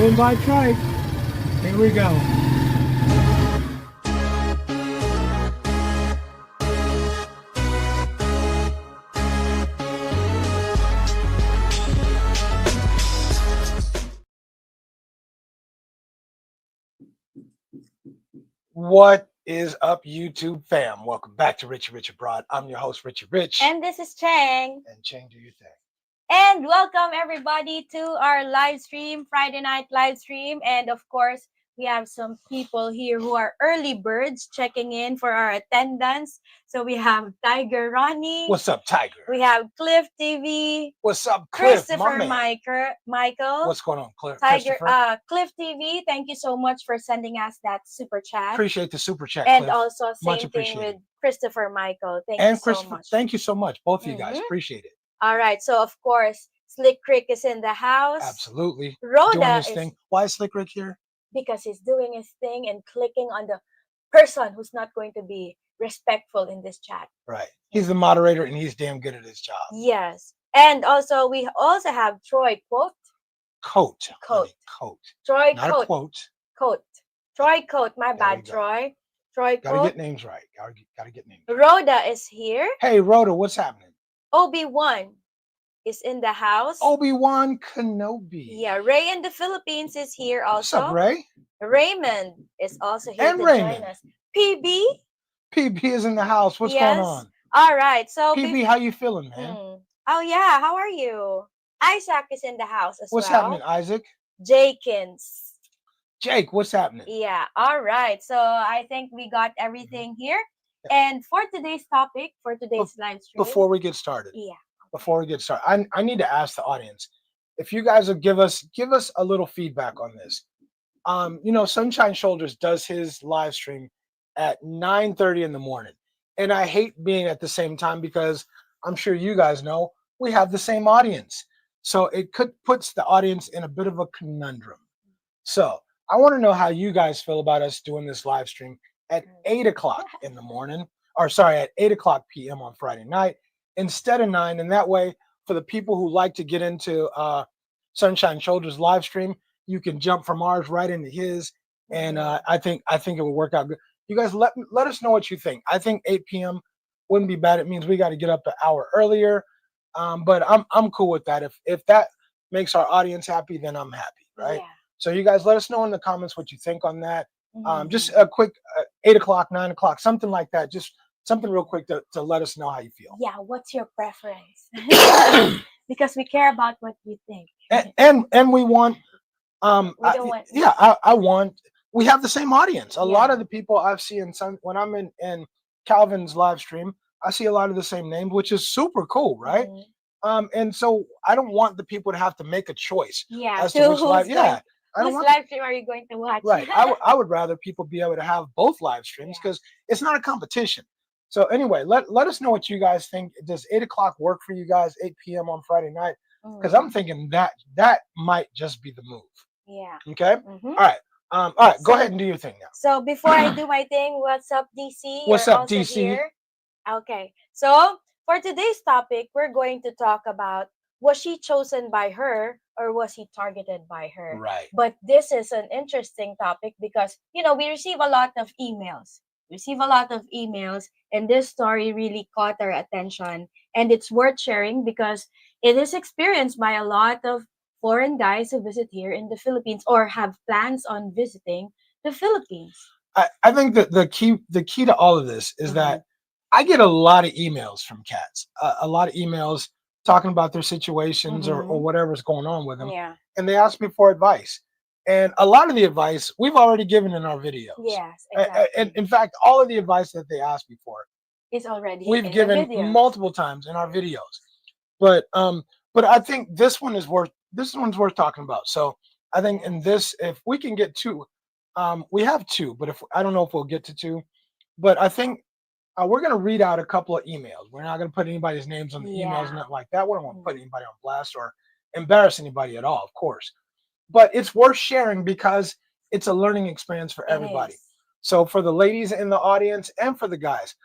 Going by trike. Here we go. What is up, YouTube fam? Welcome back to Richie Rich Abroad. I'm your host, Richie Rich. And this is Cheng. And Cheng, do your thing. And welcome everybody to our live stream, Friday night live stream. And of course, we have some people here who are early birds checking in for our attendance. So we have Tiger Ronnie. What's up, Tiger? We have Cliff TV. What's up, Cliff? Christopher my man. Michael. What's going on, Cliff? Tiger, Cliff TV, thank you so much for sending us that super chat. Appreciate the super chat, and Cliff. also same thing with Christopher Michael. Thank you so much. Thank you so much, both of you guys. Appreciate it. All right, so of course, Slick Rick is in the house. Absolutely. Roda doing his is thing. Why is Slick Rick here? Because he's doing his thing and clicking on the person who's not going to be respectful in this chat. Right. He's the moderator and he's damn good at his job. Yes. And also we also have Troy Coat. Troy Not Coat. a quote. Coat. Troy Coat. My bad, Troy. Troy Coat. Gotta get names right. Gotta get names right. Rhoda is here. Hey, Rhoda, what's happening? Obi-Wan is in the house. Obi-Wan Kenobi. Yeah, Ray in the Philippines is here also. What's up, Ray? Raymond is also here and to Raymond. join us. PB? PB is in the house. What's going on? All right. So PB, how you feeling, man? Oh yeah, how are you? Isaac is in the house as what's well. What's happening, Isaac? Jakins. Jake, what's happening? Yeah. All right. So I think we got everything here. And for today's topic, for today's live stream. Before we get started. Yeah. Before we get started, I need to ask the audience if you guys will give us a little feedback on this. You know, Sunshine Shoulders does his live stream at 9:30 in the morning, and I hate being at the same time because I'm sure you guys know we have the same audience, so it puts the audience in a bit of a conundrum. So I want to know how you guys feel about us doing this live stream at 8 o'clock in the morning, or sorry, at 8 o'clock p.m. on Friday night. Instead of 9, and that way for the people who like to get into Sunshine Shoulders live stream, you can jump from ours right into his, and I think it will work out good. You guys let us know what you think. I think 8 p.m. wouldn't be bad. It means we got to get up an hour earlier, but I'm cool with that. If that makes our audience happy, then I'm happy, right? Yeah. So you guys let us know in the comments what you think on that. Just a quick 8 o'clock, 9 o'clock, something like that. Just something real quick to let us know how you feel. Yeah, what's your preference? Because we care about what you think. And we want I want we have the same audience. A lot of the people I've seen when I'm in Calvin's live stream, I see a lot of the same names, which is super cool, right? And so I don't want the people to have to make a choice as to which live whose live stream are you going to watch? Right. I would rather people be able to have both live streams because it's not a competition. So anyway, let us know what you guys think. Does 8 o'clock work for you guys? 8 p.m. on Friday night? Because I'm thinking that might just be the move. Yeah. Okay. All right. Go ahead and do your thing now. So before I do my thing, what's up, DC? What's up, DC? Here? Okay. So for today's topic, we're going to talk about, was she chosen by her or was he targeted by her? Right. But this is an interesting topic because, we receive a lot of emails. And this story really caught our attention. And it's worth sharing because it is experienced by a lot of foreign guys who visit here in the Philippines or have plans on visiting the Philippines. I think that the key to all of this is that I get a lot of emails from cats, a lot of emails talking about their situations or whatever's going on with them. Yeah. And they ask me for advice. And a lot of the advice we've already given in our videos. Yes, exactly. And in fact, all of the advice that they asked me for is already we've given multiple times in our videos. But I think this one's worth talking about. So I think in this, if we can get 2, we have 2, but I don't know if we'll get to 2. But I think we're going to read out a couple of emails. We're not going to put anybody's names on the emails, nothing like that. We don't want to put anybody on blast or embarrass anybody at all, of course. But it's worth sharing because it's a learning experience for everybody. So for the ladies in the audience and for the guys,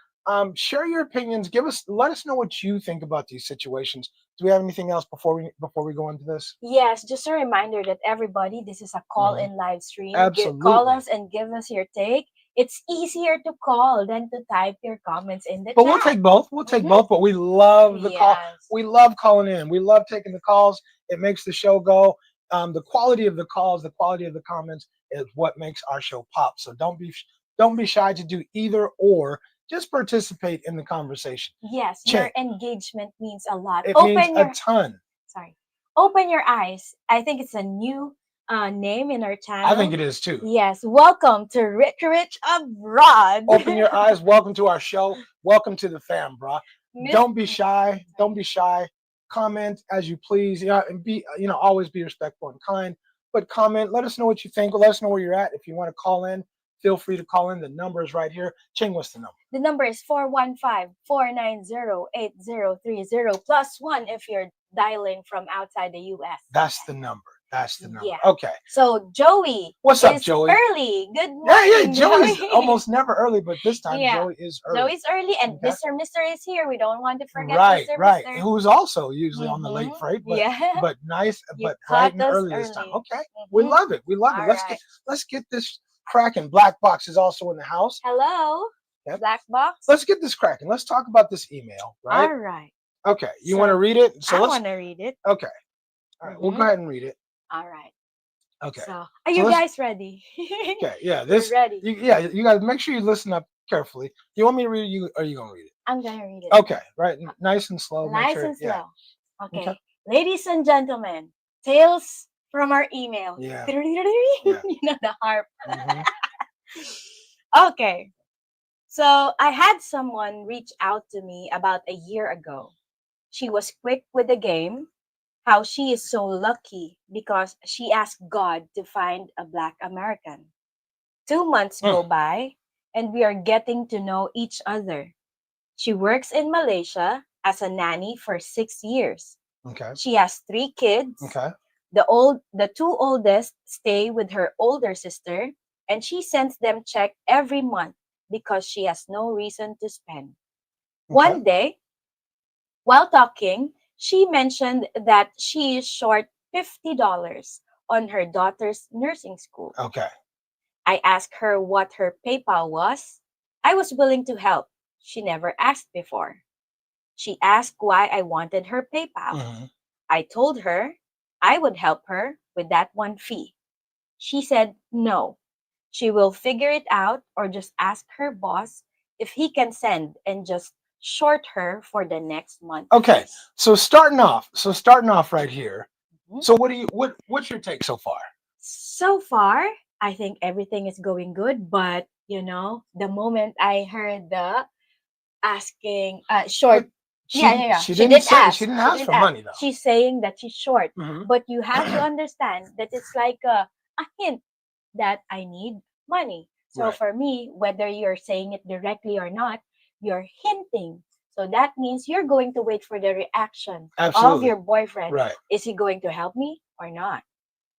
share your opinions. Let us know what you think about these situations. Do we have anything else before we go into this? Yes, just a reminder that everybody, this is a call-in live stream. Absolutely. Call us and give us your take. It's easier to call than to type your comments in the But chat. we'll take both. We'll take both. But we love the call. Yes. We love calling in. We love taking the calls. It makes the show go. The quality of the calls, the quality of the comments is what makes our show pop. So don't be shy to do either or. Just participate in the conversation. Yes, your engagement means a lot. It means a ton. Sorry. Open your eyes. I think it's a new name in our channel. I think it is too. Yes. Welcome to Rich Abroad. Open your eyes. Welcome to our show. Welcome to the fam, bro. Don't be shy. Don't be shy. Comment as you please. And be always be respectful and kind. But comment. Let us know what you think. Let us know where you're at. If you want to call in, feel free to call in. The number is right here. Ching, what's the number? The number is 415-490-8030 +1 if you're dialing from outside the U.S. That's the number. That's the number. Yeah. Okay. So Joey, what's up, Joey? Early. Good morning. Yeah. Joey's almost never early, but this time Joey is early. Joey's early, and Mr. is here. We don't want to forget Right. Mr. Who's also usually on the late freight, but nice, but bright and early this time. Okay. We love it. We love it. Let's get this cracking. Blackbox is also in the house. Hello. Yep. Blackbox. Let's get this cracking. Let's talk about this email, right? All right. Okay. You want to read it? I want to read it. Okay. All right. We'll go ahead and read it. All right. Okay. So, are you guys ready? Okay. Yeah. We're ready. You guys make sure you listen up carefully. You want me to read it? Or are you gonna read it? I'm gonna read it. Okay. Right. Nice and slow. Nice and slow. Okay. Ladies and gentlemen, tales from our email. Yeah. You know the harp. Okay. So I had someone reach out to me about a year ago. She was quick with the game. How she is so lucky because she asked God to find a Black American. 2 months go by and we are getting to know each other. She works in Malaysia as a nanny for 6 years. Okay. She has 3 kids. Okay. The 2 oldest stay with her older sister, and she sends them check every month because she has no reason to spend. One day, while talking, she mentioned that she is short $50 on her daughter's nursing school. Okay. I asked her what her PayPal was. I was willing to help. She never asked before. She asked why I wanted her PayPal. I told her I would help her with that one fee. She said no. She will figure it out or just ask her boss if he can send and just short her for the next month. Okay. So starting off right here. So what's your take so far? So far, I think everything is going good, but the moment I heard the asking short, She didn't ask for money though. She's saying that she's short, but you have to understand that it's like a hint that I need money. So for me, whether you're saying it directly or not, you're hinting. So that means you're going to wait for the reaction of your boyfriend. Right. Is he going to help me or not?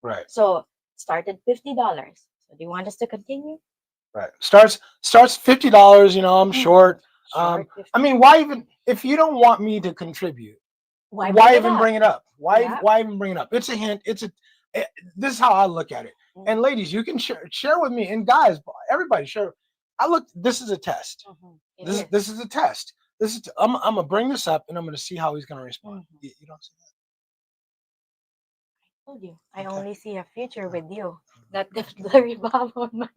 Right. So started $50. So do you want us to continue? Right. Starts $50. I'm short. I mean, why even if you don't want me to contribute? Why even bring it up? Why even bring it up? It's a hint. This is how I look at it. And ladies, you can share with me. And guys, everybody share. This is a test. This is a test. I'm gonna bring this up and I'm gonna see how he's gonna respond. You don't see that? I told you. I only see a future with you. Not the blurry bob on my.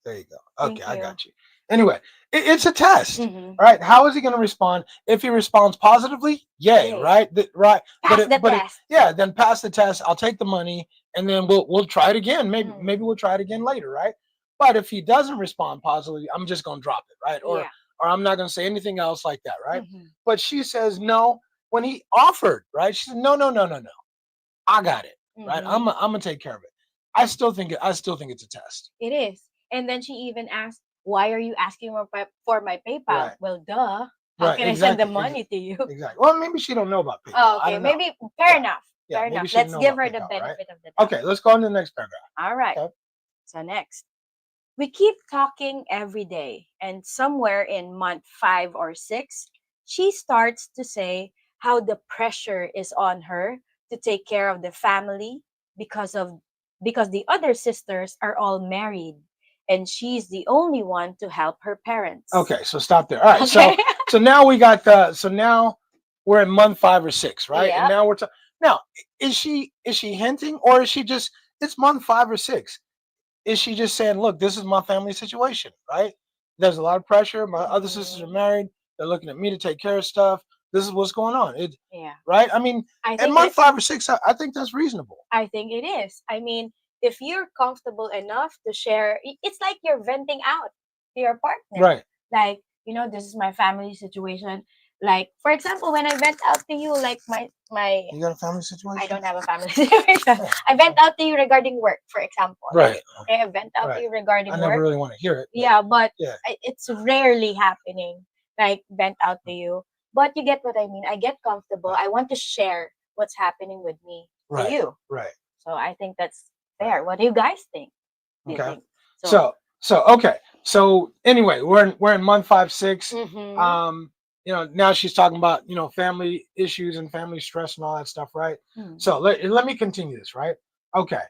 There you go. Okay, I got you. Anyway, it's a test, right? How is he going to respond? If he responds positively, yay, right? Right. Pass the test. Then pass the test. I'll take the money, and then we'll try it again. Maybe we'll try it again later, right? But if he doesn't respond positively, I'm just going to drop it, right? Or I'm not going to say anything else like that, right? But she says no when he offered, right? She said no. I got it, right? I'm gonna take care of it. I still think it's a test. It is. And then she even asked, why are you asking for my PayPal? Right. Well, duh. How can I send the money to you? Exactly. Well, maybe she don't know about PayPal. Oh, okay. Maybe fair enough. Yeah, fair enough. Let's give her the benefit of the doubt. Okay, let's go on to the next paragraph. All right. Okay. So next. We keep talking every day, and somewhere in month 5 or 6, she starts to say how the pressure is on her to take care of the family because of because the other sisters are all married and she's the only one to help her parents. Okay, so stop there. All right, Okay. so now we got the so now we're in month 5 or 6, right? And Yep. now now is she hinting, or is she just, it's month 5 or 6? Is she just saying, look, this is my family situation, right? There's a lot of pressure. My other sisters are Mhm. married. They're looking at me to take care of stuff. This is what's going on. Yeah. Right? I mean, I at think month it, 5 or 6, I think that's reasonable. I think it is. I mean, if you're comfortable enough to share, it's like you're venting out to your partner. Right. Like, this is my family situation. Like, for example, when I vent out to you, like my You got a family I situation? don't have a family situation. Oh, I vent out to you regarding work, for example. right. Okay, I vent out to Right. you regarding I never work. really want to hear it. Yeah, but Yeah. it's rarely happening. Like vent out to you, but you get what I mean. I get comfortable. I want to share what's happening with me to Right. you. Right. So I think that's fair. What do you guys think? Do you Okay. think? So, Okay. So anyway, we're in month 5, 6. mm-hmm, Now she's talking about, family issues and family stress and all that stuff, right? mm, So let me continue this, right? Okay.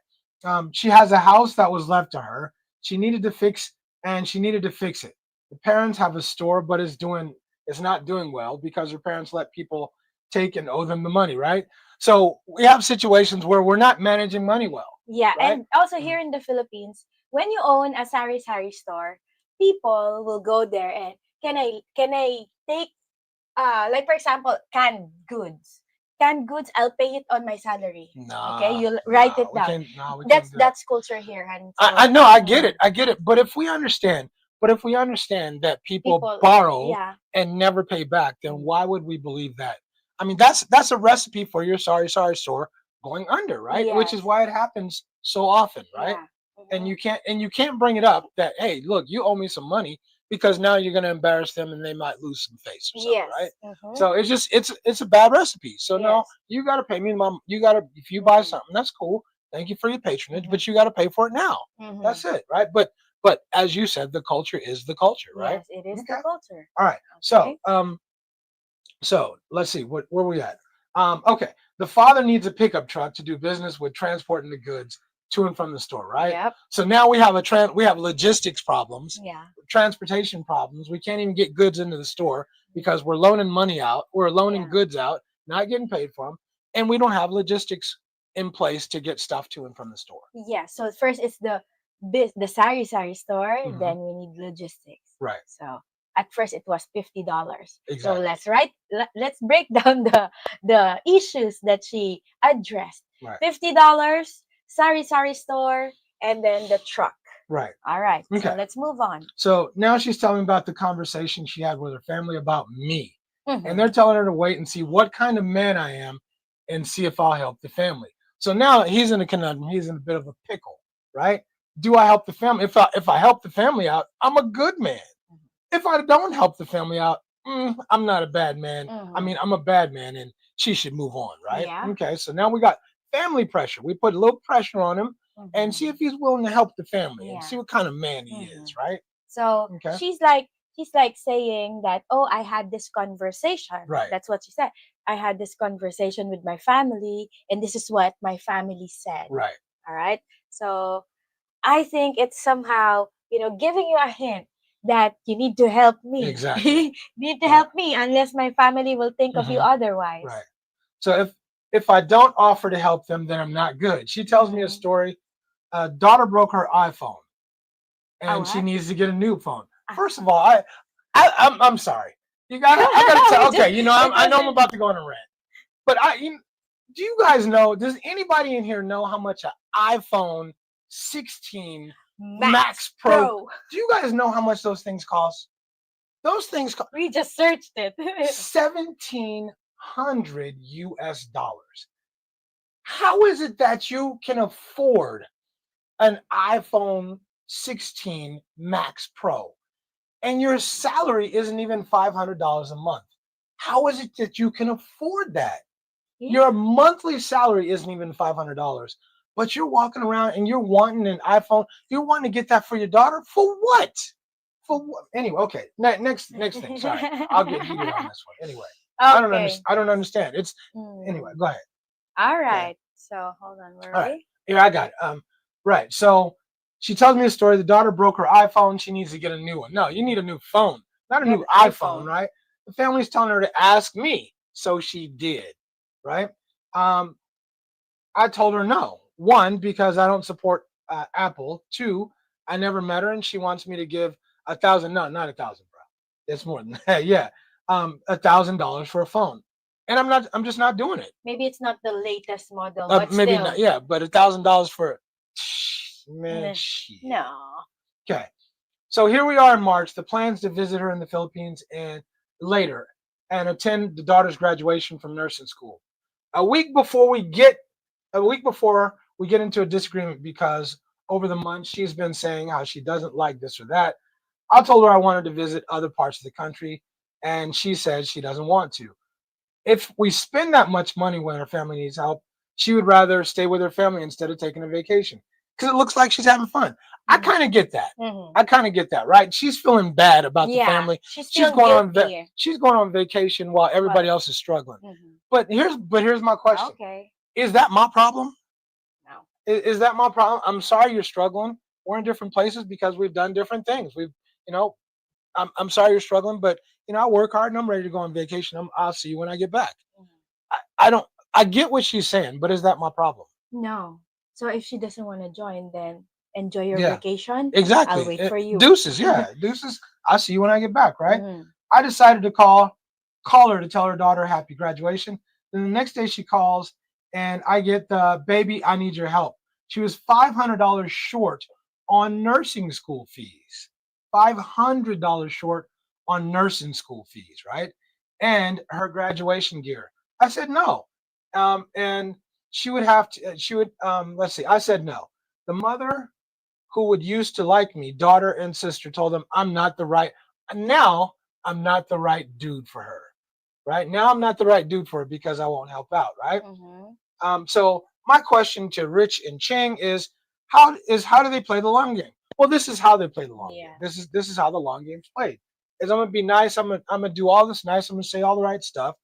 She has a house that was left to her. She needed to fix, and she needed to fix it. The parents have a store, but it's not doing well because her parents let people take and owe them the money, right? So we have situations where we're not managing money well, yeah, right? and also here in the Philippines, when you own a sari store, people will go there and can I take like for example canned goods, I'll pay it on my salary. Okay, Nah, you'll write nah, it we down. can't. Nah, we can't that's do that. that's culture here, and I so know, I get it. But if we understand, that people people, borrow yeah. and never pay back, then Mm. why would we believe that? I mean, that's a recipe for your sorry store going under, right? Which Yes. is why it happens so often, right? Yeah. And Mhm. you can't bring it up that, hey, look, you owe me some money, because now you're going to embarrass them and they might lose some face or something, right? Yes. Mhm. So it's a bad recipe. So no, Yes. you got to pay me, mom. You got to, if you buy Mhm. something, that's cool. Thank you for your patronage, Mhm. but you got to pay for it now. Mhm. That's it, right? But as you said, the culture is the culture, right? Yes, it is the Okay. culture. All right. Okay. So let's see where we at. Okay. The father needs a pickup truck to do business with transporting the goods to and from the store, right? Yep. So now we have logistics problems, Yeah. transportation problems. We can't even get goods into the store because we're loaning money out, we're loaning Yeah. goods out, not getting paid for them, and we don't have logistics in place to get stuff to and from the store. Yeah. So first it's the sari store, Hmm. then we need logistics. Right. So at first it was $50. So Exactly. let's break down the issues that she addressed. Right. $50, sari store, and then the truck. Right. All right. So Okay. let's move on. So now she's telling me about the conversation she had with her family about me. And Mhm. they're telling her to wait and see what kind of man I am and see if I'll help the family. So now he's in a conundrum. He's in a bit of a pickle, right? Do I help the family? If I help the family out, I'm a good man. If I don't help the family out, I'm not a bad man. I Mhm. mean, I'm a bad man, and she should move on, right? Yeah. Okay, so now we got family pressure. We put a little pressure on him and see Mhm. if he's willing to help the family and Yeah. see what kind of man he Mhm. is, right? So Okay, she's like saying that, oh, I had this conversation. right, That's what she said. I had this conversation with my family, and this is what my family said. right, All right. So I think it's somehow, giving you a hint that you need to help me. exactly, You need to right, help me, unless my family will think of you hmm, otherwise. right. So if I don't offer to help them, then I'm not good. She tells me a Mm-hmm. story. Daughter broke her iPhone, A and she what? needs to get a new phone. Ah. First of all, I'm sorry. I gotta tell. We just, Okay, it I know I'm wasn't. about to go on a rant, but do you guys know? Does anybody in here know how much an iPhone 16 Max Max Pro? Pro. Do you guys know how much those things cost? Those things cost We just searched it. 1,700 US dollars. How is it that you can afford an iPhone 16 Max Pro and your salary isn't even $500 a month? How is it that you can afford that? Yeah. Your monthly salary isn't even $500, but you're walking around and you're wanting an iPhone. You're wanting to get that for your daughter for what? For what? Anyway, okay. Next thing. Sorry, I'll get heated on this one. Anyway, Okay. I don't understand. It's Hmm. anyway. Go ahead. All right. So hold on, where All are right. we? Here I got it. Right. So she tells me a story. The daughter broke her iPhone. She needs to get a new one. No, you need a new phone, not a Get new an iPhone, iPhone. right? The family's telling her to ask me, so she did, right? Um, I told her no. One, because I don't support Apple. Two, I never met her, and she wants me to give 1,000. No, not 1,000, bro. It's more than that. Yeah, $1,000 for a phone, and I'm not. I'm just not doing it. Maybe it's not the latest model, but Maybe not. still. Yeah, but $1,000 for man, Nah. shit. No. Okay, so here we are in March. The plans to visit her in the Philippines and later and attend the daughter's graduation from nursing school. A week before we get into a disagreement because over the months she's been saying how she doesn't like this or that. I told her I wanted to visit other parts of the country, and she said she doesn't want to. If we spend that much money when her family needs help, she would rather stay with her family instead of taking a vacation because it looks like she's having fun. I Mhm. kind of get that. Mhm. I kind of get that, right? She's feeling bad about the Yeah, family. she's She's feeling going on guilty. she's going on vacation while everybody But else is struggling. mhm. But here's my question: Okay. Is that my problem? No. Is that my problem? I'm sorry you're struggling. We're in different places because we've done different things. You know, I'm sorry you're struggling, but I work hard and I'm ready to go on vacation. I'll see you when I get back. Mhm. I don't. I get what she's saying, but is that my problem? No. So if she doesn't want to join, then enjoy your Yeah, vacation. I'll exactly. wait for you. Deuces, yeah, deuces. I'll see you when I get back, right? Mhm. I decided to call her to tell her daughter happy graduation. Then the next day she calls and I get the baby, I need your help. She was $500 short on nursing school fees. $500 short on nursing school fees, right? And her graduation gear. I said no. And she would have to, she would, let's see, I said no. The mother who would used to like me, daughter and sister, told them now I'm not the right dude for her. Right now, I'm not the right dude for her because I won't help out. Right. Mhm. So my question to Rich and Chang is how do they play the long game? Well, this is how they play the long game. Yeah. This is how the long game's played. Is I'm gonna be nice. I'm gonna do all this nice. I'm gonna say all the right stuff,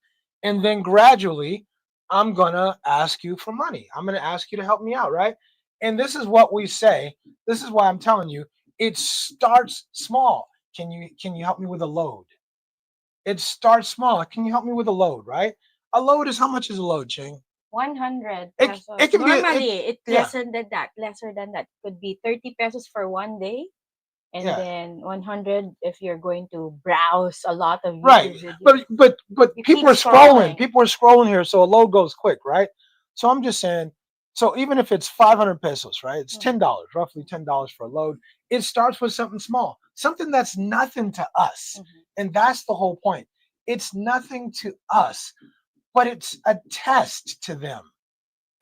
and then gradually I'm gonna ask you for money. I'm gonna ask you to help me out, right? And this is what we say. This is why I'm telling you. It starts small. Can you help me with a load? It starts small. Can you help me with a load, right? A load is how much is a load, Ching? 100 It pesos. can be Normally, it's yeah, lesser than that. Lesser than that. Could be 30 pesos for one day. And yeah, then 100 if you're going to browse a lot of right. YouTube videos. But You people keep are scrolling. scrolling. People are scrolling here, so a load goes quick, right? So I'm just saying. So even if it's 500 pesos, right? It's Mhm. $10, roughly $10 for a load. It starts with something small, something that's nothing to us, Mhm. and that's the whole point. It's nothing to us, but it's a test to them.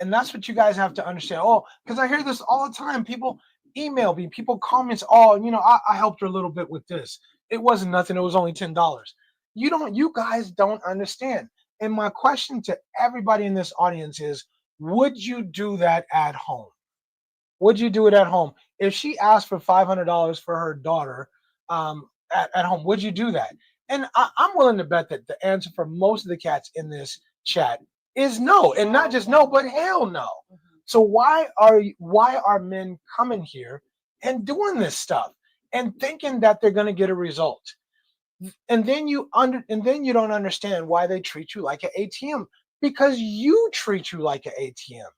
And that's what you guys have to understand. Oh, because I hear this all the time. People email me, people comments, oh, I helped her a little bit with this. It wasn't nothing, it was only $10. You guys don't understand. And my question to everybody in this audience is, would you do that at home? Would you do it at home? If she asked for $500 for her daughter at home, would you do that? And I'm willing to bet that the answer for most of the cats in this chat is no, and not Hell just no, no. but hell no. Mhm. So why are men coming here and doing this stuff and thinking that they're going to get a result? And then you don't understand why they treat you like an ATM, because you treat you like an ATM.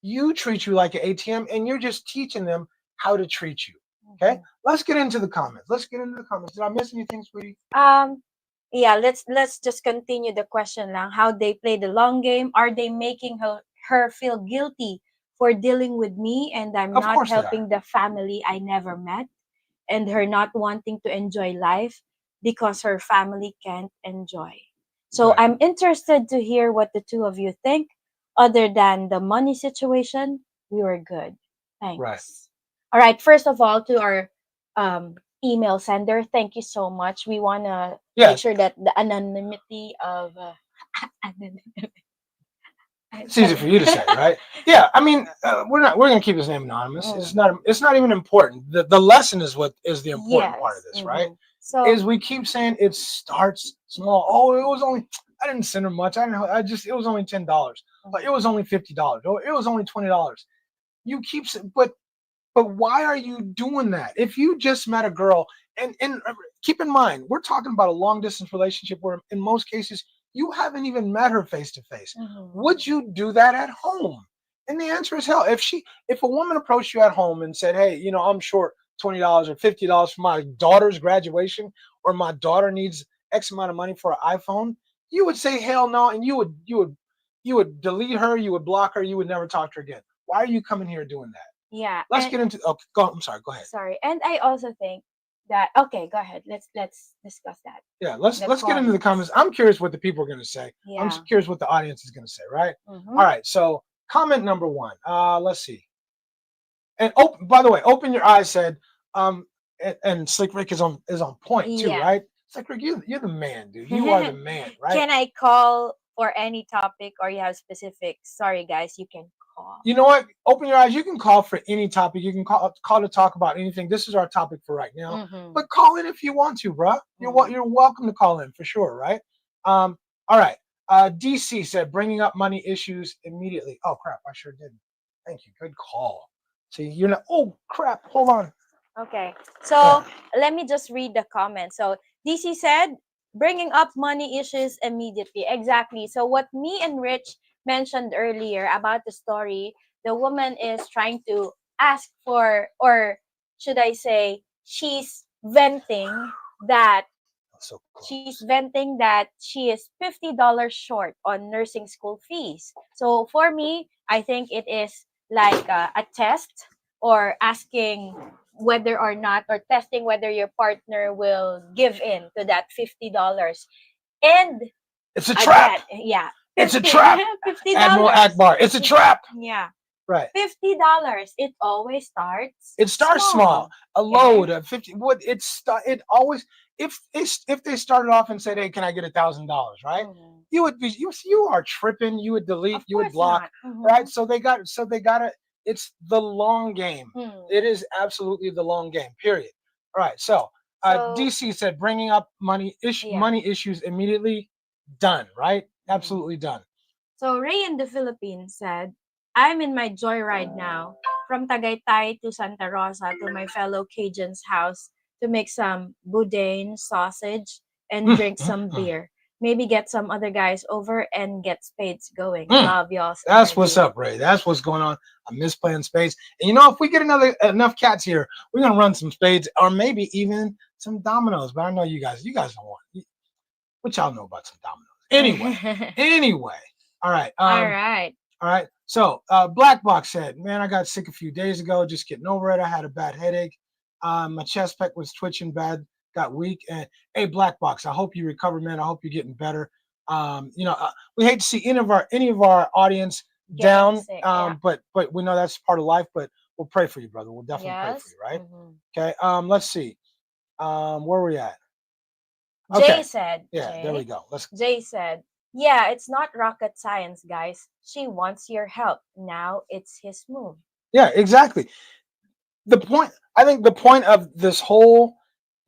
You treat you like an ATM, and you're just teaching them how to treat you. Okay, Mhm. let's get into the comments. Let's get into the comments. Did I miss anything, sweetie? Um, yeah, let's just continue the question lang. How they play the long game? Are they making her feel guilty for dealing with me and I'm Of not course they are. helping the family I never met, and her not wanting to enjoy life because her family can't enjoy? So Right, I'm interested to hear what the two of you think. Other than the money situation, we were good. right. Thanks. All right. First of all, to our um, email sender, thank you so much. We want to make Yes, sure that the anonymity of it's easy for you to say, right? Yeah, I mean, we're gonna keep his name anonymous. It's Mm, not it's not even important. The lesson is what is the important part of yes. this, right? So Is we keep saying it starts small. Oh, it was only I didn't send her much. It was only $10. But it was only $50. Or it was only $20. You keep, but why are you doing that? If you just met a girl, and keep in mind, we're talking about a long distance relationship where in most cases you haven't even met her face to face. Would you do that at home? And the answer is hell. If a woman approached you at home and said, hey, I'm short $20 or $50 for my daughter's graduation, or my daughter needs X amount of money for an iPhone, you would say hell no, and you would delete her, you would block her, you would never talk to her again. Why are you coming here doing that? Yeah. Let's get into. Oh, I'm sorry. Go ahead. Sorry, and I also think that okay, go ahead. Let's discuss that. Yeah, let's get into the comments. I'm curious what the people are going to say. Yeah. I'm curious what the audience is going to say. Right. All right. So comment number 1. Let's see. And by the way, Open Your Eyes said, and Slick Rick is on point too, right? Slick Rick, you're the man, dude. You are the man, right? Can I call for any topic, or you have specific? Sorry, guys, you can call. You know what? Open Your Eyes. You can call for any topic. You can call to talk about anything. This is our topic for right now. But call in if you want to, bro. You're welcome to call in for sure, right? All right. DC said bringing up money issues immediately. Oh crap! I sure did. Thank you. Good call. See, you're not. Oh crap! Hold on. Okay. So let me just read the comment. So DC said bringing up money issues immediately. Exactly. So what me and Rich mentioned earlier about the story, the woman is trying to ask for, or should I say, she's venting that she is $50 short on nursing school fees. So for me, I think it is like a test, or asking whether or not, or testing whether your partner will give in to that $50. And it's a trap. Yeah. It's a trap. $50. Admiral Akbar. It's a trap. Yeah. Right. $50. It always starts. It starts small. A load of 50. What it always, if they started off and said, "Hey, can I get $1,000?" Right? You would be you are tripping. You would delete. You would block. Right? So they got it. It's the long game. It is absolutely the long game. Period. All right. So DC said bringing up money issues immediately. Done. Right? Absolutely done. So Ray in the Philippines said, I'm in my joyride now, from Tagaytay to Santa Rosa to my fellow Cajun's house to make some boudin sausage and drink some beer. Maybe get some other guys over and get spades going. Love y'all. That's what's up, Ray. That's what's going on. I miss playing spades. And if we get enough cats here, we're gonna run some spades, or maybe even some dominoes. But I know you guys don't want. What y'all know about some dominoes? Anyway. All right. All right. So Blackbox said, man, I got sick a few days ago, just getting over it. I had a bad headache. My chest pack was twitching bad, got weak. And hey, Blackbox, I hope you recover, man. I hope you're getting better. We hate to see any of our audience down, sick, but we know that's part of life. But we'll pray for you, brother. We'll definitely pray for you, right? Okay. Let's see. Where are we at? Okay. Jay said. Yeah, there we go. Jay said, yeah, it's not rocket science, guys. She wants your help. Now it's his move. Yeah, exactly. I think the point of this whole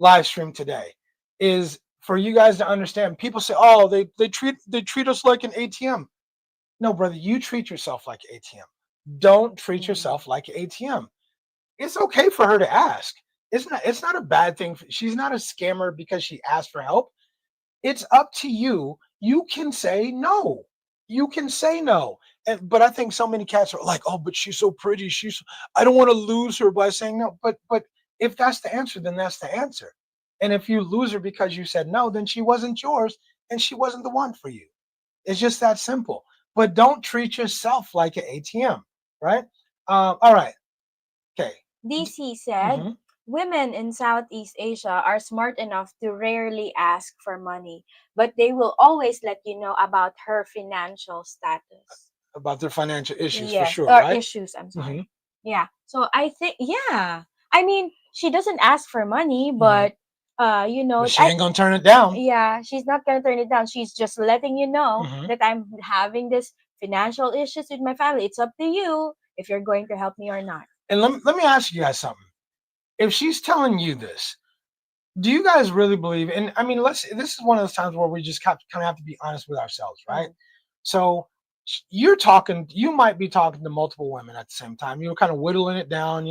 live stream today is for you guys to understand. People say, oh, they treat us like an ATM. No, brother, you treat yourself like an ATM. Don't treat yourself like an ATM. It's okay for her to ask. It's not a bad thing. She's not a scammer because she asked for help. It's up to you. You can say no. But I think so many cats are like, oh, but she's so pretty. I don't want to lose her by saying no. But if that's the answer, then that's the answer. And if you lose her because you said no, then she wasn't yours and she wasn't the one for you. It's just that simple. But don't treat yourself like an ATM, right? All right. Okay. DC said, women in Southeast Asia are smart enough to rarely ask for money, but they will always let you know about her financial status. About their financial issues, for sure, or right? issues, I'm sorry. Yeah. So I think, I mean, she doesn't ask for money, but, but she ain't going to turn it down. Yeah, she's not going to turn it down. She's just letting you know that I'm having this financial issues with my family. It's up to you if you're going to help me or not. And let me ask you guys something. If she's telling you this, do you guys really believe? And I mean, this is one of those times where we just kind of have to be honest with ourselves, right? So you might be talking to multiple women at the same time. You're kind of whittling it down,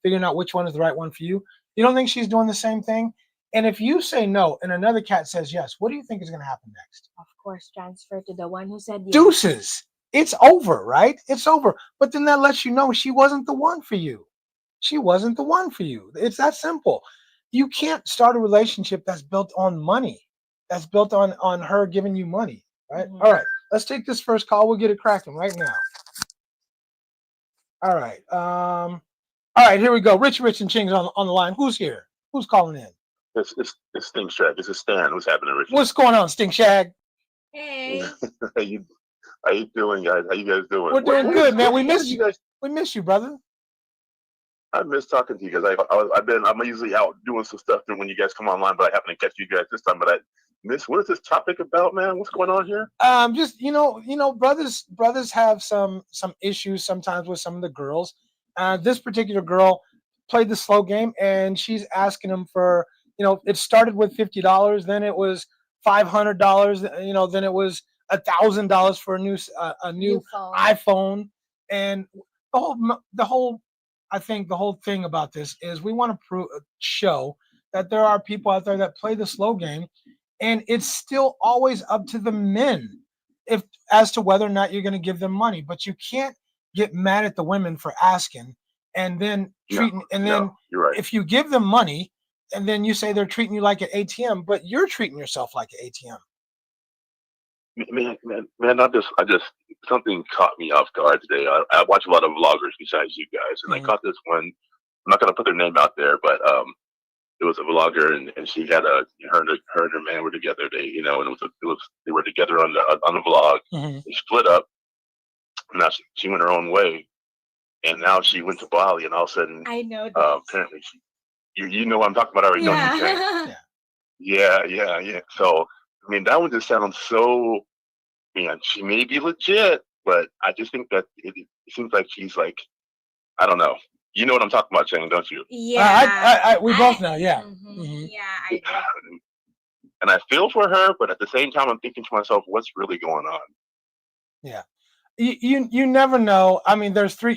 figuring out which one is the right one for you. You don't think she's doing the same thing? And if you say no and another cat says yes, what do you think is going to happen next? Of course, transfer to the one who said yes. Deuces. It's over, right? It's over. But then that lets you know she wasn't the one for you. She wasn't the one for you. It's that simple. You can't start a relationship that's built on money. That's built on her giving you money, right? Mhm. All right. Let's take this first call. We'll get it cracking right now. All right. All right, here we go. Rich and Ching's on the line. Who's here? Who's calling in? It's Stink Shag. This is Stan. What's happening, Richard? What's going on, Stink Shag? Hey. How you doing, guys? How you guys doing? We're doing good, man. We what miss did you. We miss you, brother. I miss talking to you guys. I'm usually out doing some stuff when you guys come online, but I happen to catch you guys this time. But I miss. What is this topic about, man? What's going on here? Just brothers have some issues sometimes with some of the girls. This particular girl played the slow game, and she's asking them for, it started with $50, then it was $500, then it was $1,000 for a new phone. iPhone, and I think the whole thing about this is we want to show that there are people out there that play the slow game, and it's still always up to the men as to whether or not you're going to give them money. But you can't get mad at the women for asking and then treating. You're right. If you give them money and then you say they're treating you like an ATM, but you're treating yourself like an ATM. Man, I just something caught me off guard today. I watch a lot of vloggers besides you guys, and I caught this one. I'm not gonna put their name out there, but it was a vlogger, and she had her and her man were together. They, and they were together on the vlog. Mm-hmm. They split up. Now she went her own way, and now she went to Bali, and all of a sudden, I know. Apparently, you know what I'm talking about. I already know what you're saying. Yeah. So I mean, that one just sounds so. Man, she may be legit, but I just think that it seems like she's like, I don't know. You know what I'm talking about, Chang, don't you? Yeah. We both know. Yeah. Mm-hmm. Mm-hmm. Yeah, I do. And I feel for her, but at the same time, I'm thinking to myself, what's really going on? Yeah. You never know. I mean, there's three,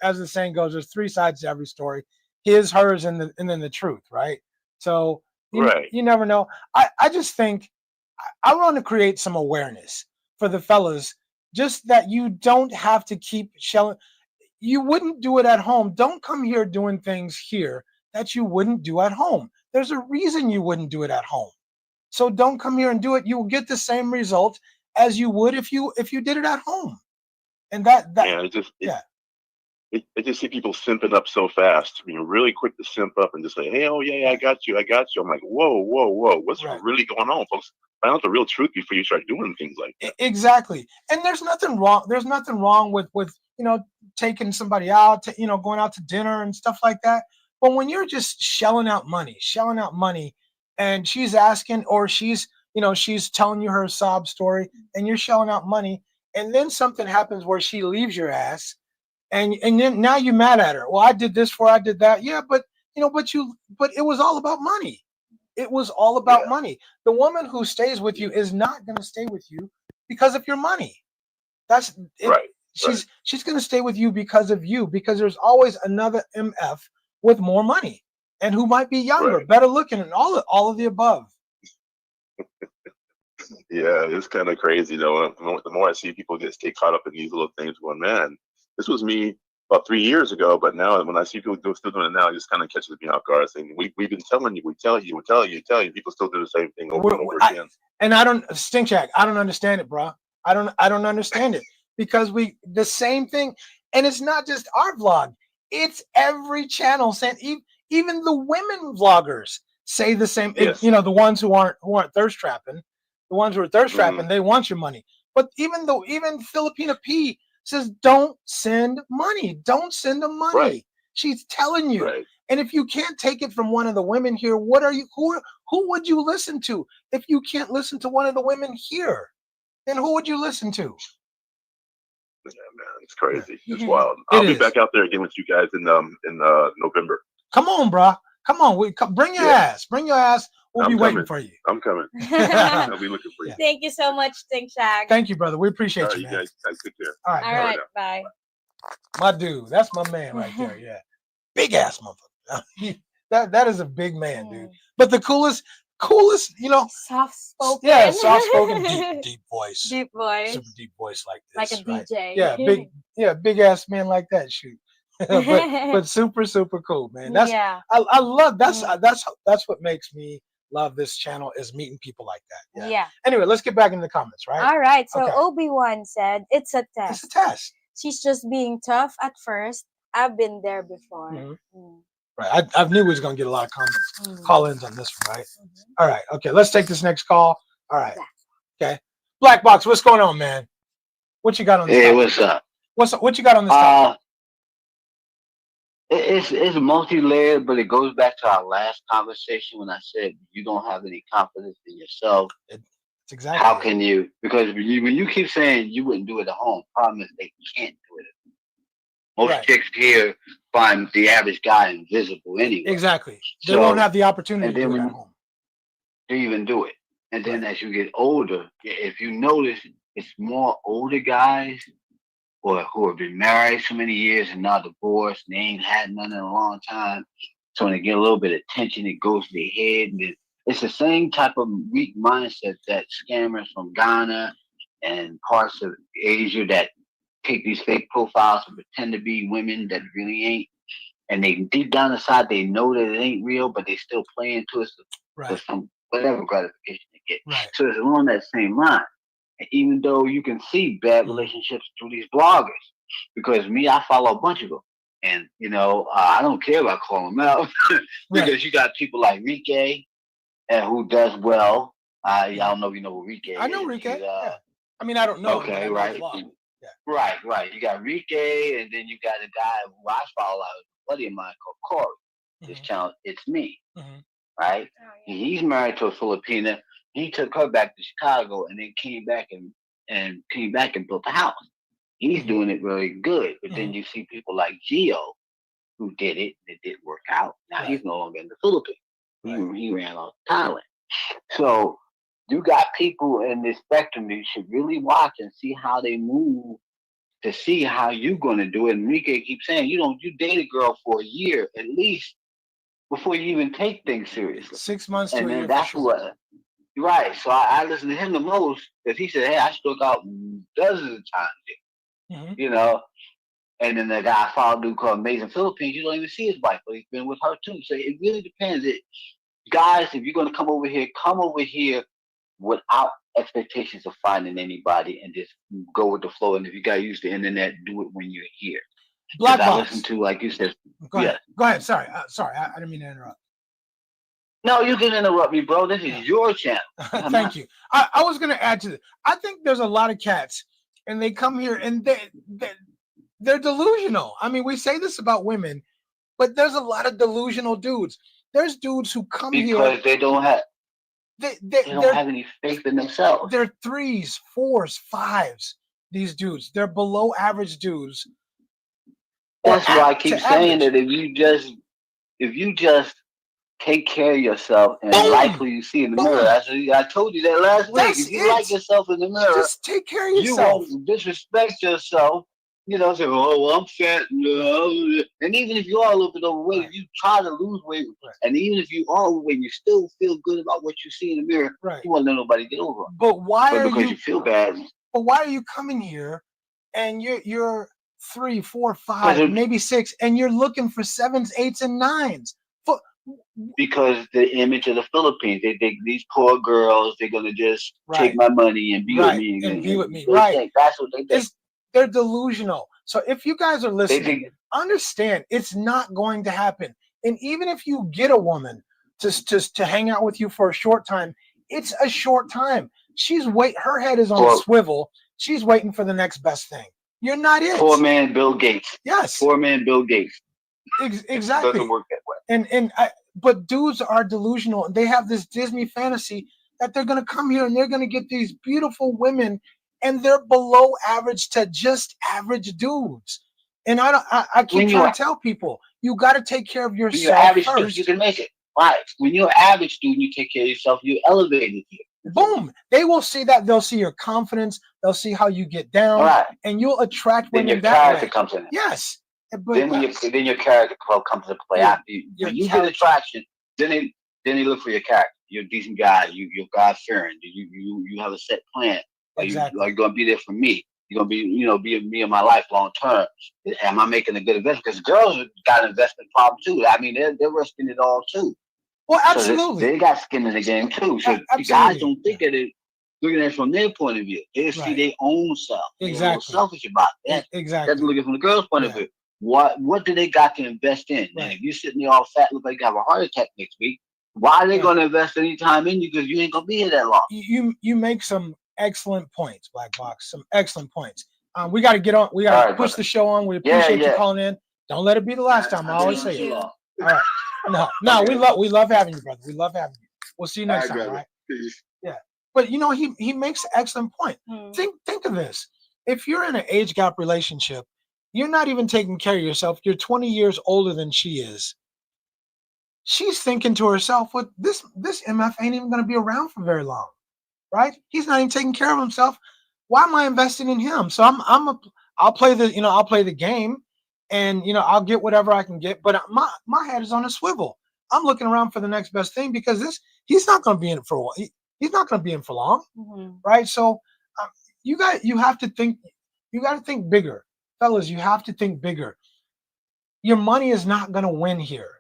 as the saying goes, there's three sides to every story: his, hers, and then the truth, right? So you never know. I just think I want to create some awareness for the fellas, just that you don't have to keep shelling. You wouldn't do it at home. Don't come here doing things here that you wouldn't do at home. There's a reason you wouldn't do it at home. So don't come here and do it. You will get the same result as you would if you did it at home. And that I just see people simping up so fast. I mean, really quick to simp up and just say, "Hey, oh yeah, I got you." I'm like, whoa, what's really going on, folks? Find out the real truth before you start doing things like that. Exactly. And there's nothing wrong. There's nothing wrong with taking somebody out, going out to dinner and stuff like that. But when you're just shelling out money, and she's asking, or she's telling you her sob story, and you're shelling out money, and then something happens where she leaves your ass, and then now you're mad at her. Well, I did this for, I did that. Yeah, but it was all about money. It was all about money. The woman who stays with you is not going to stay with you because of your money. That's it. Right. She's going to stay with you because of you, because there's always another MF with more money and who might be younger, better looking, and all of the above. Yeah, it's kind of crazy though. The more I see people stay caught up in these little things, going, man, this was me about 3 years ago, but now when I see people still doing it now, it just kind of catches me off guard. Saying, we've been telling you, we tell you, people still do the same thing over and over again. And I don't, Stink Jack, I don't understand it, bro. I don't understand it, because the same thing, and it's not just our vlog, it's every channel saying, even the women vloggers say the same. Yes. The ones who aren't thirst trapping, the ones who are thirst trapping, they want your money. But even Filipina P says, don't send money. Don't send them money. Right. She's telling you. Right. And if you can't take it from one of the women here, who would you listen to? If you can't listen to one of the women here, then who would you listen to? Yeah, man, it's crazy. It's wild. I'll be back out there again with you guys in November. Come on, bro. Come on, bring your ass. Bring your ass. We'll be waiting for you. I'm coming. I'll be looking for you. Thank you so much, Think Shag. Thank you, brother. We appreciate you, You man. guys take care. All right, All right, bye. My dude, that's my man right there. Yeah, big ass motherfucker. that is a big man, dude. But the coolest, soft spoken. Yeah, soft spoken, deep voice. Deep voice. Super deep voice like Like this. a DJ. Right? Yeah, big ass man like that. Shoot. but super cool, man. That's I love that's what makes me love this channel is meeting people like that. Yeah. Anyway, let's get back into the comments, right? All right. So Obi-Wan said it's a test. It's a test. She's just being tough at first. I've been there before. Right. I knew we was gonna get a lot of comments, call-ins on this one, right? All right. Okay. Let's take this next call. All right. Okay. Blackbox, what's going on, man? What you got on this? Hey, topic? What's up? What you got on this topic? It's multi-layered, but it goes back to our last conversation when I said you don't have any confidence in yourself. It's exactly. How can you? Because when you keep saying you wouldn't do it at home, problem is they can't do it. Most chicks here find the average guy invisible anyway. Exactly. They won't have the opportunity to do it at home. To even do it. And then as you get older, if you notice, it's more older guys or who have been married so many years and now divorced and they ain't had none in a long time. So when they get a little bit of attention, it goes to their head. And it's the same type of weak mindset that scammers from Ghana and parts of Asia that take these fake profiles and pretend to be women that really ain't. And they deep down inside, they know that it ain't real, but they still play into it for some whatever gratification they get. Right. So it's along that same line. And even though you can see bad relationships through these bloggers, because I follow a bunch of them. And, I don't care about calling them out because you got people like Rike who does well. I don't know if you know who Rike is. I know Rike. I mean, I don't know. Okay, right. Right. You got Rike, and then you got a guy who I follow, a buddy of mine called Corey. His channel, It's Me. Right? And he's married to a Filipina. He took her back to Chicago and then came back and built a house. He's doing it really good. But then you see people like Gio who did it and it didn't work out. Now he's no longer in the Philippines. He ran off Thailand. So you got people in this spectrum that you should really watch and see how they move to see how you're going to do it. Enrique keeps saying, you date a girl for a year at least before you even take things seriously. 6 months to a year. And then that's what. Right. So I listen to him the most because he said, hey, I struck out dozens of times. And then the guy I followed, dude called Amazing Philippines, you don't even see his wife, but he's been with her too. So it really depends. Guys, if you're going to come over here without expectations of finding anybody and just go with the flow. And if you got to use the internet, do it when you're here. Blackbox. I listen to, like you said. Go ahead. Sorry. I didn't mean to interrupt. No, you can interrupt me, bro. This is your channel. Thank you. I was going to add to this. I think there's a lot of cats, and they come here, and they're delusional. I mean, we say this about women, but there's a lot of delusional dudes. There's dudes who come here because they don't have don't have any faith in themselves. They're 3s, 4s, 5s. These dudes, they're below average dudes. That's why I keep saying that if you just take care of yourself and like who you see in the mirror. I told you that last week. If you like yourself in the mirror, just take care of You yourself. won't disrespect yourself. Say, oh, I'm fat. And even if you are a little bit overweight, if you try to lose weight, and even if you are overweight, you still feel good about what you see in the mirror. You won't let nobody get over it. But because you feel bad. But why are you coming here and you're 3, 4, 5, maybe 6, and you're looking for 7s, 8s, and 9s? Because the image of the Philippines, they think these poor girls, they're gonna just take my money and be with me and be with me. That's what they think. They're delusional. So if you guys are listening, understand it's not going to happen. And even if you get a woman to hang out with you for a short time, it's a short time. Her head is on a swivel. She's waiting for the next best thing. You're not it. Poor man Bill Gates. Yes. Poor man Bill Gates. Exactly. It doesn't work that way. But dudes are delusional, and they have this Disney fantasy that they're going to come here and they're going to get these beautiful women, and they're below average to just average dudes. And I keep trying to tell people, You got to take care of When you're an yourself average student, first. you can make it. Right. When you're an average student, you take care of yourself, you elevate it here. Boom. They will see that. They'll see your confidence. They'll see how you get down. Right. And you'll attract Then women your that character way. comes in. Yes. But Then your character comes into play. Yeah, When you get attraction, then they look for your character. You're a decent guy. You're God fearing. You have a set plan. Are you gonna be there for me? You're gonna be me in my life long term. Am I making a good investment? Because girls got an investment problem too. I mean, they're risking it all too. Well, absolutely. So they got skin in the game too. So the guys don't think of it, looking at it from their point of view. They see their own self. They're a little selfish about that. Exactly. That's looking from the girl's point of view. What do they got to invest in? Right. And if you're sitting there all fat, look like you have a heart attack next week, why are they going to invest any time in you? Because you ain't going to be here that long. You make some excellent points, Blackbox. Some excellent points. We got to get on. We got to push the show on. We appreciate you calling in. Don't let it be the last time. I always say it. All right. No, we love having you, brother. We love having you. We'll see you next time, right? Yeah. But he makes an excellent point. Think of this. If you're in an age gap relationship, you're not even taking care of yourself. You're 20 years older than she is. She's thinking to herself, "What this MF ain't even going to be around for very long, right? He's not even taking care of himself. Why am I investing in him? So I'll play the game, and I'll get whatever I can get. But my head is on a swivel. I'm looking around for the next best thing because he's not going to be in it for a while. He's not going to be in for long, right? So you have to think. You got to think bigger, fellas. You have to think bigger. Your money is not going to win here.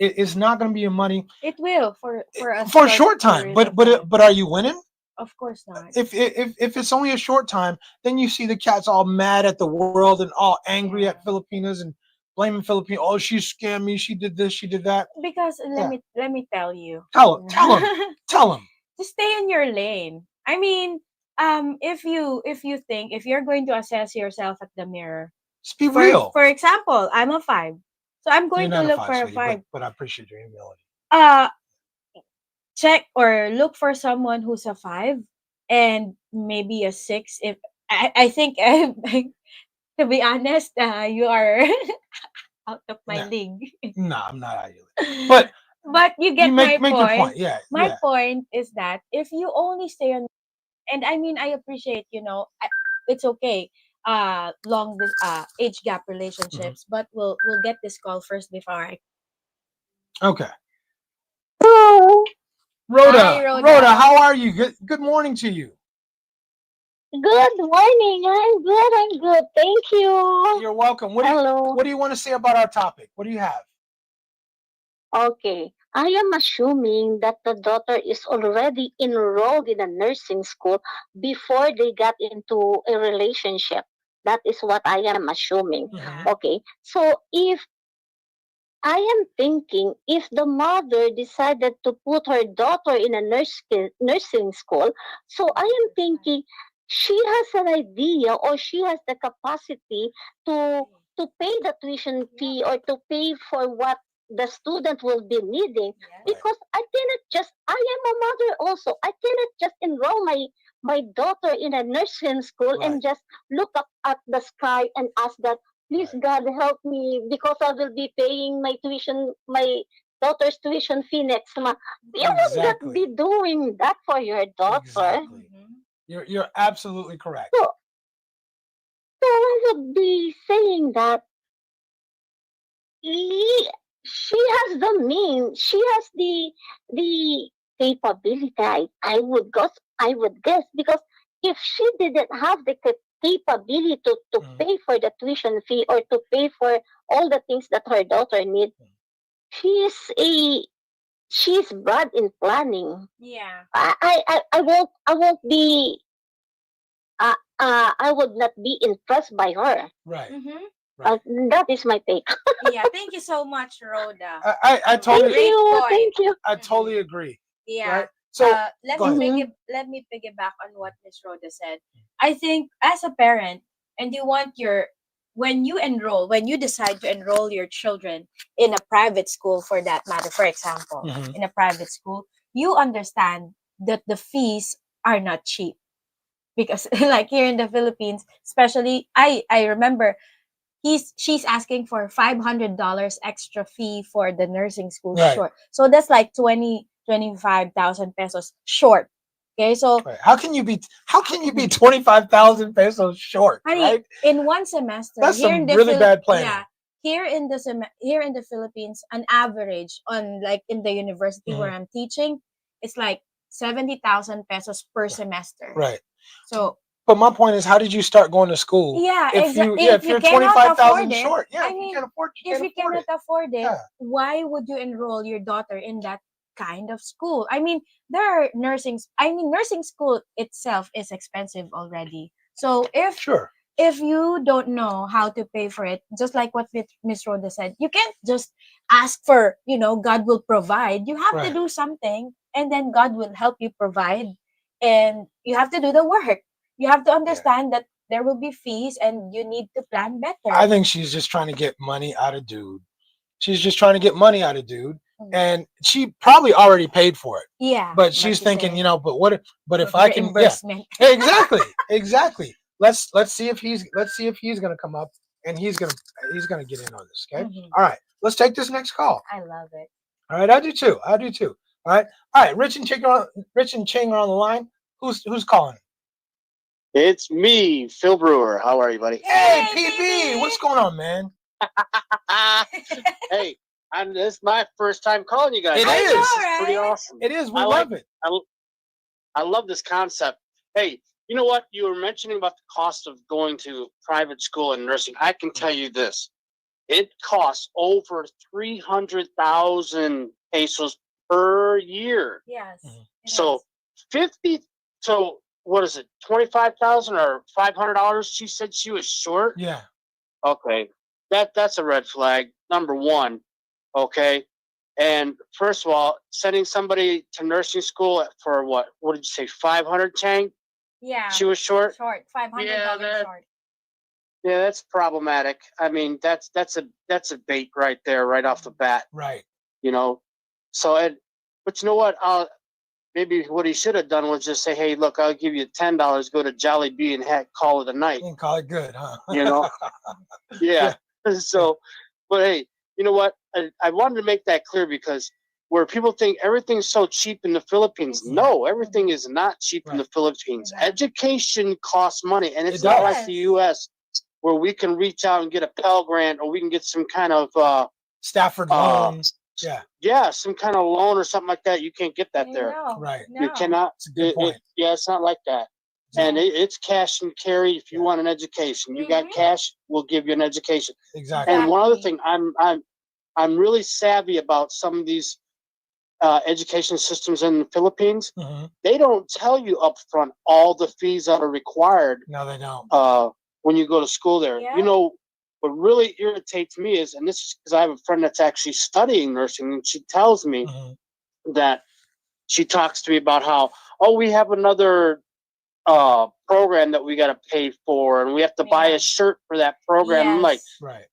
It's not going to be your money. It will for a short time. But are you winning? Of course not. If it's only a short time, then you see the cats all mad at the world and all angry at Filipinas and blaming Filipinos. Oh, she scammed me. She did this. She did that. Because let me tell you. Tell them. Just stay in your lane. I mean, if you're going to assess yourself at the mirror, just be real. For example, I'm a 5, so I'm going to look for a 5. But I appreciate your humility. Check or look for someone who's a 5 and maybe a 6. If I think to be honest, you are out of my league. No, I'm not out of your league. But you get my point. Your point. Yeah. My point is that if you only stay on, and I mean, I appreciate, it's okay. Long age gap relationships, but we'll get this call first before Okay. Roda. Hi, Roda, how are you? Good morning to you. Good morning. I'm good. Thank you. You're welcome. What do you want to say about our topic? What do you have? Okay. I am assuming that the daughter is already enrolled in a nursing school before they got into a relationship. That is what I am assuming. Okay. So if I am thinking if the mother decided to put her daughter in a nursing school, so I am thinking she has an idea or she has the capacity to pay the tuition fee or to pay for what the student will be needing. Because I am a mother also. I cannot just enroll my daughter in a nursing school and just look up at the sky and ask that, please God help me because I will be paying my daughter's tuition fee next month. You would not be doing that for your daughter. Exactly. You're absolutely correct. So I would be saying that she has the means, she has the capability. I would guess because if she didn't have the capability to pay for the tuition fee or to pay for all the things that her daughter needs, she's bad in planning. Yeah. I won't be I would not be impressed by her. Right. That is my take. Yeah, thank you so much, Roda. I totally thank you. I totally agree. Yeah. Right? So let me piggyback on what Miss Roda said. I think as a parent, and when you decide to enroll your children in a private school, for that matter, for example, in a private school, you understand that the fees are not cheap. Because like here in the Philippines, especially I remember she's asking for $500 extra fee for the nursing school Right. short. So that's like 25,000 pesos short. Okay, so Right. How can you be 25,000 pesos short? I mean, Right? in one semester, That's here some in the really bad planning. yeah, here in the Philippines, an average on like in the university where I'm teaching, it's like 70,000 pesos per semester. Right. So, but my point is, how did you start going to school? yeah, if you're cannot 25,000 afford it, short, yeah. I If you mean, can't afford, you if can't you afford cannot it. afford it, Yeah. why would you enroll your daughter in that kind of school? I mean, there are nursing school itself is expensive already. So Sure. if you don't know how to pay for it, just like what Miss Rhoda said, you can't just ask for, God will provide. You have to Right. do something, and then God will help you provide. And you have to do the work. You have to understand that there will be fees, and you need to plan better. I think she's just trying to get money out of dude. She's just trying to get money out of dude, and she probably already paid for it. Yeah. But she's thinking, saying, but if I can, reimbursement. Yeah, exactly. Let's see if he's gonna come up and he's gonna get in on this. Okay. All right. Let's take this next call. I love it. All right. I do too. All right. Rich and Ching are on the line. Who's calling? It's me, Phil Brewer. How are you, buddy? Hey, PB. What's going on, man? Hey, this is my first time calling you guys. It This is. is pretty awesome. It is. We love it. I love this concept. Hey, you know what? You were mentioning about the cost of going to private school and nursing. I can tell you this. It costs over 300,000 pesos per year. Yes. So 50. So what is it? 25,000 or $500? She said she was short. Yeah. Okay, that's a red flag. Number one. Okay, and first of all, sending somebody to nursing school for what? What did you say? 500, Chang? Yeah. She was short. Short. $500 short. Yeah, that's problematic. I mean, that's a bait right there, right off the bat. Right. So but you know what? Maybe what he should have done was just say, "Hey, look, I'll give you $10. Go to Jolly Bee and call it a night." And call it good, huh? Yeah. So, but hey, you know what? I wanted to make that clear because where people think everything's so cheap in the Philippines, no, everything is not cheap in the Philippines. Education costs money, and it's not like the U.S. where we can reach out and get a Pell Grant or we can get some kind of Stafford loan. Yeah, some kind of loan or something like that. You can't get that there. Right. No. You cannot. That's a good point. It's not like that. And it's cash and carry if you want an education. You got cash, we'll give you an education. Exactly. And one other thing, I'm really savvy about some of these education systems in the Philippines. They don't tell you up front all the fees that are required. No, they don't. When you go to school there. Yeah. What really irritates me is, and this is because I have a friend that's actually studying nursing, and she tells me that she talks to me about how, we have another program that we got to pay for, and we have to buy a shirt for that program. Yes. I'm like,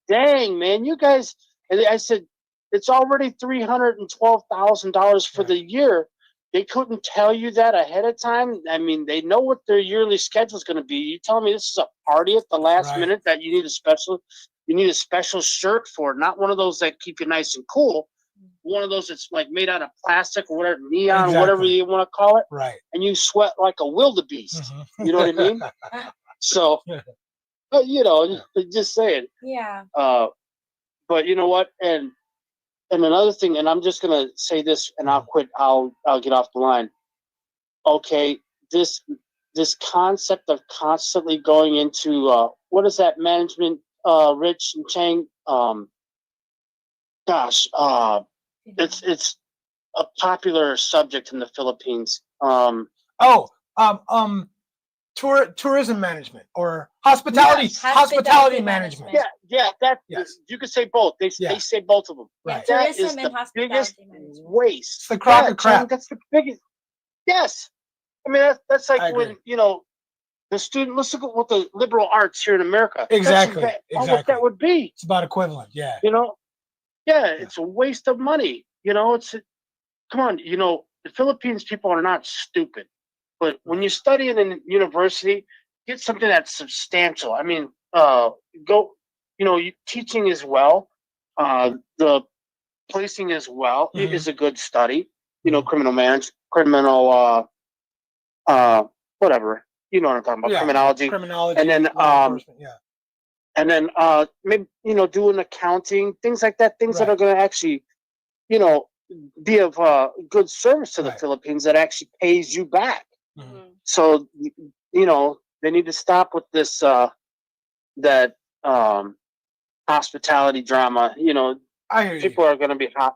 dang, man, you guys. And I said, it's already $312,000 for the year. They couldn't tell you that ahead of time. I mean, they know what their yearly schedule is going to be. You telling me this is a party at the last minute that you need a special shirt for, not one of those that keep you nice and cool. One of those that's like made out of plastic or whatever, neon, whatever you want to call it. Right. And you sweat like a wildebeest. You know what I mean? So, just saying. Yeah. But you know what? And another thing, and I'm just gonna say this, and I'll quit. I'll get off the line. Okay, this concept of constantly going into what is that management? Rich and Chang. It's a popular subject in the Philippines. Tourism management or hospitality management. Yeah. You could say both. They say both of them. Yeah, That is tourism and the hospitality biggest management. waste. It's the crock of crap. That's the biggest. Yes, I mean that's like when the student. Let's look at what the liberal arts here in America. Exactly. What that would be. It's about equivalent. Yeah. It's a waste of money. Come on. The Philippines people are not stupid. But when you study in a university, get something that's substantial. I mean, go teaching as well. The placing as well is a good study. Criminal whatever. You know what I'm talking about? Criminology, and then and then maybe doing accounting, things like that. Things that are going to actually, be of good service to the Philippines that actually pays you back. So they need to stop with this hospitality drama. I hear people are going to be hot.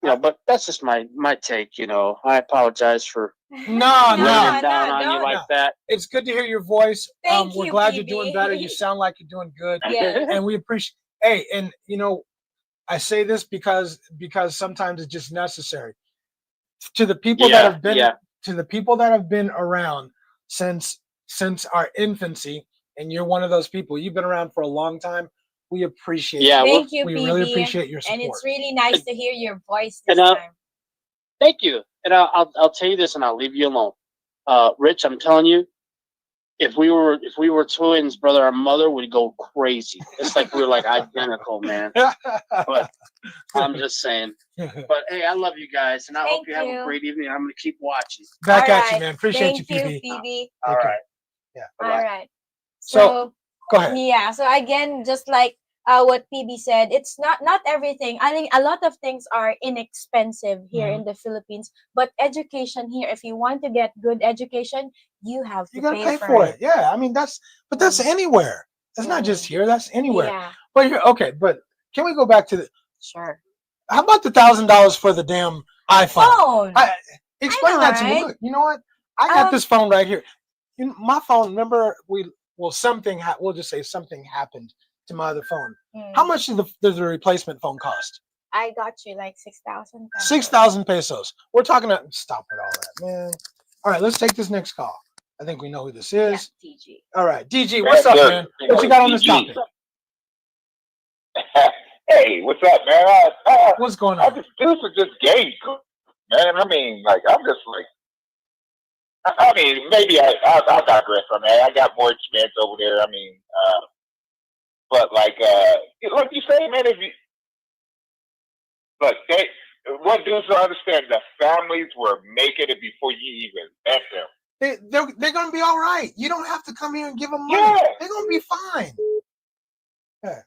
But that's just my take. I apologize for raining down on you like that. It's good to hear your voice. We're you, glad PB. you're doing better. You sound like you're doing good. Yeah. And we appreciate. Hey, and I say this because sometimes it's just necessary. To the people that have been to the people that have been around since our infancy, and you're one of those people. You've been around for a long time. We appreciate it. Thank you, we PB. really appreciate your support. And it's really nice to hear your voice this time. Thank you. And I'll tell you this, and I'll leave you alone. Rich, I'm telling you, if we were twins, brother, our mother would go crazy. It's like we're like identical, man. But I'm just saying. But hey, I love you guys, and I hope you have a great evening. I'm gonna keep watching. Back at you, man. Appreciate you, PB. All right. Yeah. All right. So go ahead. Yeah. So again, just like what PB said, it's not everything. I think a lot of things are inexpensive here in the Philippines, but education here, if you want to get good education, you have to pay for it. Yeah, I mean that's anywhere. That's not just here. That's anywhere. Yeah. But can we go back to the? Sure. How about the $1,000 for the damn iPhone? Explain that to me. Look, you know what? I got this phone right here. My phone. Remember, we'll just say something happened to my other phone. How much does the replacement phone cost? I got you like 6,000. 6,000 pesos. We're talking about. Stop with all that, man. All right, let's take this next call. I think we know who this is. Yeah, DG. All right, DG, what's up, man? What you got on this topic? Hey, what's up, man? What's going on? This is just game, man. I mean, like, I'm just like, I mean, maybe I'll digress on that. I got more experience over there. I mean, but like you say, man, what dudes don't understand, the families were making it before you even met them. They're gonna be all right. You don't have to come here and give them money. Yeah. They're gonna be fine. Yeah.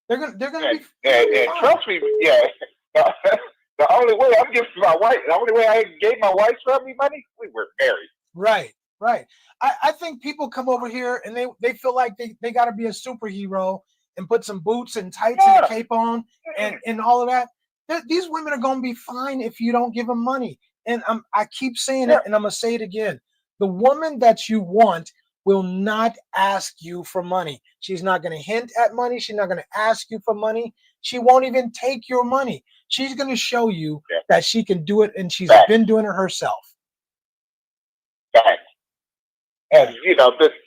They're gonna be and fine. trust me, yeah. The only way I'm giving my wife, the only way I gave my wife's family money, we were married. Right. I think people come over here and they feel like they got to be a superhero and put some boots and tights and a cape on and all of that. These women are going to be fine if you don't give them money. And I keep saying it, and I'm going to say it again. The woman that you want will not ask you for money. She's not going to hint at money. She's not going to ask you for money. She won't even take your money. She's going to show you that she can do it, and she's been doing it herself. Right. And,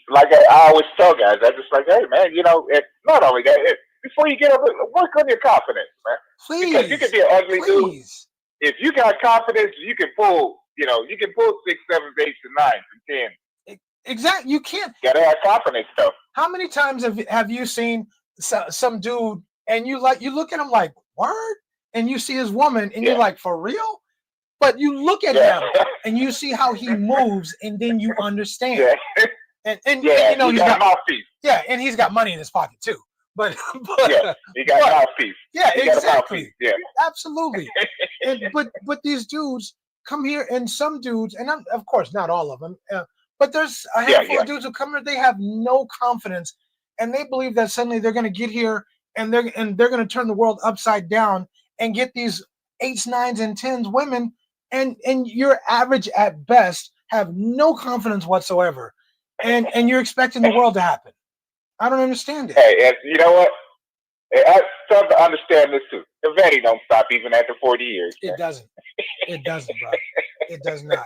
like I always tell guys, I'm just like, hey, man, not only that, before you get up, work on your confidence, man. Please. Because you can be an ugly dude. If you got confidence, you can pull, 6, 7, 8, 9, and 10. Exactly. You can't. You gotta have confidence, though. How many times have you seen some dude and you look at him like, word? And you see his woman and you're like, for real? But you look at him and you see how he moves, and then you understand. Yeah. And he's got a mouthpiece. Yeah, and he's got money in his pocket too. But he got a mouthpiece. Yeah, he exactly. Yeah, absolutely. But these dudes come here, and some dudes, and of course not all of them, but there's a handful of dudes who come here. They have no confidence, and they believe that suddenly they're going to get here and they're going to turn the world upside down and get these 8s, 9s, and 10s women, and you're average at best, have no confidence whatsoever, and you're expecting the world to happen. I don't understand it. Hey, and you know what? I start to understand this too. The vetting don't stop even after 40 years. Man. It doesn't. It doesn't, bro. It does not.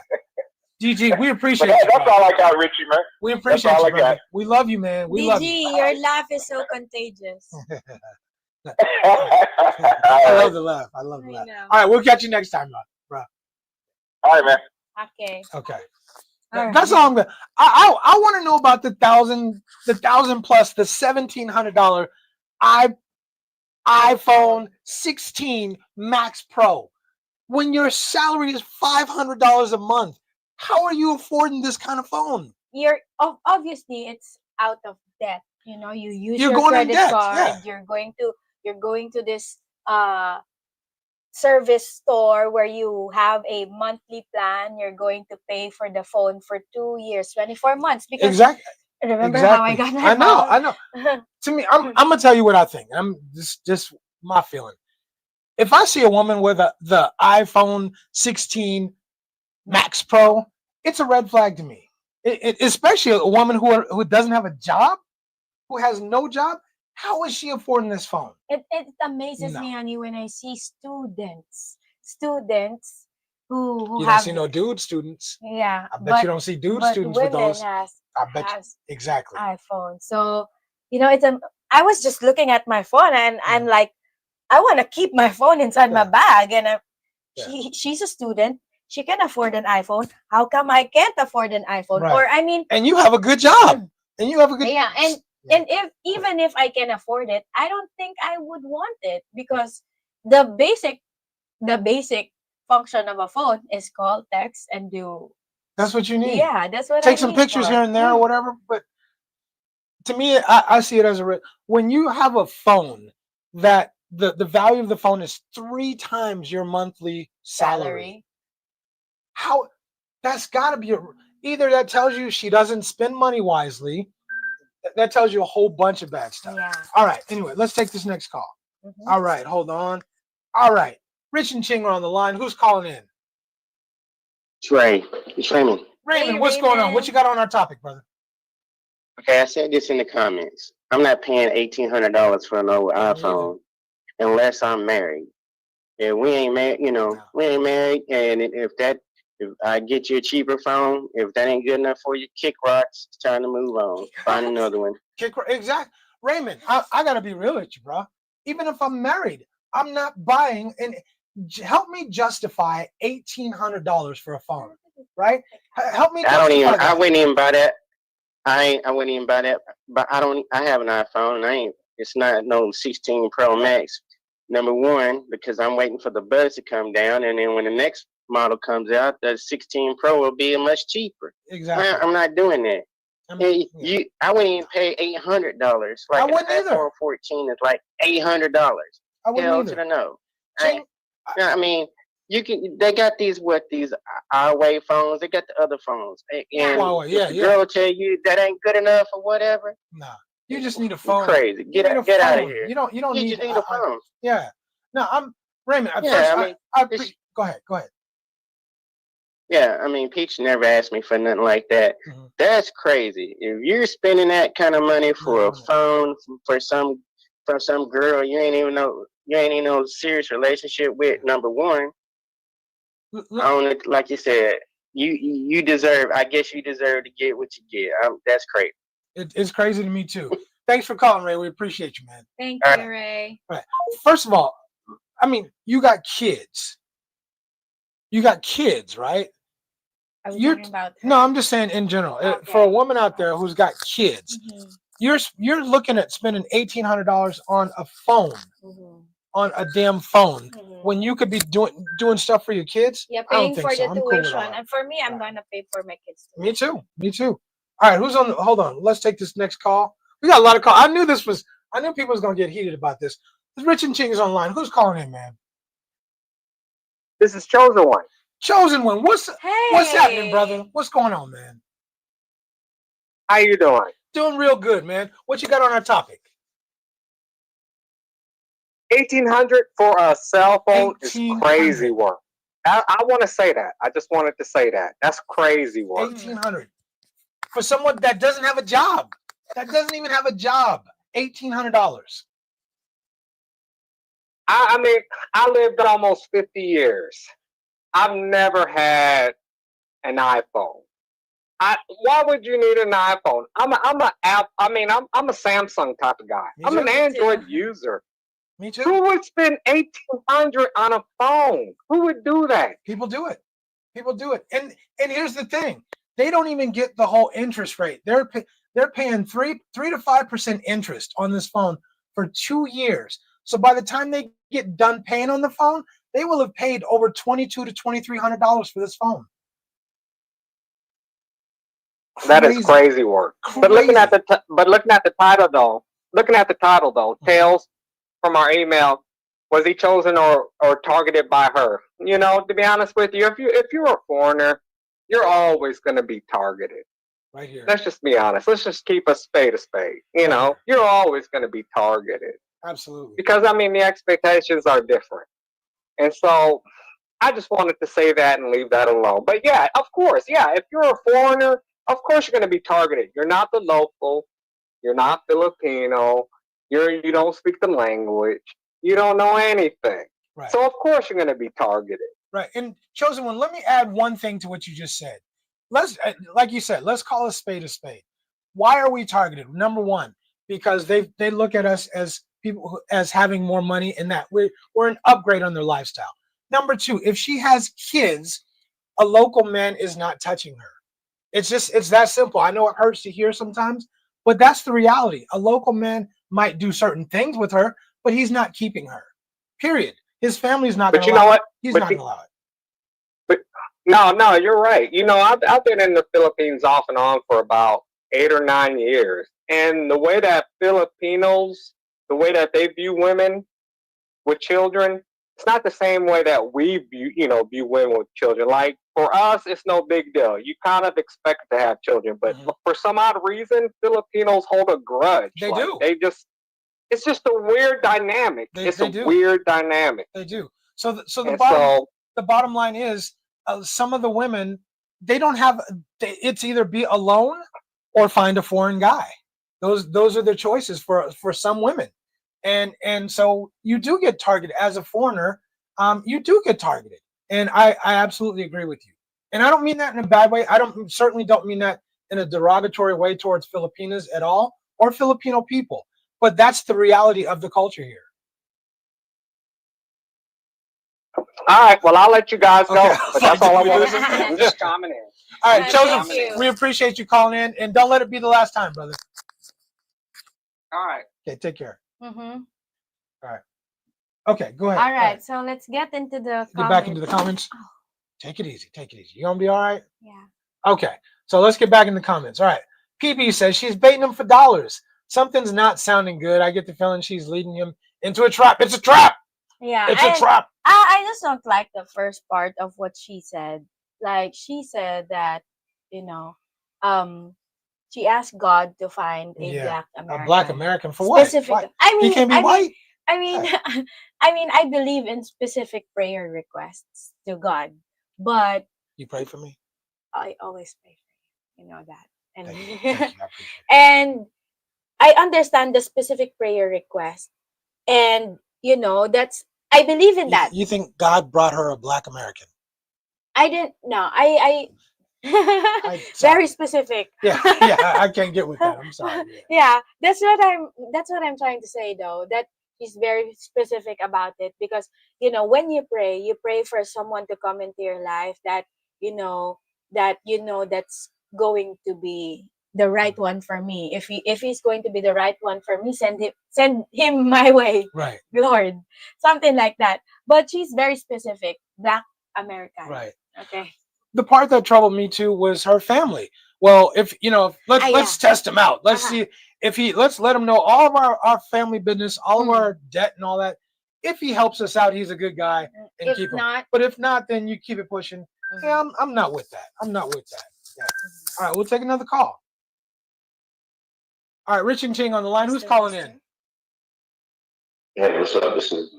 DG, we appreciate you. That's all I got, Richie, man. We appreciate you, brother. We love you, man. We love you. DG, your laugh is so contagious. I love the laugh. I love the laugh. All right, we'll catch you next time, bro. All right, man. Okay. That's all I'm gonna. I want to know about the $1,000 plus the $1,700 iPhone 16 Max Pro. When your salary is $500 a month, how are you affording this kind of phone? You're obviously it's out of debt. You know, you use You're your going in credit debt, card. yeah. You're going to this service store where you have a monthly plan. You're going to pay for the phone for 2 years, 24 months. Because Exactly. remember how I got my phone? I know. To me, I'm gonna tell you what I think. I'm just my feeling. If I see a woman with the iPhone 16 Max Pro, it's a red flag to me. Especially a woman who doesn't have a job, who has no job. How is she affording this phone? It amazes me, honey, when I see students who you have don't see no dude students. Yeah, I bet you don't see dude students with those. I bet has exactly iPhone. So it's I was just looking at my phone and I'm like, I want to keep my phone inside my bag. And she's a student. She can afford an iPhone. How come I can't afford an iPhone? Right. Or I mean, and you have a good job, and you have a good and even if I can afford it, I don't think I would want it, because the basic function of a phone is call, text, and do. That's what you need. Yeah, that's what Take I some need pictures for. here and there or whatever. But to me, I see it as when you have a phone that the value of the phone is 3 times your monthly salary. How that's got to be either that tells you she doesn't spend money wisely. That tells you a whole bunch of bad stuff. Yeah. All right. Anyway, let's take this next call. Mm-hmm. All right. Hold on. All right. Rich and Ching are on the line. Who's calling in? It's Ray. It's Raymond. Raymond, what's going on? What you got on our topic, brother? Okay, I said this in the comments. I'm not paying $1,800 for an old iPhone unless I'm married. If we ain't married, we ain't married, and if I get you a cheaper phone, if that ain't good enough for you, kick rocks. It's time to move on. Find another one. Exactly. Raymond, I got to be real with you, bro. Even if I'm married, I'm not buying. And help me justify $1,800 for a phone, right? Help me justify that. I wouldn't even buy that. I wouldn't even buy that. But I have an iPhone. It's not no 16 Pro Max. Number one, because I'm waiting for the buzz to come down, and then when the next model comes out, the 16 Pro will be much cheaper. Exactly. I'm not doing that. I wouldn't even pay $800. Like I wouldn't an either. iPhone 14 is like $800. I wouldn't Hell either. to the no. I mean, they got these our-way phones. They got the other phones. And if the girl tell you that ain't good enough or whatever, nah. You just need a phone. You're crazy. Get out of here. You don't need just need a phone. Yeah. No, I'm Raymond. Go ahead. Yeah, I mean, Peach never asked me for nothing like that. Mm-hmm. That's crazy. If you're spending that kind of money for a phone for some girl you ain't even no serious relationship with, number one, like you said, you deserve. I guess you deserve to get what you get. That's crazy. It's crazy to me too. Thanks for calling, Ray. We appreciate you, man. Thank you, Ray. All right. First of all, I mean, you got kids. Right? No, I'm just saying in general. Okay. For a woman out there who's got kids, you're looking at spending $1,800 on a phone, on a damn phone, when you could be doing stuff for your kids. Yeah, paying for the tuition, and for me, I'm gonna pay for my kids' tuition. Me too. All right, who's on? Hold on, let's take this next call. We got a lot of calls. I knew people was gonna get heated about this. This Rich and Ching is online. Who's calling in, man? This is Chosen One. Chosen One. What's happening, brother? What's going on, man? How you doing? Doing real good, man. What you got on our topic? 1,800 for a cell phone is crazy work. I want to say that. I just wanted to say that. That's crazy work. 1,800 for someone that doesn't have a job. That doesn't even have a job. $1,800. I mean, I lived almost 50 years. I've never had an iPhone. Why would you need an iPhone? I'm a Samsung type of guy. I'm an Android user. Me too. Who would spend $1,800 on a phone? Who would do that? People do it. And here's the thing: they don't even get the whole interest rate. They're paying 3 to 5% interest on this phone for 2 years. So by the time they get done paying on the phone, they will have paid over $2,200 to $2,300 for this phone. That is crazy work. Crazy. But looking at the title though, Tales from our email, was he chosen or targeted by her? You know, to be honest with you, if you're a foreigner, you're always going to be targeted. Right here. Let's just be honest. Let's just keep a spade a spade. You know, you're always going to be targeted. Absolutely. Because I mean, the expectations are different, and so I just wanted to say that and leave that alone. But yeah, of course, yeah, if you're a foreigner, of course you're going to be targeted. You're not the local. You're not Filipino. You don't speak the language. You don't know anything. Right. So of course you're going to be targeted. Right. And Chosen One, let me add one thing to what you just said. Let's, like you said, let's call a spade a spade. Why are we targeted? Number one, because they look at us as people as having more money and that we're an upgrade on their lifestyle. Number two, if she has kids, a local man is not touching her. It's that simple. I know it hurts to hear sometimes, but that's the reality. A local man might do certain things with her, but he's not keeping her. Period. His family's not going to allow it. He's not going to allow it. But no, you're right. You know, I've been in the Philippines off and on for about 8 or 9 years. And the way that Filipinos, the way that they view women with children, it's not the same way that we view women with children. Like for us, it's no big deal. You kind of expect to have children, but for some odd reason, Filipinos hold a grudge. They do. It's just a weird dynamic. Weird dynamic. They do. So the bottom line is some of the women, they don't have. It's either be alone or find a foreign guy. Those are the choices for some women, and so you do get targeted as a foreigner. You do get targeted, and I absolutely agree with you. And I don't mean that in a bad way. Certainly don't mean that in a derogatory way towards Filipinas at all or Filipino people. But that's the reality of the culture here. All right. Well, I'll let you guys go. But that's all I want to say. I'm just chiming in. All right, Chosen, we appreciate you calling in, and don't let it be the last time, brother. All right. Okay, take care. Mm-hmm. All right. Okay, go ahead. All right, so let's get into the comments. Get back into the comments. Oh. Take it easy. Take it easy. You gonna be all right? Yeah. Okay, so let's get back in the comments. All right. PB says she's baiting him for dollars. Something's not sounding good. I get the feeling she's leading him into a trap. It's a trap. Yeah, it's a trap. I just don't like the first part of what she said. Like she said that, she asked God to find a Black American. A Black American for what? I mean, he can't be white. I mean, I believe in specific prayer requests to God, but you pray for me. I always pray for you. You know that, and Thank you. and I understand the specific prayer request, and I believe in that. You think God brought her a Black American? I didn't. No, I very specific. Yeah, I can't get with that. I'm sorry. Yeah, that's what I'm trying to say though. That she's very specific about it because when you pray for someone to come into your life that that's going to be the right one for me. If he's going to be the right one for me, send him my way. Right. Lord. Something like that. But she's very specific. Black American. Right. Okay. The part that troubled me too was her family. Well, let's test him out. Let's see if let's let him know all of our family business, all of our debt and all that. If he helps us out, he's a good guy and keep him. But if not, then you keep it pushing. Yeah, I'm not with that. I'm not with that. Yeah. All right, we'll take another call. All right, Rich and Ting on the line. Who's calling in? Hey, what's up? This is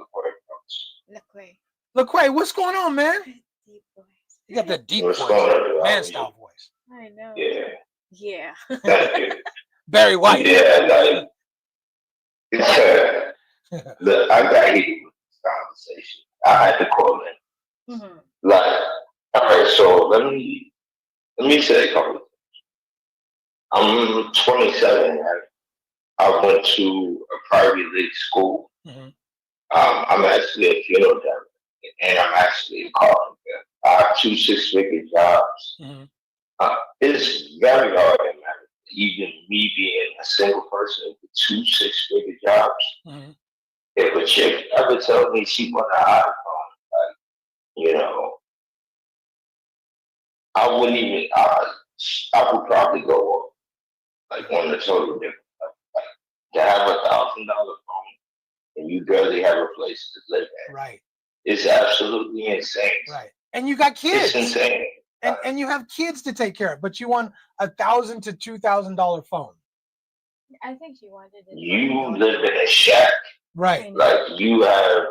Laquay. Laquay, what's going on, man? Deep voice. You got that deep What's voice, going on? man style voice. I know. Yeah. Yeah. Thank you. Barry White. Yeah. Look, I got heated with this conversation. I had to call in. Mm-hmm. Like, all right, so let me say a couple of things. I'm 27 and I went to a private league school. Mm-hmm. I'm actually a funeral director and I'm actually a carpenter. I have 2 6-figure jobs. Mm-hmm. It's very hard in America, even me being a single person with 2 6-figure jobs, if a chick ever tells me she want an iPhone, like, you know, I wouldn't even, I would probably go on, like, on the total different. Like, to have $1,000 phone and you barely have a place to live at. Right. It's absolutely insane. Right. And you got kids. It's insane. And you have kids to take care of, but you want $1,000 to $2,000 phone. I think she wanted it. You live in a shack. Right. Like you have,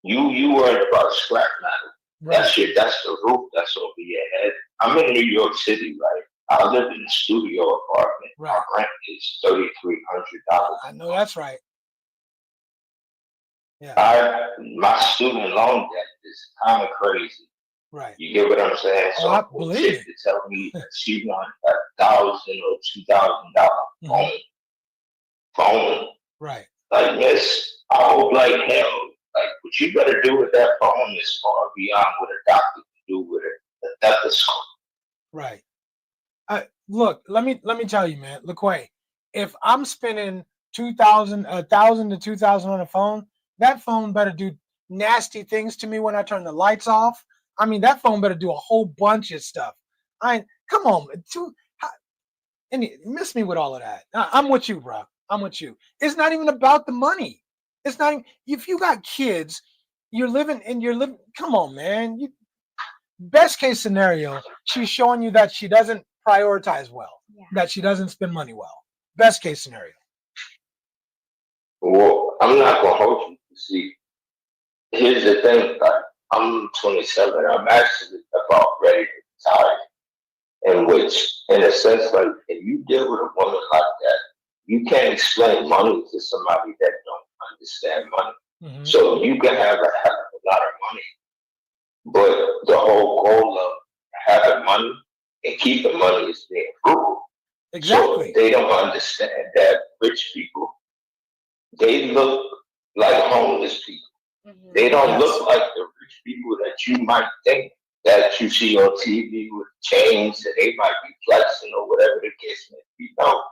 you worried about scrap metal. Right. That's the roof that's over your head. I'm in New York City, right? I live in a studio apartment. Right. My rent is $3,300. I know that's right. Yeah. My student loan debt is kind of crazy. Right. You get what I'm saying? So I believe it. To tell me that she wants $1,000 or $2,000 phone. Right. Like, yes, I hope like hell. Like, what you better do with that phone is far beyond what a doctor can do with a stethoscope. Right. Look, let me tell you, man, Laquay, if I'm spending $1,000 to $2,000 on a phone, that phone better do nasty things to me when I turn the lights off. I mean, that phone better do a whole bunch of stuff. Come on, and you miss me with all of that. I'm with you, bro. I'm with you. It's not even about the money. It's not even, if you got kids, you're living. Come on, man. Best case scenario, she's showing you that she doesn't prioritize well, that she doesn't spend money well. Best case scenario. Well, I'm not gonna hold you. See, here's the thing. Like, I'm 27. I'm actually about ready to retire. In which, in a sense, like, if you deal with a woman like that, you can't explain money to somebody that don't understand money. So you can have a hell of a lot of money, but the whole goal of having money and keeping money is being frugal. Exactly. So they don't understand that rich people, they look like homeless people. They don't look like the rich people that you might think that you see on TV with chains and they might be flexing or whatever the case may be. No.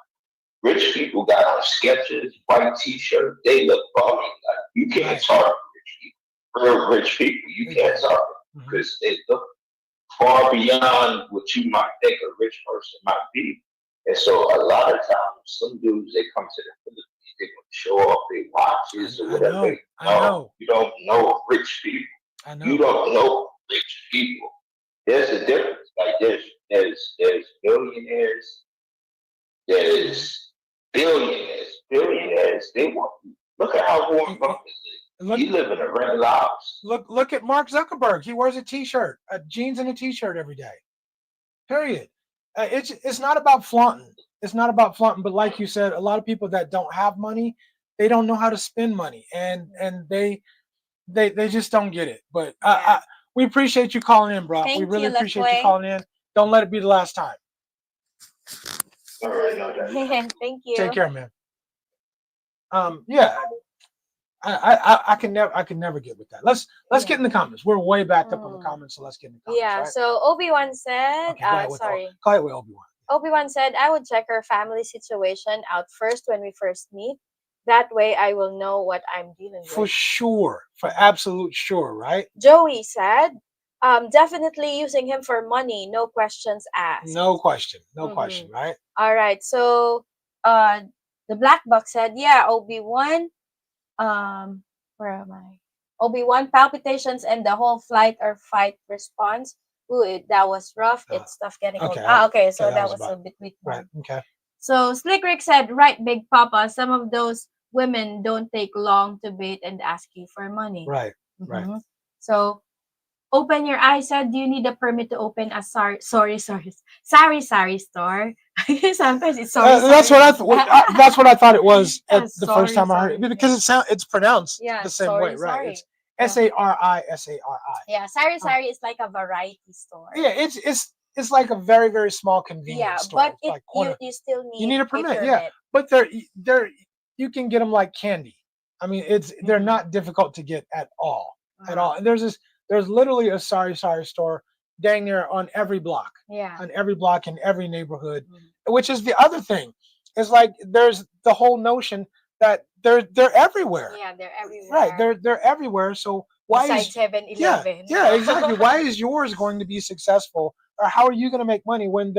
Rich people got on Skechers, white t-shirt. They look balmy. Like, you can't talk to rich people. Real rich people, you can't talk to them because they look far beyond what you might think a rich person might be. And so a lot of times, some dudes, they come to the Philippines, they want to show off their watches or whatever. I know. You don't know rich people. I know. You don't know rich people. There's a difference. Like there's billionaires, there's billionaires. Billionaires, they want. Look at how Warren Buffett lives. He live in a rental house. Look at Mark Zuckerberg. He wears a t-shirt, jeans and a t-shirt every day. Period. It's not about flaunting. It's not about flaunting. But like you said, a lot of people that don't have money, they don't know how to spend money, and they just don't get it. But we appreciate you calling in, bro. We really appreciate you calling in. Don't let it be the last time. All right, no doubt. Thank you. Take care, man. Yeah. I can never get with that. Let's get in the comments. We're way backed up on the comments, so let's get in the comments. Yeah. Right? So Obi-Wan said, sorry. Call it with Obi-Wan. Obi-Wan said, I would check her family situation out first when we first meet. That way I will know what I'm dealing with. For sure. For absolute sure, right? Joey said, definitely using him for money, no questions asked. No question. No question, right? All right. So the Blackbox said, yeah, Obi-Wan. Where am I? Obi-Wan, palpitations and the whole flight or fight response. Ooh, that was rough. It's tough getting old. Okay. So that was a bit weak. Right. Okay. So Slick Rick said, right, Big Papa, some of those women don't take long to bait and ask you for money. Right. Right. So Open Your Eyes said, do you need a permit to open a sari store? Sometimes it's sorry. That's what I thought it was at the first time I heard it, because it's pronounced the same way, right? It's SARI. Yeah, sari is like a variety store. Yeah, it's like a very, very small convenience store. But you still need a permit. Yeah, but they're you can get them like candy. I mean, they're not difficult to get at all. And there's literally a sari store dang near on every block. Yeah. On every block in every neighborhood. which is the other thing. It's like there's the whole notion that they're everywhere. Yeah, they're everywhere. Right, they're everywhere. So why besides is 7-Eleven? yeah, exactly. Why is yours going to be successful, or how are you going to make money when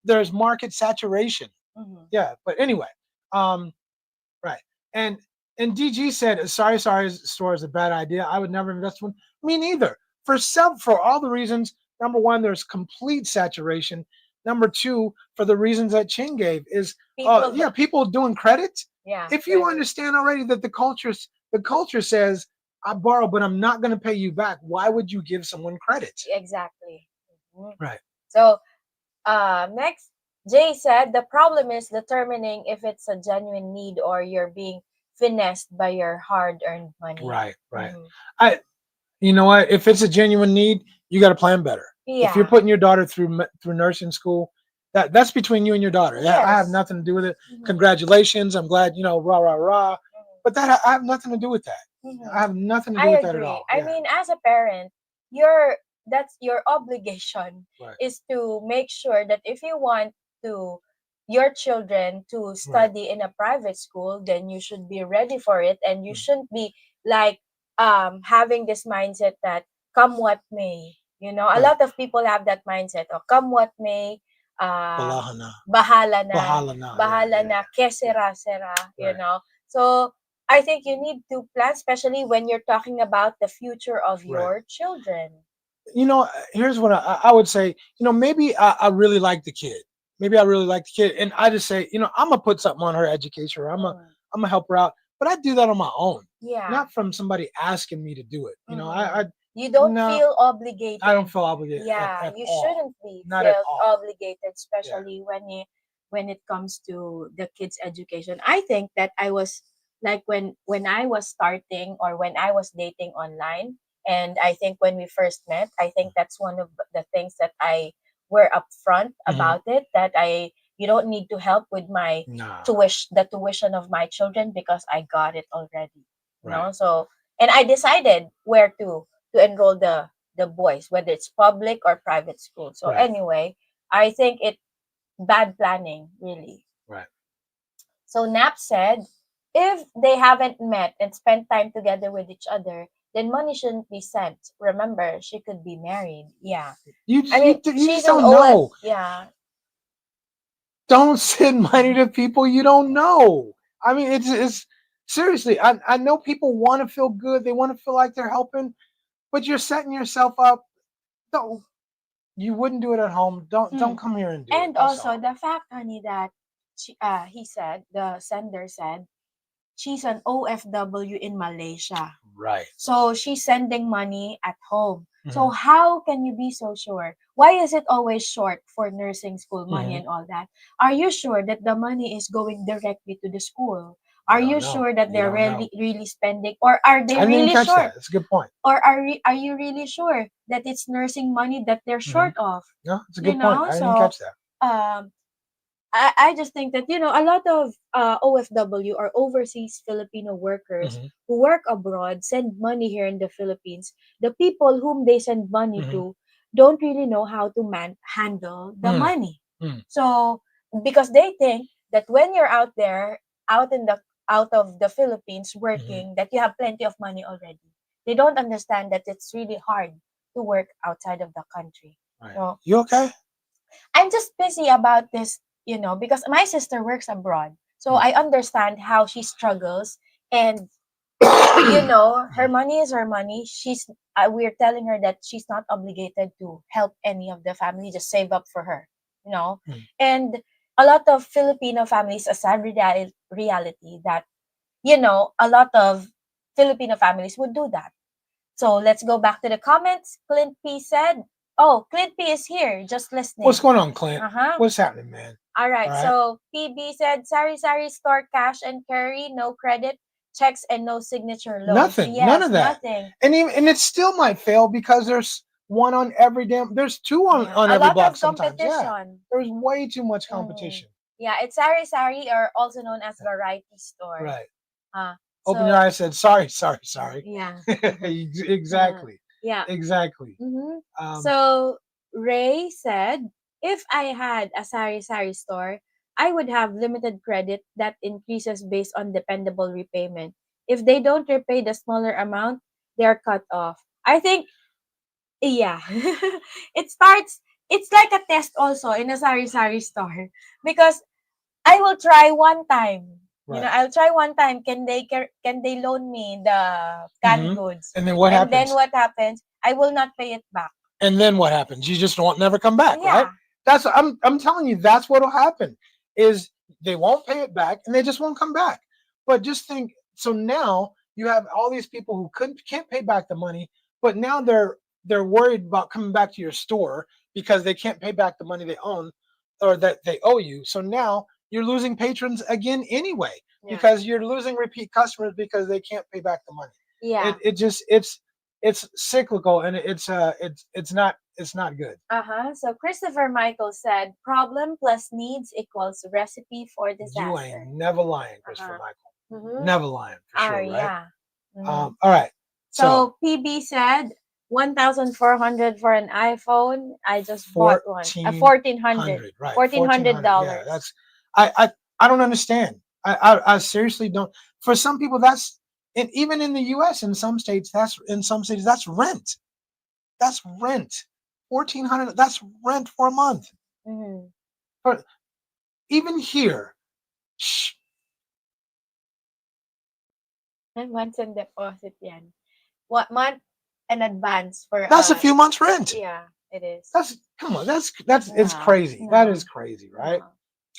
there's market saturation? Mhm. Yeah, but anyway, right. And DG said, "Sorry, store is a bad idea. I would never invest in one." Me neither. For all the reasons. Number one, there's complete saturation. Number two, for the reasons that Chin gave, is people doing credit. Yeah. If you understand already that the culture says, I borrow, but I'm not going to pay you back, why would you give someone credit? Exactly. Mhm. Right. So, next, Jay said the problem is determining if it's a genuine need or you're being finessed by your hard-earned money. Right. Mhm. You know what? If it's a genuine need, you got to plan better. Yeah. If you're putting your daughter through nursing school, that's between you and your daughter. Yes. I have nothing to do with it. Mhm. Congratulations. I'm glad, rah, rah, rah. Mhm. But that I have nothing to do with that. Mhm. I have nothing to do I with agree. that at all. I Yeah. mean, as a parent, that's your obligation Right. is to make sure that if you want your children to study in a private school, then you should be ready for it, and you shouldn't be like having this mindset that come what may. A lot of people have that mindset, or come what may, Bahala na. bahala na, Bahala na. bahala na, que sera, So I think you need to plan, especially when you're talking about the future of your children. Here's what I would say. Maybe I really like the kid. Maybe I really like the kid, and I just say, I'm gonna put something on her education, or I'm gonna help her out. But I do that on my own, Yeah. not from somebody asking me to do it. You don't no, feel obligated. I don't feel obligated. Yeah, at you all. shouldn't be Not at feel all. obligated, especially when it comes to the kids' education. I think that I was like when I was starting, or when I was dating online, and I think when we first met, I think that's one of the things that I were upfront about it, that you don't need to help with my Nah. the tuition of my children because I got it already. Right. So, and I decided where to enroll the boys, whether it's public or private school. So anyway, I think it bad planning, really. Right. So Nap said, if they haven't met and spent time together with each other, then money shouldn't be sent. Remember, she could be married. Yeah. You She's just an don't know. Yeah. Don't send money to people you don't know. I mean, it's seriously. I know people want to feel good. They want to feel like they're helping, but you're setting yourself up. Don't. You wouldn't do it at home. Don't come here and do it. And also the fact, honey, that the sender said, she's an OFW in Malaysia. Right. So she's sending money at home. So how can you be so sure? Why is it always short for nursing school money and all that? Are you sure that the money is going directly to the school? Are you sure that they're really spending, or are they really short? That's a good point. Or are you really sure that it's nursing money that they're short of? No, it's a good point. I didn't catch that. I just think that a lot of OFW, or overseas Filipino workers who work abroad, send money here in the Philippines. The people whom they send money to don't really know how to handle the money. So because they think that when you're out there, out of the Philippines working, that you have plenty of money already. They don't understand that it's really hard to work outside of the country. Right. So, you okay? I'm just busy about this, because my sister works abroad. So I understand how she struggles, and her money is her money. We're telling her that she's not obligated to help any of the family, just save up for her, And a lot of Filipino families, a sad reality that, a lot of Filipino families would do that. So let's go back to the comments. Clint P said, oh, Clint P is here, just listening. What's going on, Clint? Uh-huh. What's happening, man? All right. So PB said, Sari store cash and carry, no credit checks and no signature loans. Nothing. Yes, none of that. Nothing. And it still might fail because there's one on every there's two on every block sometimes. Yeah. There's way too much competition. Yeah, it's Sari, or also known as variety store. Right. Open your eyes, said sorry. Yeah. Exactly. Yeah. Exactly. So Ray said, If I had a sari-sari store, I would have limited credit that increases based on dependable repayment. If they don't repay the smaller amount, they're cut off. I think, yeah. It's like a test also in a sari-sari store because I will try one time. Right. I'll try one time. Can they loan me the canned goods? And then what happens? And then what happens? I will not pay it back. And then what happens? You just won't never come back, Yeah. right? That's I'm telling you, that's what'll happen. Is they won't pay it back and they just won't come back. But just think, so now you have all these people who can't pay back the money, but now they're worried about coming back to your store because they can't pay back the money they own or that they owe you. So now you're losing patrons again anyway, because you're losing repeat customers because they can't pay back the money. Yeah. It's cyclical and it's not good. So Christopher Michael said, problem plus needs equals recipe for disaster. You ain't never lying, Christopher Michael. Never lying for sure, right? Yeah. All right. So PB said 1,400 for an iPhone. I just bought one. 1,400. Right. $1,400. Yeah, that's I don't understand. I seriously don't. For some people, that's, and even in the U.S. in some states that's rent. That's rent. 1,400. That's rent for a month. But even here, and once in deposit yan. What month in advance for? That's a few months rent. Yeah, it is. Come on. That's it's crazy. No. That is crazy, right? No.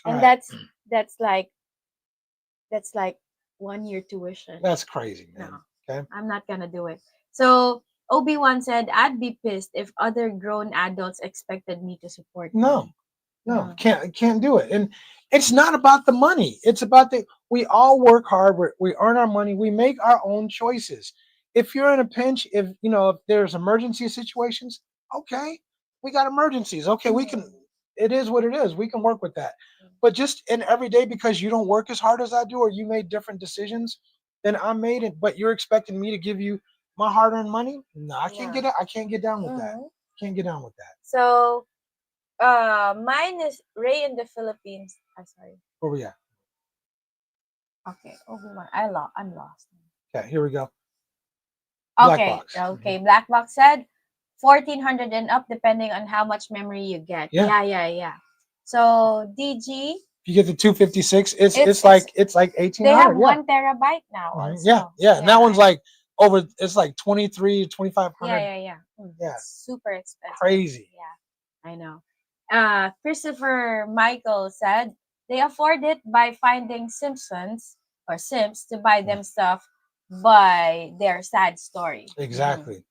And right. that's like 1 year tuition. That's crazy, man. No, okay, I'm not gonna do it. So Obi-Wan said, I'd be pissed if other grown adults expected me to support them. No, can't do it. And it's not about the money. It's about we all work hard. We earn our money. We make our own choices. If you're in a pinch, if there's emergency situations, okay, we got emergencies. Okay, we can. It is what it is. We can work with that. But just in every day, because you don't work as hard as I do, or you made different decisions than I made it, but you're expecting me to give you my hard-earned money? No, I can't get it. I can't get down with that. Can't get down with that. So, mine is Ray in the Philippines. I'm sorry. Where we at? Okay, Obi-Wan. I'm lost. Okay, here we go. Okay, Blackbox. okay. Blackbox said 1,400 and up, depending on how much memory you get. Yeah. So DG. If you get the 256, it's like 1,800. They have 1 terabyte now. Also. Yeah. And that one's like over. It's like 2,500. Yeah. It's super expensive. Crazy. Yeah, I know. Christopher Michael said they afford it by finding Simps to buy them stuff by their sad story. Exactly,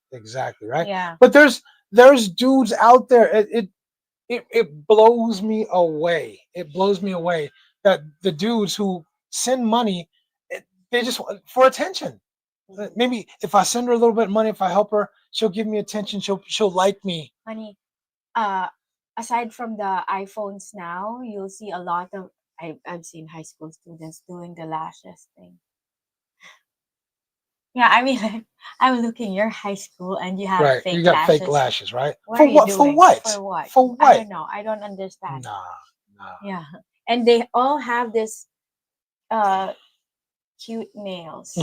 right? Yeah. But there's dudes out there. It blows me away. It blows me away that the dudes who send money, they just for attention. Maybe if I send her a little bit of money, if I help her, she'll give me attention. She'll like me. Honey, aside from the iPhones now, you'll see a lot of I've seen high school students doing the lashes thing. Yeah, I mean, like, I'm looking your high school and you have fake lashes. You got fake lashes, right? For what? For what? For what? I don't know. I don't understand. Nah. Yeah, and they all have this cute nails.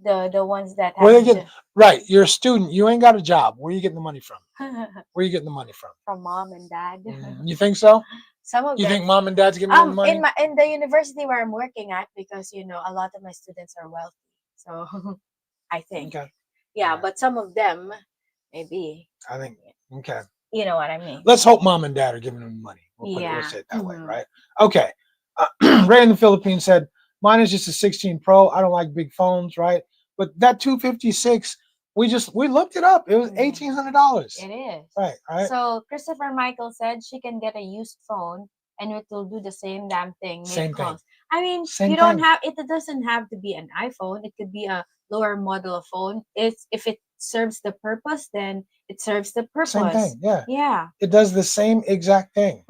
The ones that have. Where they get right? You're a student. You ain't got a job. Where are you getting the money from? Where are you getting the money from? From mom and dad. You think so? Some of you them. think mom and dad's getting the money? In the university where I'm working at, because a lot of my students are wealthy, so I think. Okay. Yeah, but some of them, maybe. I think. Okay. You know what I mean. Let's hope mom and dad are giving them money. We'll say it that way, right? Okay. Ray in the Philippines said, mine is just a 16 Pro. I don't like big phones, right? But that 256, we looked it up. It was $1,800. It is. Right. So Christopher Michael said she can get a used phone and it will do the same damn thing. Same thing. I mean, it doesn't have to be an iPhone. It could be a lower model of phone. If it serves the purpose, then it serves the purpose. Same thing, yeah. Yeah. It does the same exact thing.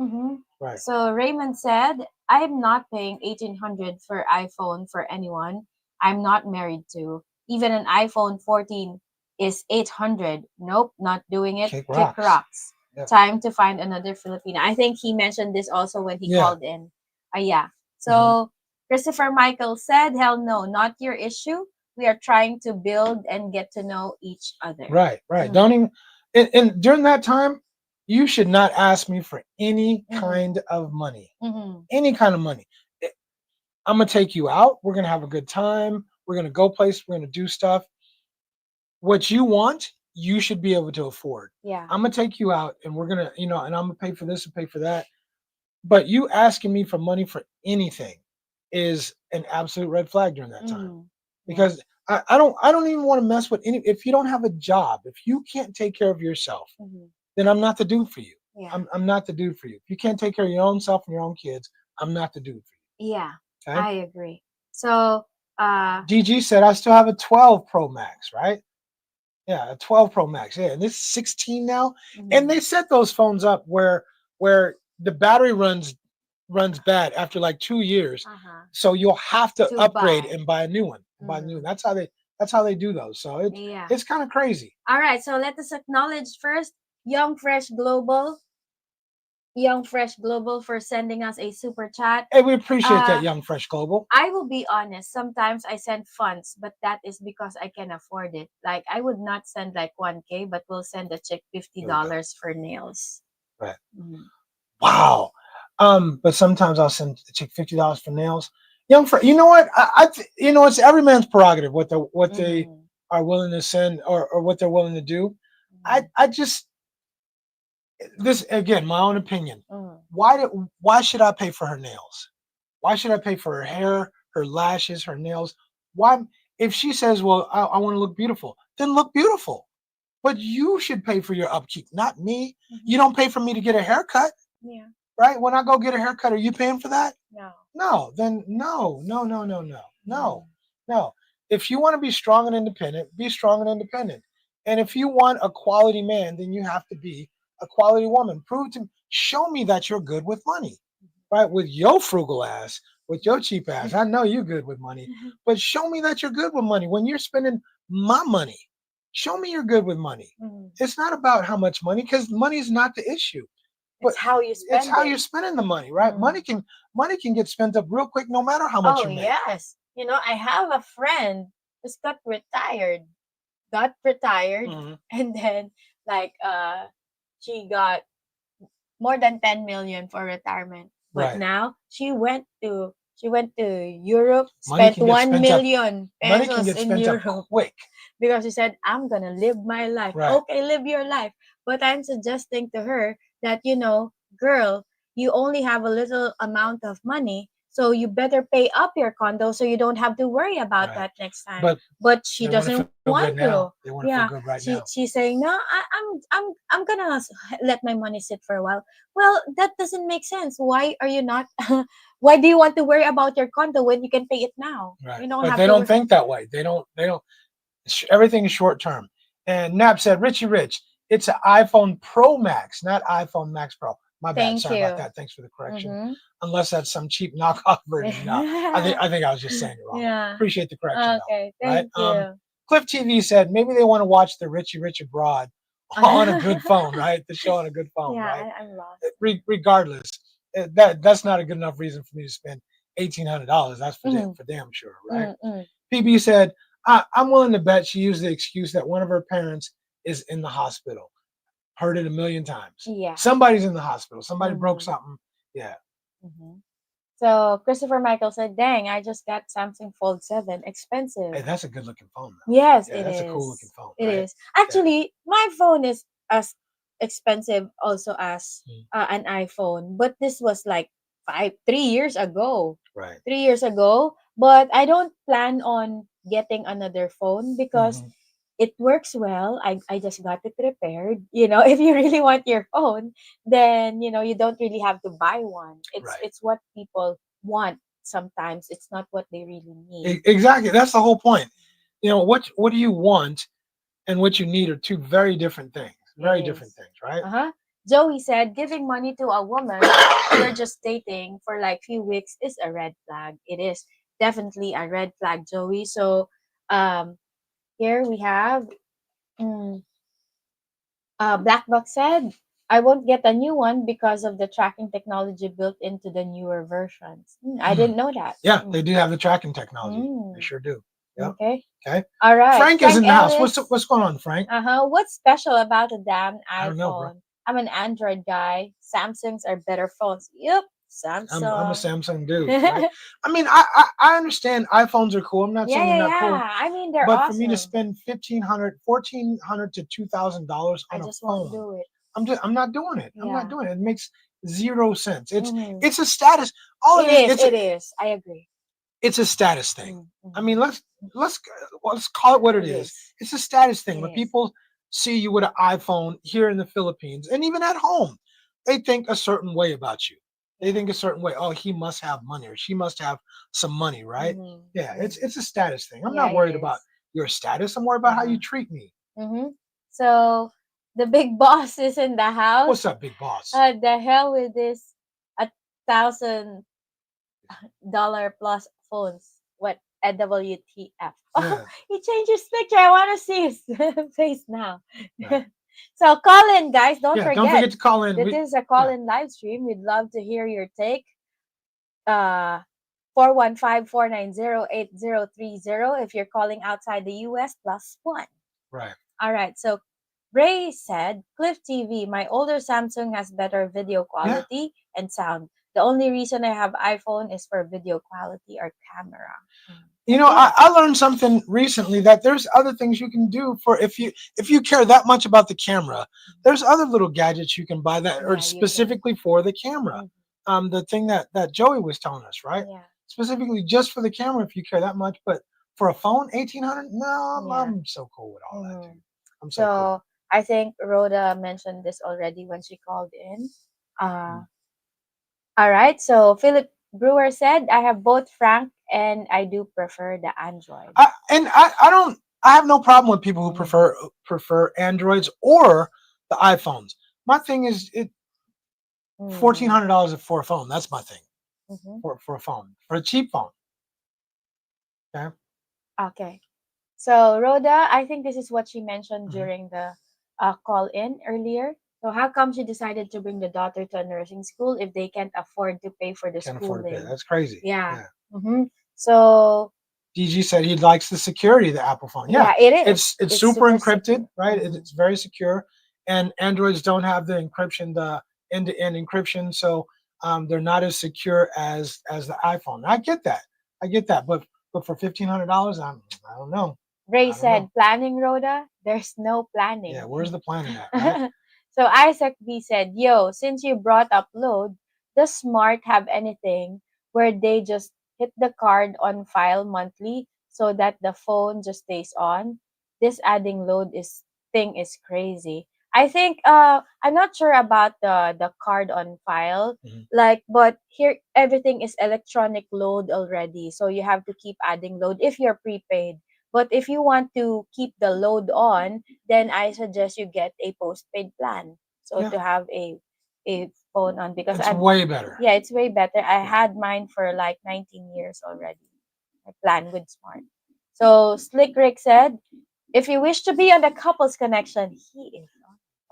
Right. So Raymond said, I'm not paying $1,800 for iPhone for anyone I'm not married to. Even an iPhone 14 is $800. Nope, not doing it. Kick rocks. Time to find another Filipina. I think he mentioned this also when he called in. Yeah. So Christopher Michael said, hell no, not your issue. We are trying to build and get to know each other. Right. Don't even, and during that time, you should not ask me for any kind of money. Any kind of money. I'm going to take you out. We're going to have a good time. We're going to go places. We're going to do stuff. What you want, you should be able to afford. Yeah. I'm going to take you out and we're going to, and I'm going to pay for this and pay for that. But you asking me for money for anything is an absolute red flag during that time. Because I don't even want to mess with any, if you don't have a job, if you can't take care of yourself, then I'm not the dude for you. Yeah. I'm not the dude for you. If you can't take care of your own self and your own kids, I'm not the dude for you. Yeah. Okay? I agree. So DG said I still have a 12 Pro Max, right? Yeah, a 12 Pro Max. Yeah, and this is 16 now. And they set those phones up where the battery runs bad after like 2 years. So you'll have to upgrade and buy a new one. That's how they do those. So it's kind of crazy. All right, so let us acknowledge first Young Fresh Global for sending us a super chat. Hey, we appreciate that, Young Fresh Global. I will be honest, sometimes I send funds, but that is because I can afford it. Like, I would not send like 1K, but we'll send a chick $50 for nails. Right. Wow. But sometimes I'll send a chick $50 for nails. Young Fresh, you know what? It's every man's prerogative what they are willing to send or what they're willing to do. I just, this again, my own opinion. Why should I pay for her nails? Why should I pay for her hair, her lashes, her nails? Why, if she says, well, I want to look beautiful, then look beautiful. But you should pay for your upkeep, not me. You don't pay for me to get a haircut. Yeah. Right? When I go get a haircut, are you paying for that? No. No. Then no. If you want to be strong and independent, be strong and independent. And if you want a quality man, then you have to be a quality woman. Show me that you're good with money, right? With your frugal ass, with your cheap ass. I know you're good with money, but show me that you're good with money. When you're spending my money, show me you're good with money. It's not about how much money, because money is not the issue. It's how you spend It's how you're spending the money, right? Money can get spent up real quick, no matter how much you make. Yes. I have a friend who's got retired, and then like she got more than 10 million for retirement. But now she went to Europe, spent 1 million pesos in Europe quick. Because she said, I'm gonna live my life. Right. Okay, live your life. But I'm suggesting to her that, girl, you only have a little amount of money, so you better pay up your condo so you don't have to worry about that next time. But she doesn't want to. They want to feel good right now. She's saying, no, I'm gonna let my money sit for a while. Well, that doesn't make sense. Why are you not? Why do you want to worry about your condo when you can pay it now? Right. But they don't think that way. They don't. Everything is short term. And Nap said, Richie Rich, it's an iPhone Pro Max, not iPhone Max Pro. My bad. Sorry about that. Thanks for the correction. Unless that's some cheap knockoff version. No, I think I was just saying it wrong. Yeah. Appreciate the correction. Okay, thank you. Cliff TV said maybe they want to watch the Richie Rich abroad on a good phone, right? The show on a good phone, right? I'm lost. Regardless, that's not a good enough reason for me to spend $1,800. That's for damn sure, right? PB said, I'm willing to bet she used the excuse that one of her parents is in the hospital. Heard it a million times. Yeah. Somebody's in the hospital. Somebody broke something. Yeah. So Christopher Michael said, dang, I just got Samsung Fold 7. Expensive. Hey, that's a good looking phone, though. Yes, yeah, that's a cool looking phone. It is. Actually, my phone is as expensive also as an iPhone. But this was like 3 years ago. Right. 3 years ago. But I don't plan on getting another phone because it works well. I just got it repaired. If you really want your phone, then you don't really have to buy one. It's what people want sometimes. It's not what they really need. Exactly. That's the whole point. What do you want and what you need are two very different things. Very different things, right? Joey said giving money to a woman you're just dating for like few weeks is a red flag. It is definitely a red flag, Joey. So here we have Blackbox said, I won't get a new one because of the tracking technology built into the newer versions. I didn't know that. Yeah, they do have the tracking technology. They sure do. Yep. Okay. Okay. All right. Frank is in the house. What's going on, Frank? What's special about a damn I don't know, bro. iPhone? I'm an Android guy. Samsungs are better phones. Yep. Samsung. I'm a Samsung dude. Right? I mean, I understand iPhones are cool. I'm not saying they're not cool. I mean, they're but awesome. for me to spend $1,400 to $2,000 on I a just phone, won't do it. I'm not doing it. I'm not Yeah. doing it. It makes zero sense. It's a status. All It is. I agree. It's a status thing. I mean, let's call it what it is. It's a status thing. When people see you with an iPhone here in the Philippines and even at home, they think a certain way about you. They think a certain way. Oh, he must have money or she must have some money, right? Yeah, it's a status thing. I'm not worried about your status. I'm worried about how you treat me. So the big boss is in the house. What's up, big boss? The hell with this $1,000 plus phones. What a WTF? Oh, he changed his picture. I want to see his face now. Right. So call in, guys. Don't forget to call in. This is a call-in live stream. We'd love to hear your take. 415-490-8030 if you're calling outside the US, +1. Right. All right. So Ray said, Cliff TV, my older Samsung has better video quality and sound. The only reason I have iPhone is for video quality or camera. You know, I learned something recently that there's other things you can do for if you care that much about the camera. There's other little gadgets you can buy that are specifically for the camera. The thing that Joey was telling us, right? Yeah. Specifically just for the camera if you care that much, but for a phone, $1,800? No, I'm so cool with all that, dude. I'm so cool. I think Roda mentioned this already when she called in. All right. So Philip Brewer said, I have both Frank and I do prefer the Android. I have no problem with people who prefer Androids or the iPhones. My thing is $1,400 for a phone. That's my thing. For a phone. For a cheap phone. Okay. Okay. So Rhoda, I think this is what she mentioned during the call in earlier. So how come she decided to bring the daughter to a nursing school if they can't afford to pay for the schooling? That's crazy. Yeah. So DG said he likes the security of the Apple phone. Yeah, it is. It's super encrypted, right? It's very secure, and Androids don't have the encryption, the end-to-end encryption, so they're not as secure as the iPhone. I get that, but for $1,500, I don't know. Ray said, planning, Rhoda? There's no planning. Yeah, where's the planning at? Right? So Isaac B said, yo, since you brought up load, does Smart have anything where they just hit the card on file monthly so that the phone just stays on? This adding load thing is crazy. I think I'm not sure about the card on file, but here everything is electronic load already, so you have to keep adding load if you're prepaid. But if you want to keep the load on, then I suggest you get a postpaid plan. So to have a phone on, because it's way better. Yeah, it's way better. I had mine for like 19 years already. I plan with Smart. So Slick Rick said, if you wish to be on the couples connection, he is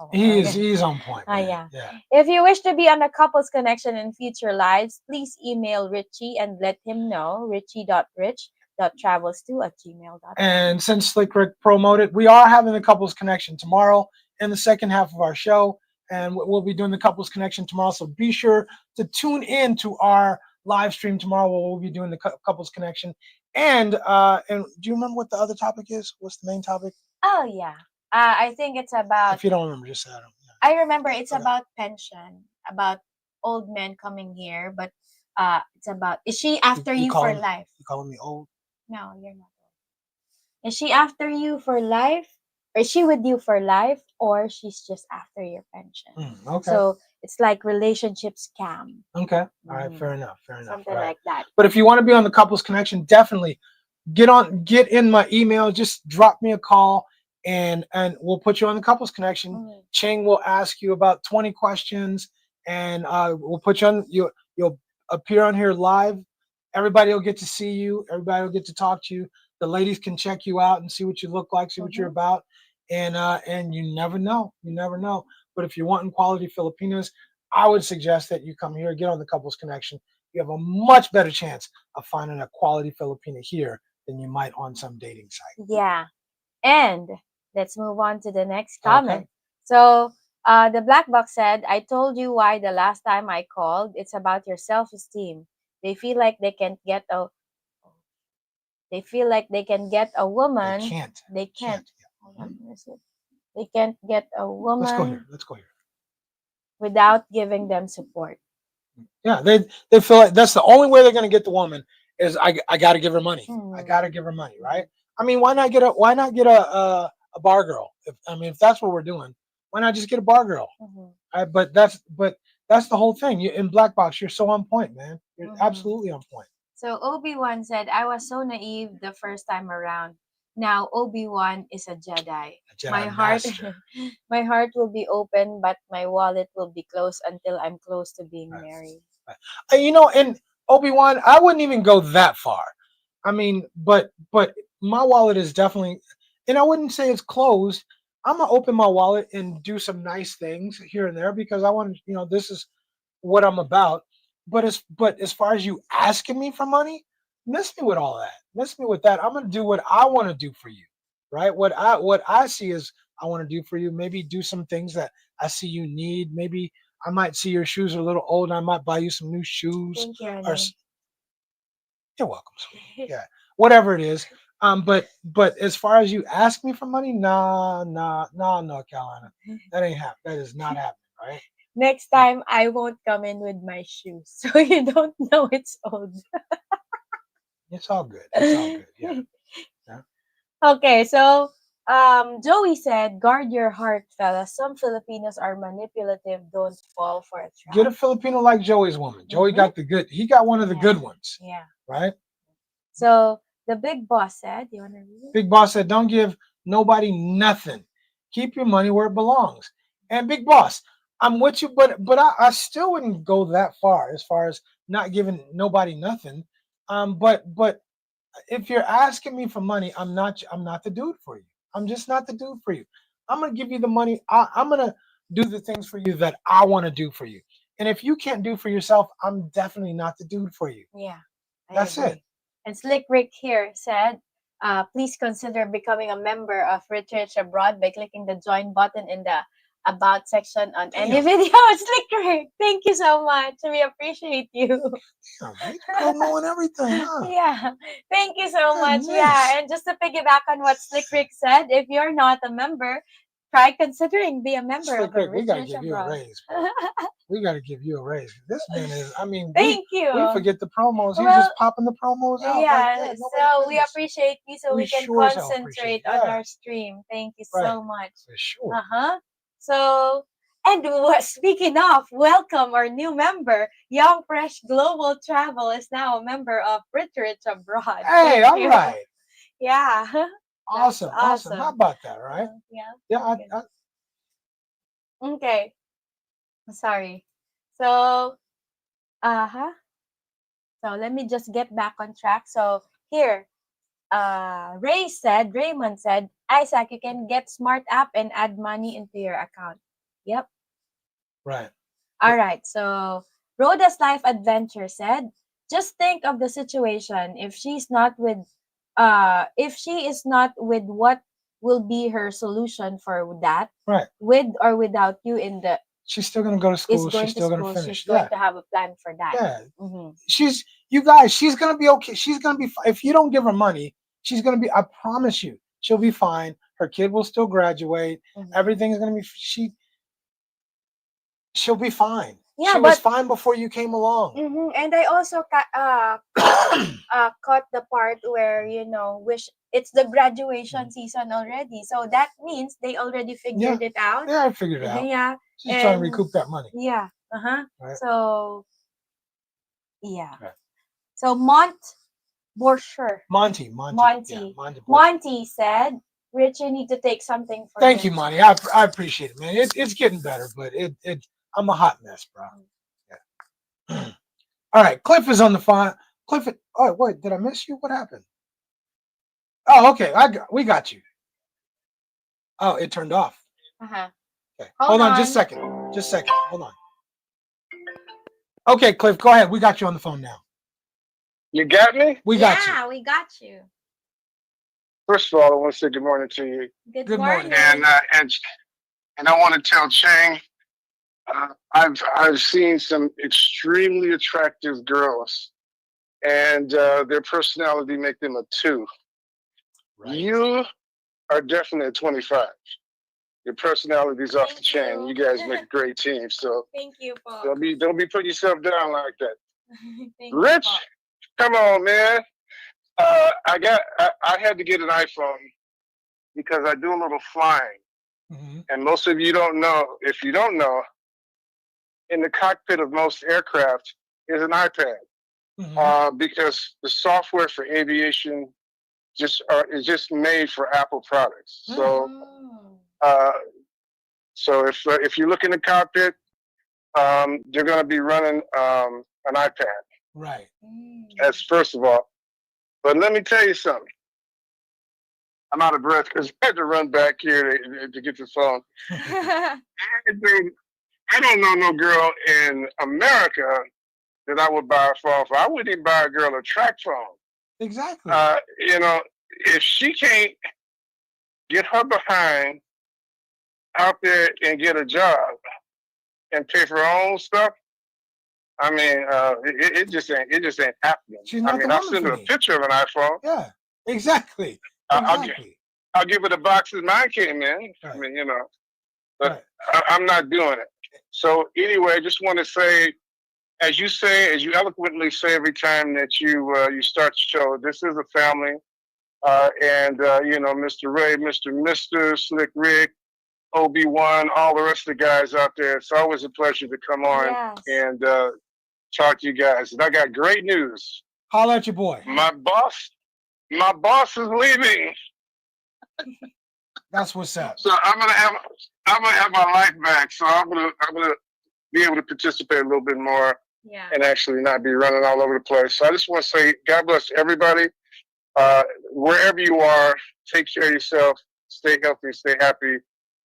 on. He's on point. Yeah. If you wish to be on the couples connection in future lives, please email Richie and let him know. richie.rich.travels2@gmail.com. And since Slick Rick promoted, we are having the couples connection tomorrow in the second half of our show, and we'll be doing the couples connection tomorrow. So be sure to tune in to our live stream tomorrow where we'll be doing the couples connection. And do you remember what the other topic is? What's the main topic? Oh yeah, I think it's about. If you don't remember, just say I don't. Yeah. I remember it's about pension, about old men coming here, but it's about, is she after you for life? You calling me old? No, you're not old. Is she after you for life? Or is she with you for life, or she's just after your pension? Okay. So it's like relationship scam. Okay. All right. Fair enough. Something like that. But if you want to be on the couples connection, definitely get in my email. Just drop me a call, and we'll put you on the couples connection. Cheng will ask you about 20 questions, and we'll put you on. You'll appear on here live. Everybody will get to see you. Everybody will get to talk to you. The ladies can check you out and see what you look like, see what you're about. and you never know. You never know. But if you're wanting quality Filipinas, I would suggest that you come here, get on the Couples Connection. You have a much better chance of finding a quality Filipina here than you might on some dating site. Yeah. And let's move on to the next comment. Okay. So the Blackbox said, I told you why the last time I called. It's about your self-esteem. They feel like they can't get a woman. They can't. Hold on, they can't get a woman. Let's go here. Without giving them support. Yeah, they feel like that's the only way they're going to get the woman is I got to give her money. I got to give her money, right? I mean, why not get a bar girl? If that's what we're doing, why not just get a bar girl? But that's the whole thing. You in Blackbox, you're so on point, man. You're absolutely on point. So Obi-Wan said, I was so naive the first time around. Now Obi-Wan is a Jedi. My heart will be open, but my wallet will be closed until I'm close to being married. And Obi-Wan, I wouldn't even go that far. I mean, but my wallet is definitely, and I wouldn't say it's closed. I'm gonna open my wallet and do some nice things here and there because I want to, this is what I'm about. But as far as you asking me for money, miss me with all that. Miss me with that. I'm gonna do what I want to do for you, right? What I see is I want to do for you. Maybe do some things that I see you need. Maybe I might see your shoes are a little old and I might buy you some new shoes. Thank you, or, you're welcome, sweetie. Yeah, whatever it is. But as far as you ask me for money, no, Carolina, that ain't happening. That is not happening, right? Next time, I won't come in with my shoes, so you don't know it's old. It's all good. It's all good. Yeah. Okay, so Joey said, guard your heart, fellas. Some Filipinos are manipulative. Don't fall for a trap. Get a Filipino like Joey's woman. Joey got the good. He got one of the good ones. Yeah. Right? So the big boss said, you want to read it? Big boss said, don't give nobody nothing. Keep your money where it belongs. And big boss, I'm with you, but I still wouldn't go that far as not giving nobody nothing. But if you're asking me for money, I'm not the dude for you. I'm just not the dude for you. I'm gonna give you the money. I'm gonna do the things for you that I want to do for you. And if you can't do for yourself, I'm definitely not the dude for you. Yeah, that's it. And Slick Rick here said, please consider becoming a member of Research Abroad by clicking the join button in the About section on any video. Slick Rick, thank you so much. We appreciate you. Promoting everything, huh? Yeah, thank you so much. Yeah, and just to piggyback on what Slick Rick said, if you're not a member, try considering be a member Slick of Rick, we gotta Research give you a Abroad. raise. We gotta give you a raise. This man is, Thank you. We forget the promos. He's just popping the promos out. Yeah, so we appreciate you so we can concentrate on our stream. Thank you so much. For sure. So, and speaking of, welcome our new member. Young Fresh Global Travel is now a member of Research Abroad. Hey, all right. Yeah. Awesome. How about that, right? Yeah. Okay. Sorry. So, so let me just get back on track. So here, Raymond said, Isaac, you can get Smart App and add money into your account. Yep. Right. All right. So Roda's Life Adventure said, just think of the situation. If she is not with what will be her solution for that, right? With or without you in the, she's still going to go to school. She's still going to finish. She's going to have a plan for that. Yeah. She's going to be okay. She's going to be, if you don't give her money, she's going to be, I promise you, she'll be fine. Her kid will still graduate. Everything's going to be, she'll be fine. Yeah, she was fine before you came along. And I also caught the part where, it's the graduation season already. So that means they already figured it out. Yeah, I figured it out. Yeah. She's trying to recoup that money. Yeah. Right. So, yeah. Right. So Monty said, Rich, you need to take something for Thank you, Monty. I appreciate it, man. It's getting better, but I'm a hot mess, bro. Yeah. All right, Cliff is on the phone. Cliff, oh wait, did I miss you? What happened? Oh, okay. We got you. Oh, it turned off. Uh-huh. Okay. Hold on just a second. Just a second. Hold on. Okay, Cliff, go ahead. We got you on the phone now. You got me? We got you. Yeah, we got you. First of all, I want to say good morning to you. Good morning. And I want to tell Chang, I've seen some extremely attractive girls, and their personality make them a 2. Right. You are definitely a 25. Your personality's off the chain. You guys make a great team. So thank you, Paul. Don't be putting yourself down like that. Rich, come on, man. I had to get an iPhone because I do a little flying. Mm-hmm. And most of you don't know, if you don't know, in the cockpit of most aircraft is an iPad. Mm-hmm. Because the software for aviation is just made for Apple products. So if you look in the cockpit, they're going to be running an iPad. Right. That's first of all. But let me tell you something. I'm out of breath because I had to run back here to get the phone. I don't know no girl in America that I would buy a phone for. I wouldn't even buy a girl a track phone. Exactly. If she can't get her behind out there and get a job and pay for her own stuff, I mean, it just ain't happening. I'll send her a picture of an iPhone. Yeah, exactly. I'll give her the boxes mine came in. Right. I mean, but right. I'm not doing it. So anyway, I just want to say, as you eloquently say every time that you start the show, this is a family. Mr. Ray, Mr. Slick Rick, Obi-Wan, all the rest of the guys out there. It's always a pleasure to come on and talk to you guys. And I got great news. Holler at your boy. My boss is leaving. That's what's up. So I'm gonna have my life back. So I'm gonna be able to participate a little bit more and actually not be running all over the place. So I just want to say, God bless everybody. Wherever you are, take care of yourself, stay healthy, stay happy.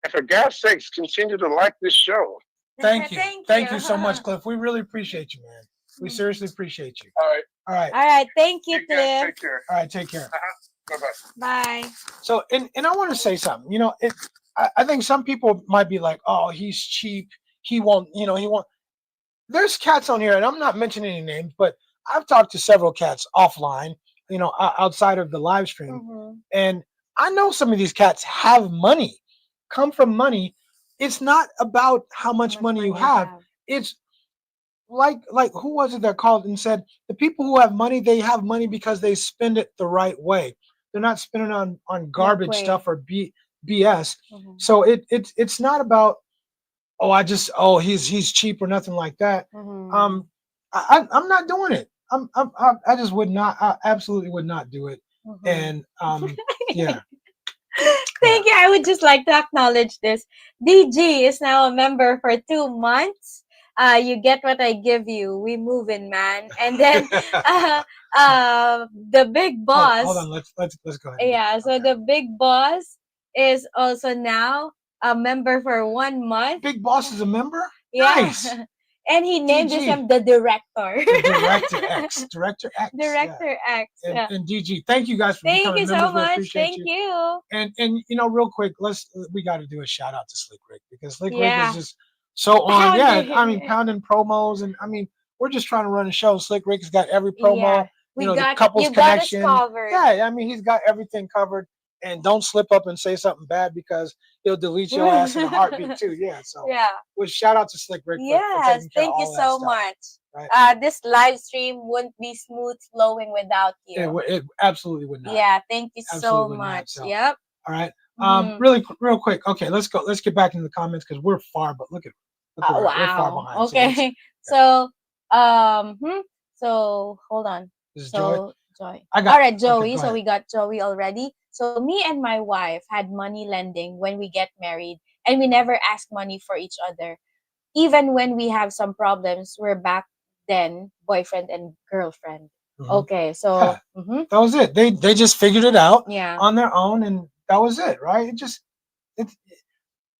And for God's sakes, continue to like this show. Thank you. Thank you so much, Cliff. We really appreciate you, man. We seriously appreciate you. All right. All right. Thank you, Cliff. Take care. All right. Take care. Bye-bye. Bye. So, and I want to say something. I think some people might be like, oh, he's cheap. He won't. There's cats on here, and I'm not mentioning any names, but I've talked to several cats offline, outside of the live stream. Mm-hmm. And I know some of these cats have money, come from money. It's not about how much money you have. It's like who was it that called and said the people who have money, they have money because they spend it the right way. They're not spending on garbage stuff or BS. Mm-hmm. So it's not about he's cheap or nothing like that. Mm-hmm. I'm not doing it. I just would not. I absolutely would not do it. Mm-hmm. And yeah. Thank you. I would just like to acknowledge this. DG is now a member for 2 months. You get what I give you. We move in, man. And then the big boss. Hold on. Let's go ahead. Yeah. So the big boss is also now a member for 1 month. Big boss is a member. Yeah. Nice. And he named him the director. Director X. Director X. Director X. And DG, thank you guys for Thank becoming you so members. much. Thank you. And real quick, we got to do a shout out to Slick Rick because Slick Rick is just so on. Pounding promos, and we're just trying to run a show. Slick Rick has got every promo. The couples connection. Yeah, he's got everything covered. And don't slip up and say something bad because he'll delete your ass in a heartbeat too. Yeah. So well, shout out to Slick Rick. Yes, thank you so much. Right. This live stream wouldn't be smooth flowing without you. It absolutely would not. Yeah, thank you so much. Yep. All right. Real quick. Okay, let's go. Let's get back into the comments because we're far, but look we're far behind. Okay. So hold on. This is Joy. All right, Joey. So we got Joey already. So me and my wife had money lending when we get married, and we never ask money for each other. Even when we have some problems, we're back then boyfriend and girlfriend. Mm-hmm. Okay, so that was it. They just figured it out on their own, and that was it, right?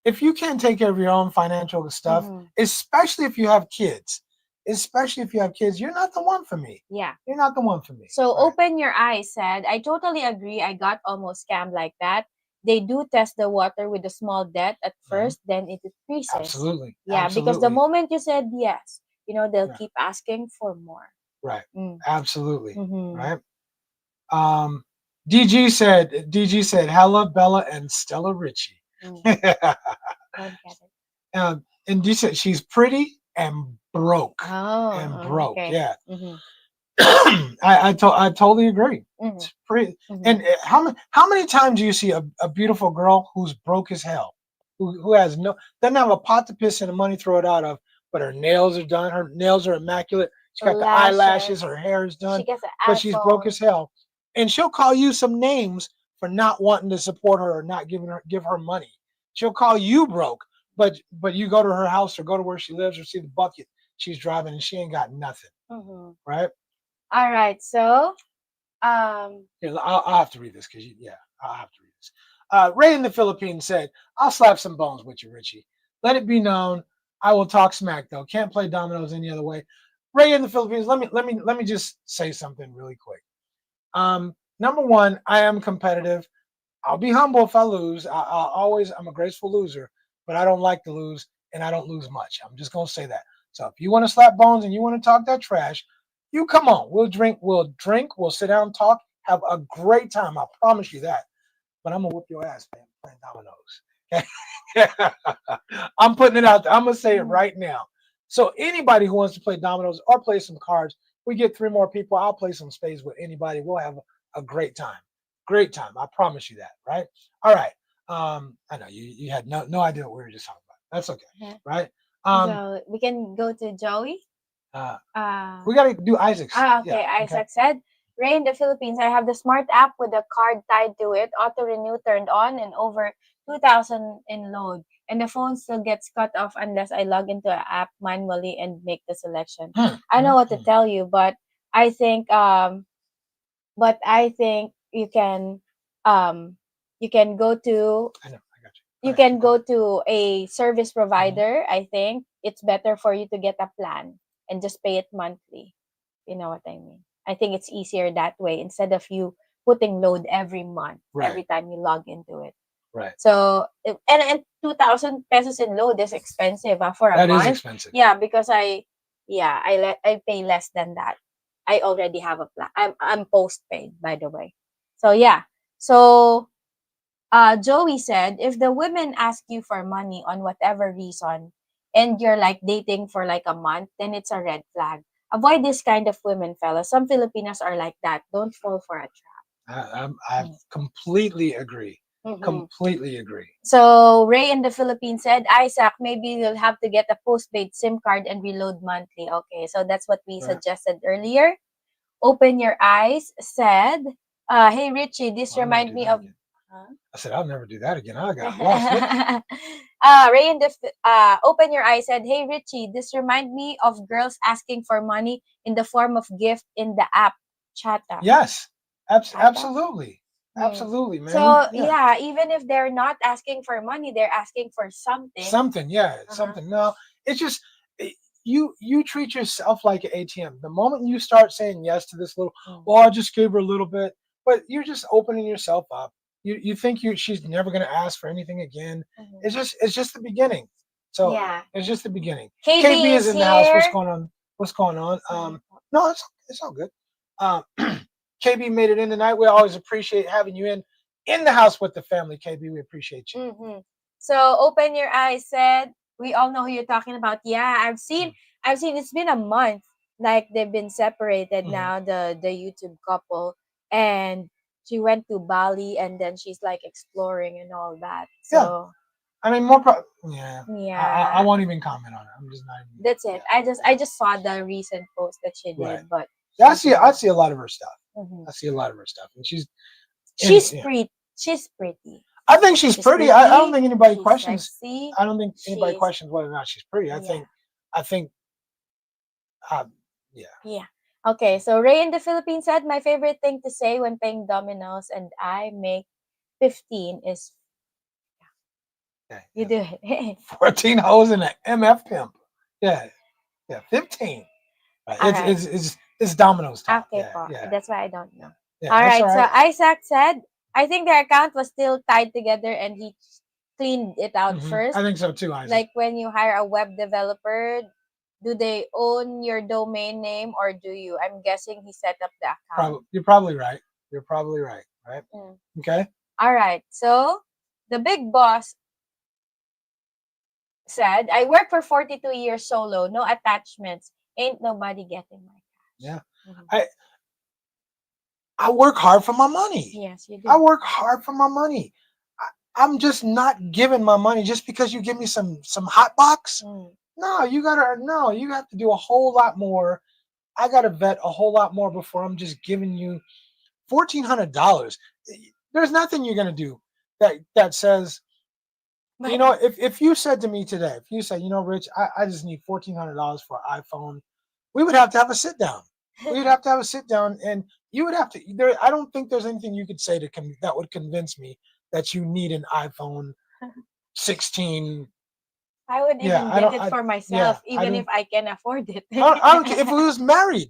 if you can't take care of your own financial stuff, especially if you have kids, you're not the one for me. Yeah. You're not the one for me. So Open Your Eyes said, I totally agree. I got almost scammed like that. They do test the water with a small debt at first, then it increases. Absolutely. Yeah, because the moment you said yes, they'll keep asking for more. Right. Absolutely. Right. DG said, Hella, Bella, and Stella Richie. And D said she's pretty and broke. Okay. Yeah. I totally agree. It's pretty. And how many times do you see a beautiful girl who's broke as hell, who has doesn't have a pot to piss in and money throw it out of, but her nails are done, her nails are immaculate, she's got the eyelashes, her hair is done, but she's broke as hell, and she'll call you some names for not wanting to support her or not give her money. She'll call you broke, but you go to her house or go to where she lives or see the bucket she's driving and she ain't got nothing. Right. All right, so Here, I'll have to read this because I'll have to read this. Ray in the Philippines said, "I'll slap some bones with you, Richie. Let it be known, I will talk smack though. Can't play dominoes any other way." Ray in the Philippines, let me just say something really quick. Number one, I am competitive. I'll be humble if I lose. I'm a graceful loser, but I don't like to lose, and I don't lose much. I'm just gonna say that. So if you want to slap bones and you want to talk that trash, you come on. We'll drink, we'll sit down and talk, have a great time. I promise you that. But I'm gonna whip your ass, man, playing dominoes. I'm putting it out there. I'm gonna say it right now. So anybody who wants to play dominoes or play some cards, we get 3 more people. I'll play some spades with anybody. We'll have a great time. Great time. I promise you that, right? All right. I know you had no idea what we were just talking about. That's okay. Right? So we can go to Joey. We gotta do Isaac's. Okay. Isaac said, Ray in the Philippines, I have the smart app with a card tied to it, auto renew turned on, and over 2,000 in load. And the phone still gets cut off unless I log into an app manually and make the selection. I know what to tell you, but I think you can go to I know, I got you. You can go to a service provider. I think it's better for you to get a plan and just pay it monthly. You know what I mean? I think it's easier that way instead of you putting load every month, every time you log into it. Right. So and 2,000 pesos in load is expensive for a month. That is expensive. Yeah, because I pay less than that. I already have a plan. I'm postpaid, by the way. So yeah. So Joey said, if the women ask you for money on whatever reason and you're like dating for like a month, then it's a red flag. Avoid this kind of women, fellas. Some Filipinas are like that. Don't fall for a trap. I completely agree. Completely agree. So Ray in the Philippines said, Isaac, maybe you'll have to get a postpaid SIM card and reload monthly. Okay, so that's what we suggested earlier. Open Your Eyes said, hey Richie, this remind me of... I said, I'll never do that again. I got lost. Ray in the Open Your Eyes said, hey Richie, this remind me of girls asking for money in the form of gift in the app Chata. Yes, absolutely. Absolutely, man. So yeah, even if they're not asking for money, they're asking for something. Something. No, it's just you treat yourself like an ATM. The moment you start saying yes to this little, I just gave her a little bit, but you're just opening yourself up. You think she's never gonna ask for anything again. It's just the beginning. So yeah, it's just the beginning. KB is in the house. What's going on? No, it's all good. KB made it in tonight. We always appreciate having you in the house with the family. KB, we appreciate you. So Open Your Eyes said, we all know who you're talking about. Yeah, I've seen it's been a month. Like they've been separated now, the YouTube couple, and she went to Bali and then she's like exploring and all that. So I mean, I won't even comment on it. I'm just not even. That's it. I just saw the recent post that she did, but I see a lot of her stuff. I see a lot of her stuff, and she's pretty. She's pretty. I think she's pretty. I don't think anybody questions. Sexy. I don't think anybody questions whether or not she's pretty. I think. Yeah. Okay, so Ray in the Philippines said, my favorite thing to say when playing dominoes and I make 15 is Okay. You do it. 14 hoes and an MF pimp. Yeah. 15. Right. All right. It's Domino's time. Okay, that's why I don't know. Yeah, All that's right. all So right. Isaac said, I think their account was still tied together and he cleaned it out first. I think so too, Isaac. Like when you hire a web developer, do they own your domain name or do you? I'm guessing he set up the account. You're probably right. Right? Okay. All right. So the big boss said, I work for 42 years solo, no attachments. Ain't nobody getting my cash. Yeah. I work hard for my money. Yes, you do. I work hard for my money. I'm just not giving my money just because you give me some hot box. No, you have to do a whole lot more. I gotta vet a whole lot more before I'm just giving you $1,400. There's nothing you're gonna do that says, if you said to me today, if you said, Rich, I just need $1,400 for an iPhone, we would have to have a sit down. We'd have to have a sit down, and you would have to. I don't think there's anything you could say that would convince me that you need an iPhone 16. I would even get it for myself, even if I can afford it. I don't care if we was married.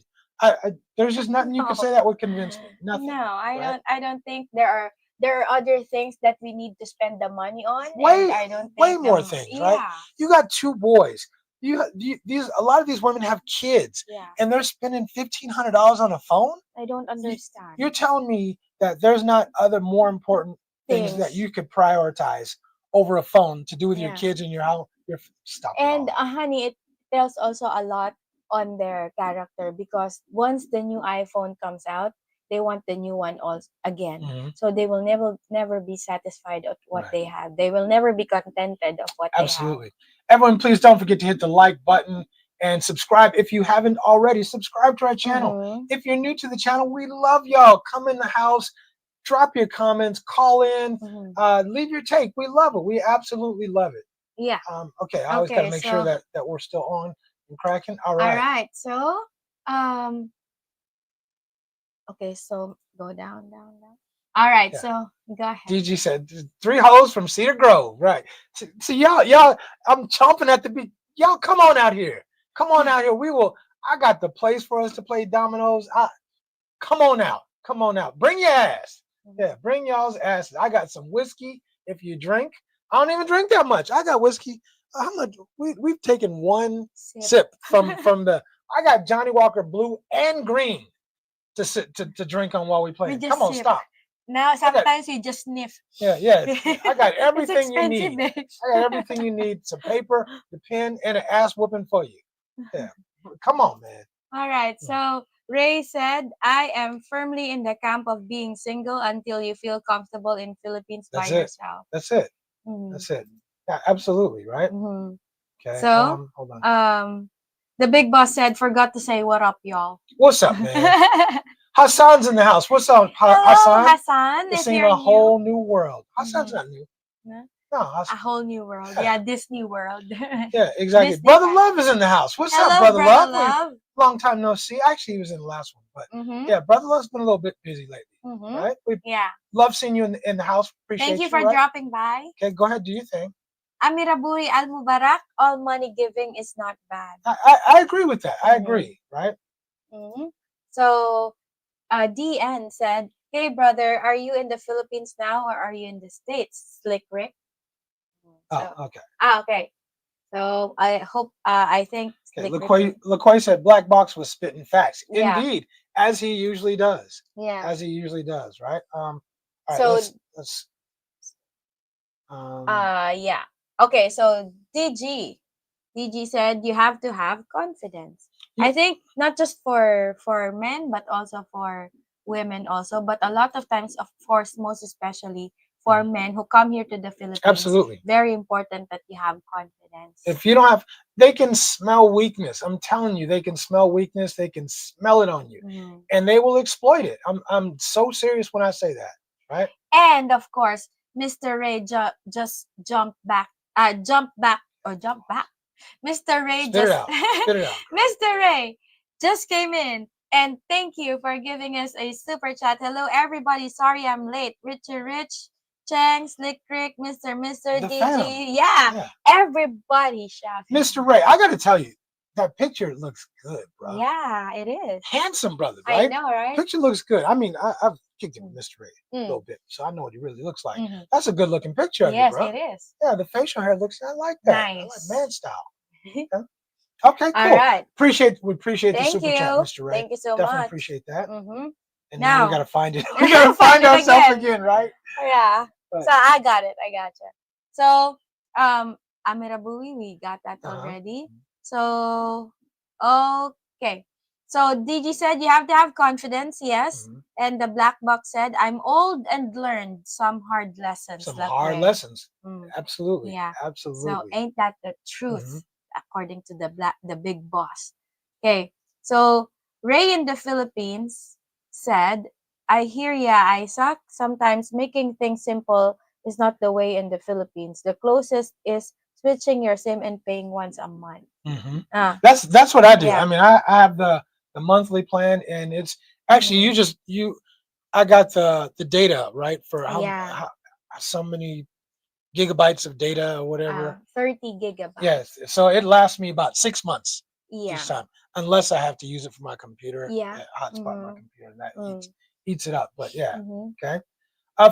There's just nothing you could say that would convince me. Nothing. No, I don't think there are other things that we need to spend the money on. I don't think way more things, right? You got 2 boys. A lot of these women have kids, and they're spending $1,500 on a phone. I don't understand. You're telling me that there's not other more important things that you could prioritize over a phone to do with your kids and your house. Stop. And honey, it tells also a lot on their character because once the new iPhone comes out, they want the new one also again. So they will never be satisfied with what they have. They will never be contented of what they have. Everyone, please don't forget to hit the like button and subscribe if you haven't already. Subscribe to our channel. If you're new to the channel, we love y'all. Come in the house, drop your comments, call in, leave your take. We love it. We absolutely love it. Yeah. Okay. I always got to make sure that we're still on and cracking. All right. All right. So, okay. So go down. All right. So go ahead. DG said 3 hoes from Cedar Grove. Right. See y'all. I'm chomping at the beat. Y'all come on out here. Come on out here. I got the place for us to play dominoes. Come on out. Bring your ass. Yeah. Bring y'all's asses. I got some whiskey if you drink. I don't even drink that much. I got whiskey. How much? We've taken one sip from the. I got Johnny Walker Blue and Green to drink on while we play. Come on, stop. Now sometimes you just sniff. Yeah. I got everything you need. I got everything you need. Some paper, the pen, and an ass whooping for you. Yeah. Come on, man. All right. So Ray said, I am firmly in the camp of being single until you feel comfortable in Philippines by yourself. That's it. That's it. Yeah, absolutely, right? Okay. So, hold on. The big boss said, forgot to say what up, y'all. What's up, man? Hassan's in the house. What's up, Hassan? Hassan, it's in a whole new world. Hassan's not new. No, a whole new world. Yeah, Disney World. Yeah, exactly. Disney Brother Love is in the house. What's up, Brother Love? Long time no see. Actually, he was in the last one, but yeah, Brother Love's been a little bit busy lately, right? We love seeing you in the house. Appreciate you. Thank you for dropping by. Okay, go ahead, do your thing. Amiraburi Al Mubarak, all money giving is not bad. I agree with that. I agree, right? So, DN said, hey, brother, are you in the Philippines now or are you in the States? Slick Rick. Okay. Okay. So I hope, I think. Okay. Laquay said Blackbox was spitting facts. Indeed, as he usually does. Yeah. As he usually does, right? All right, so let's yeah. Okay, so DG said you have to have confidence. I think not just for men, but also for women also. But a lot of times, of course, most especially for men who come here to the Philippines. Absolutely. Very important that you have confidence. If you don't have, they can smell weakness. I'm telling you, they can smell weakness. They can smell it on you, and they will exploit it. I'm so serious when I say that, right? And of course, Mr. Ray just jumped back. Mr. Ray Spit it out. Mr. Ray just came in. And thank you for giving us a super chat. Hello, everybody. Sorry I'm late. Richie Rich, Cheng, Slick Rick, Mr. The DG. fam. Yeah. Everybody shouting. Mr. Ray, I got to tell you, that picture looks good, bro. Yeah, it is. Handsome brother, right? I know, right? Picture looks good. I mean, I've kicked it with Mr. Ray a little bit, so I know what he really looks like. That's a good looking picture of you, bro. Yes, it is. Yeah, the facial hair looks. I like that. Nice. I like man style. Okay, cool. All right. We appreciate the super chat, Mr. Ray. Thank you so Definitely much. appreciate that. Mm-hmm. And now we gotta find it. We We gotta find it ourselves again, right? Yeah. Right. So I got it. I gotcha. So Amirabui, we got that already. So okay. So DG said you have to have confidence, yes. And the black box said, I'm old and learned some hard lessons. Some hard lessons. Absolutely. Yeah. Absolutely. So ain't that the truth, according to the big boss? Okay. So Ray in the Philippines said, I hear ya, Isaac. Sometimes making things simple is not the way in the Philippines. The closest is switching your SIM and paying once a month. That's what I do. Yeah. I mean, I have the monthly plan, and it's actually I got the data, right, for how so many gigabytes of data or whatever. 30 gigabytes. Yes. So it lasts me about 6 months Yeah. each time, unless I have to use it for my computer. Yeah. Hotspot my computer, and that eats it up. But yeah. Okay.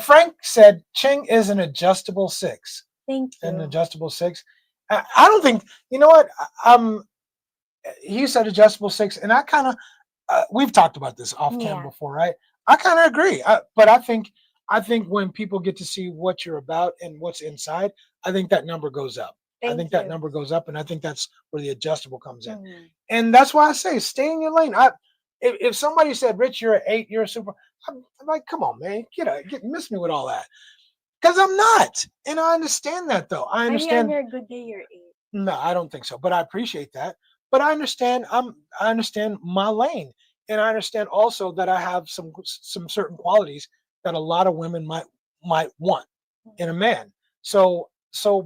Frank said Ching is an adjustable 6. Thank you. An adjustable 6. I don't think, you know what? He said adjustable 6, and I kind of we've talked about this off cam before, right? I kind of agree, but I think when people get to see what you're about and what's inside, I think that number goes up. I think that number goes up, and I think that's where the adjustable comes in. And that's why I say stay in your lane. If somebody said, Rich, you're an 8, you're a super, I'm like, come on, man, miss me with all that, because I'm not, and I understand that though. I understand. Maybe on your good day, you're 8. No, I don't think so, but I appreciate that. But I understand. I understand my lane, and I understand also that I have some certain qualities that a lot of women might want in a man. So,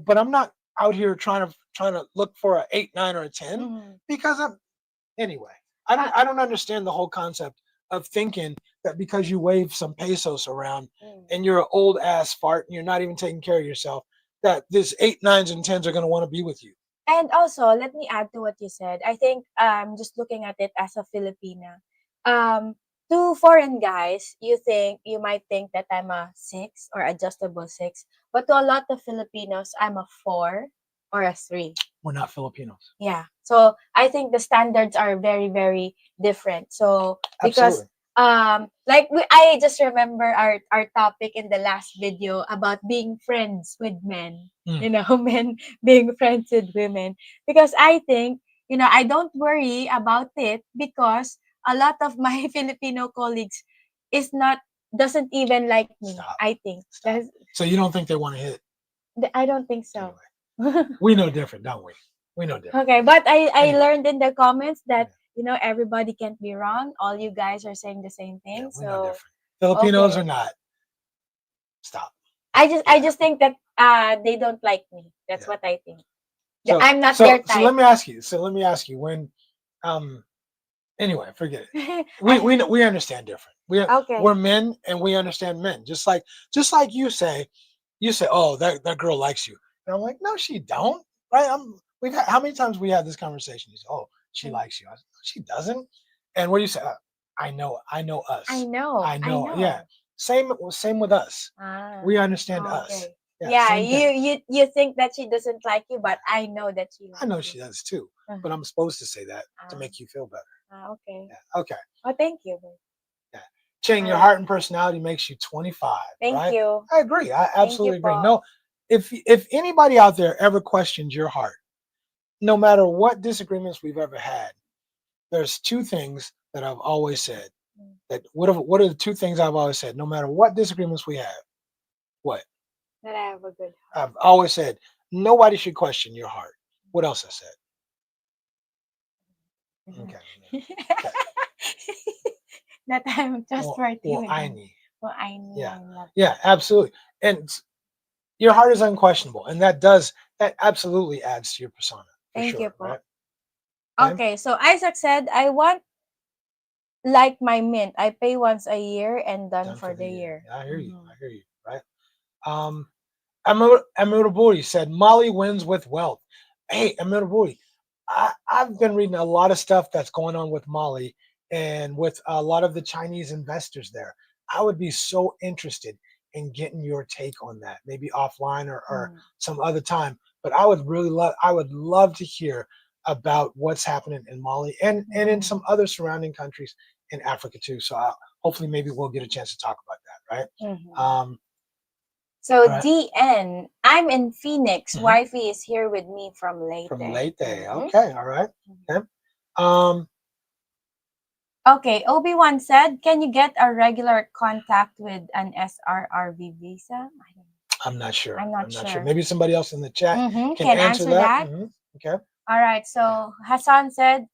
but I'm not out here trying to look for a 8, 9, or a 10 because anyway. I don't understand the whole concept of thinking that because you wave some pesos around and you're an old ass fart and you're not even taking care of yourself, that this 8, 9s, and 10s are going to want to be with you. And also, let me add to what you said. I think just looking at it as a Filipina, to foreign guys, you might think that I'm a 6 or adjustable 6, but to a lot of Filipinos, I'm a 4 or a 3. We're not Filipinos. Yeah. So I think the standards are very, very different. So because I just remember our topic in the last video about being friends with men, men being friends with women, because I think, I don't worry about it because a lot of my Filipino colleagues doesn't even like me. Stop. I think. So you don't think they want to hit? I don't think so. Anyway. We know different, don't we? We know different. Okay, but I learned in the comments that everybody can't be wrong. All you guys are saying the same thing. We know different. Filipinos are not. Stop. I just think that they don't like me. That's what I think. So, I'm not their type. So let me ask you when anyway, forget it. We understand different. We're men and we understand men. Just like you say, oh, that girl likes you. And I'm like, no, she don't. Right? How many times we had this conversation? You say, oh, she likes you. I said, no, she doesn't. And what do you say? I know us. I know. Yeah. Same with us. We understand us. Yeah, you think that she doesn't like you, but I know that she likes I know you. she does too. But I'm supposed to say that to make you feel better. Okay. Yeah. Okay. Oh, thank you. Yeah. Ching, your heart and personality makes you 25. Thank you. I agree. I absolutely agree. No, if anybody out there ever questions your heart, no matter what disagreements we've ever had, there's 2 things that I've always said. That what are the 2 things I've always said? No matter what disagreements we have, what? That I have a good heart. I've always said nobody should question your heart. What else I said? Okay. That I'm trustworthy. Well, I need. Yeah. Yeah, absolutely. And your heart is unquestionable, and that absolutely adds to your persona. Thank you, Paul. Right? Okay, so Isaac said, I want like my mint. I pay once a year and done for the year. I hear you. Right. Amiraburi said Mali wins with wealth. Hey, Amiraburi, I've been reading a lot of stuff that's going on with Mali and with a lot of the Chinese investors there. I would be so interested in getting your take on that, maybe offline or some other time. But I would love to hear about what's happening in Mali and in some other surrounding countries in Africa too. So hopefully maybe we'll get a chance to talk about that, right? So right. DN, I'm in Phoenix. Wifey is here with me from Laquay. From Laquay, okay, all right. Okay, Obi-Wan said, can you get a regular contact with an SRRV visa? I'm not sure. I'm not sure. Maybe somebody else in the chat can answer that. Okay. All right. So Hassan said,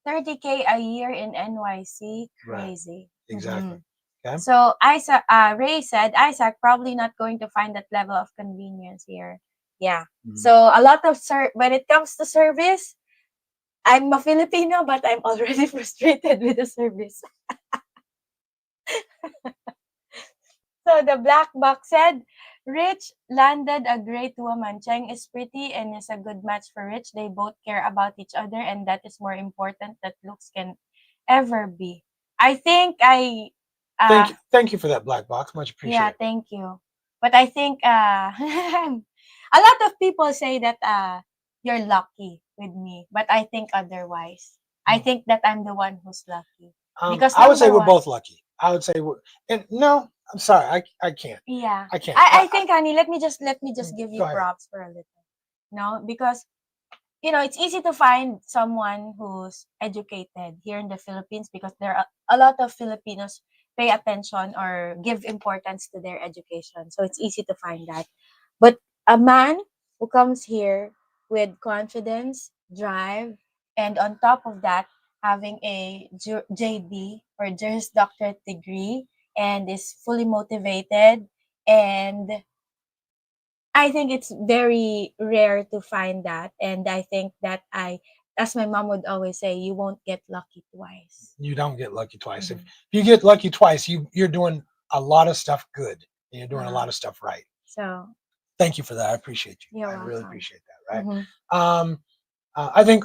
30K a year in NYC, crazy. Right. Exactly. Okay. So Ray said, Isaac probably not going to find that level of convenience here. Yeah. So a lot of when it comes to service, I'm a Filipino, but I'm already frustrated with the service. So the Blackbox said, Rich landed a great woman. Cheng is pretty and is a good match for Rich. They both care about each other, and that is more important than looks can ever be. I think thank you for that, Blackbox. Much appreciated. Yeah, thank you. But I think a lot of people say that you're lucky with me, but I think otherwise. I think that I'm the one who's lucky. Because I would say we're both lucky. I would say no, I'm sorry, I can't. Yeah. I can't. I think, honey, let me just give you props for a little. No, because it's easy to find someone who's educated here in the Philippines because there are a lot of Filipinos pay attention or give importance to their education. So it's easy to find that. But a man who comes here with confidence, drive, and on top of that, having a JD or Juris Doctorate degree and is fully motivated, and I think it's very rare to find that. And I think that as my mom would always say, you won't get lucky twice. You don't get lucky twice. If you get lucky twice, you're doing a lot of stuff good and you're doing a lot of stuff right. So thank you for that. I appreciate you. You're welcome. Really appreciate that. Right. Mm-hmm.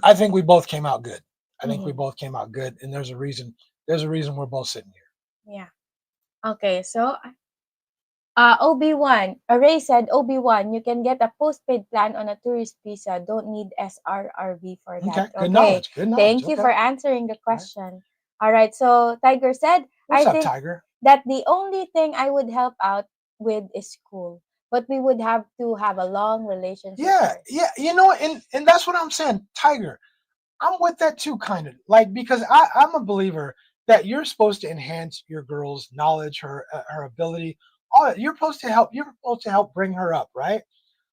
I think we both came out good. I think we both came out good, and there's a reason we're both sitting here. Yeah. Okay. So Obi-Wan, Ray said, Obi-Wan, you can get a postpaid plan on a tourist visa. Don't need SRRV for that. Okay. Good knowledge. Good knowledge. Thank you for answering the question. All right. So Tiger said, What's I up, think Tiger? that the only thing I would help out with is school. But we would have to have a long relationship. Yeah. You know, and that's what I'm saying, Tiger. I'm with that too, kind of like, because I'm a believer that you're supposed to enhance your girl's knowledge, her ability. You're supposed to help bring her up, right?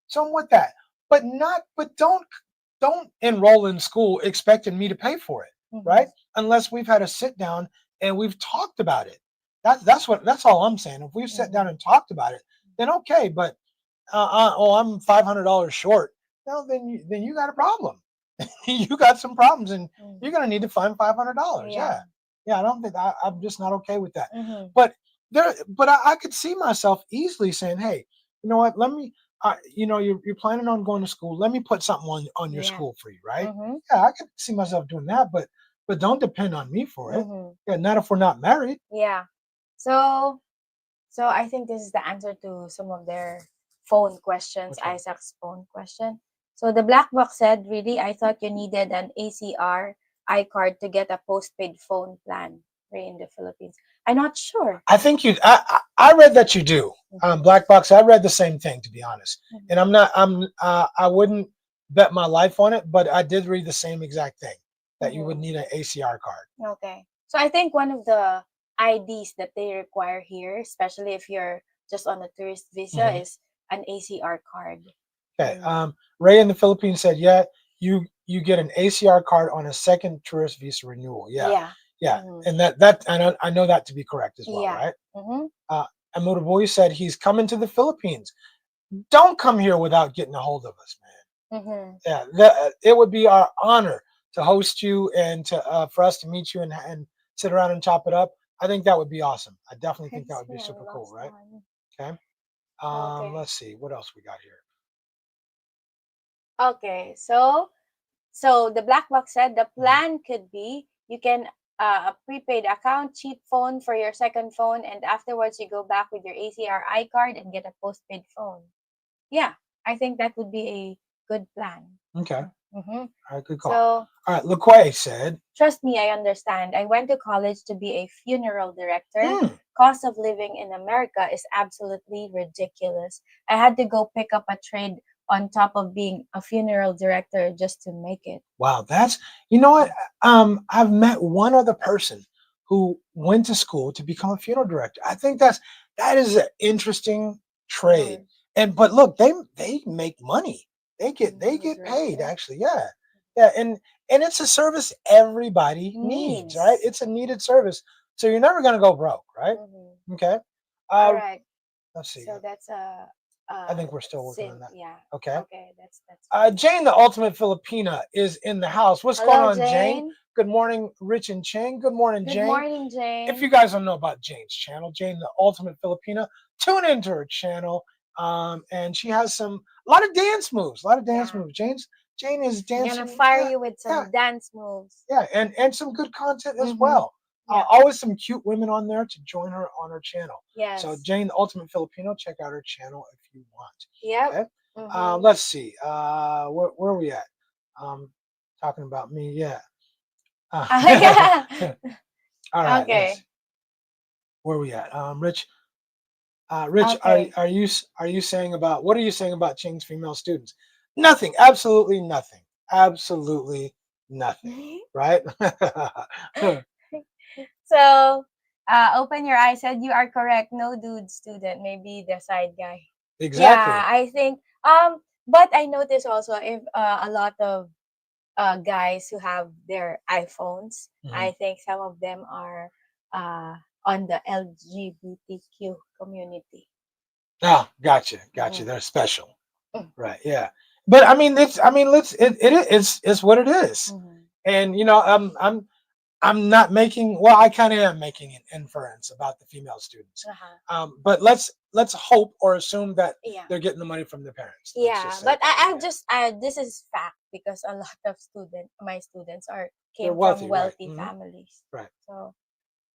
So I'm with that, but don't enroll in school expecting me to pay for it, right? Unless we've had a sit down and we've talked about it. That's all I'm saying. If we've sat down and talked about it, then okay. But I'm $500 short. No, then you got a problem. You got some problems, and you're gonna need to find $500. Yeah. I don't think I'm just not okay with that. But I could see myself easily saying, hey, you know what? Let me, you're planning on going to school. Let me put something on your school for you, right? Yeah, I could see myself doing that, but don't depend on me for it. Yeah, not if we're not married. Yeah. So I think this is the answer to some of their phone questions, Isaac's phone question. So the Black Box said, really, I thought you needed an ACR iCard to get a postpaid phone plan in the Philippines. I'm not sure. I think I read that you do. Black Box, I read the same thing, to be honest. And I wouldn't bet my life on it, but I did read the same exact thing, that you would need an ACR card. Okay. So I think one of the IDs that they require here, especially if you're just on a tourist visa, is an ACR card. Okay. Ray in the Philippines said, yeah, you get an ACR card on a second tourist visa renewal. Yeah. And that I know that to be correct as well, right? Amudaboy said he's coming to the Philippines. Don't come here without getting a hold of us, man. Yeah, it would be our honor to host you and for us to meet you and sit around and chop it up. I think that would be awesome. I definitely think that would be super cool, right? Okay. Let's see what else we got here. Okay, so the black box said the plan could be you can a prepaid account, cheap phone for your second phone, and afterwards you go back with your ACRI card and get a postpaid phone. Yeah, I think that would be a good plan. Okay. Mm-hmm. All right, good call. So, all right, Laquay said, trust me, I understand. I went to college to be a funeral director. Cost of living in America is absolutely ridiculous. I had to go pick up a trade on top of being a funeral director just to make it. Wow, that's, you know what? I've met one other person who went to school to become a funeral director. I think that is an interesting trade. But look, they make money. They get paid actually. Yeah. Yeah, and it's a service everybody needs, right? It's a needed service. So you're never going to go broke, right? Okay. All right. Let's see. So that's I think we're still working on that. Yeah. Okay. Okay, that's Jane, the ultimate Filipina, is in the house. What's Hello, going on, Jane? Jane? Good morning, Rich and Chang. Good morning, Jane. Good morning, Jane. If you guys don't know about Jane's channel, Jane, the ultimate Filipina, tune into her channel. And she has a lot of dance moves. Jane is dancing. I'm gonna fire you with some dance moves. Yeah, and some good content as well. Always some cute women on there to join her on her channel. Yes. So Jane, the ultimate Filipino, check out her channel if you want. Yep. Okay? Let's see. Where are we at? Talking about me. Yeah. All right. Okay. Where are we at? Rich. Rich, okay. Are you saying about what are you saying about Ching's female students? Nothing. Absolutely nothing. Absolutely nothing. Right? So, open your eyes said you are correct. No dude student, maybe the side guy. Exactly. Yeah, I think. But I noticed also if a lot of guys who have their iPhones, I think some of them are on the LGBTQ community. Oh, gotcha. They're special. Right. Yeah. But I mean, it's what it is. And you know, I'm not making. Well, I kind of am making an inference about the female students. But let's hope or assume that they're getting the money from their parents. Yeah, but this is fact because a lot of my students came from wealthy families. Right. So,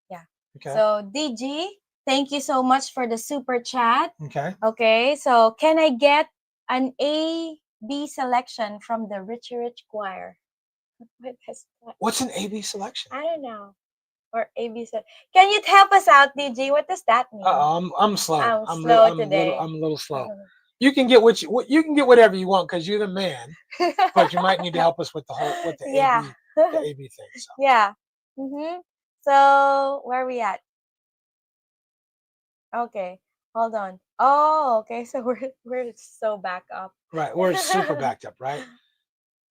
yeah. Okay. So DG, thank you so much for the super chat. Okay. Okay. So can I get an A-B selection from the Richie Rich Choir? What's an A-B selection? I don't know. Or A-B selection. Can you help us out, DG? What does that mean? I'm slow. I'm slow today. I'm a little slow. You can get you can get whatever you want because you're the man, but you might need to help us with the AB thing. So. Yeah. So where are we at? Okay, hold on. Oh, okay. So we're so back up. Right, we're super backed up, right?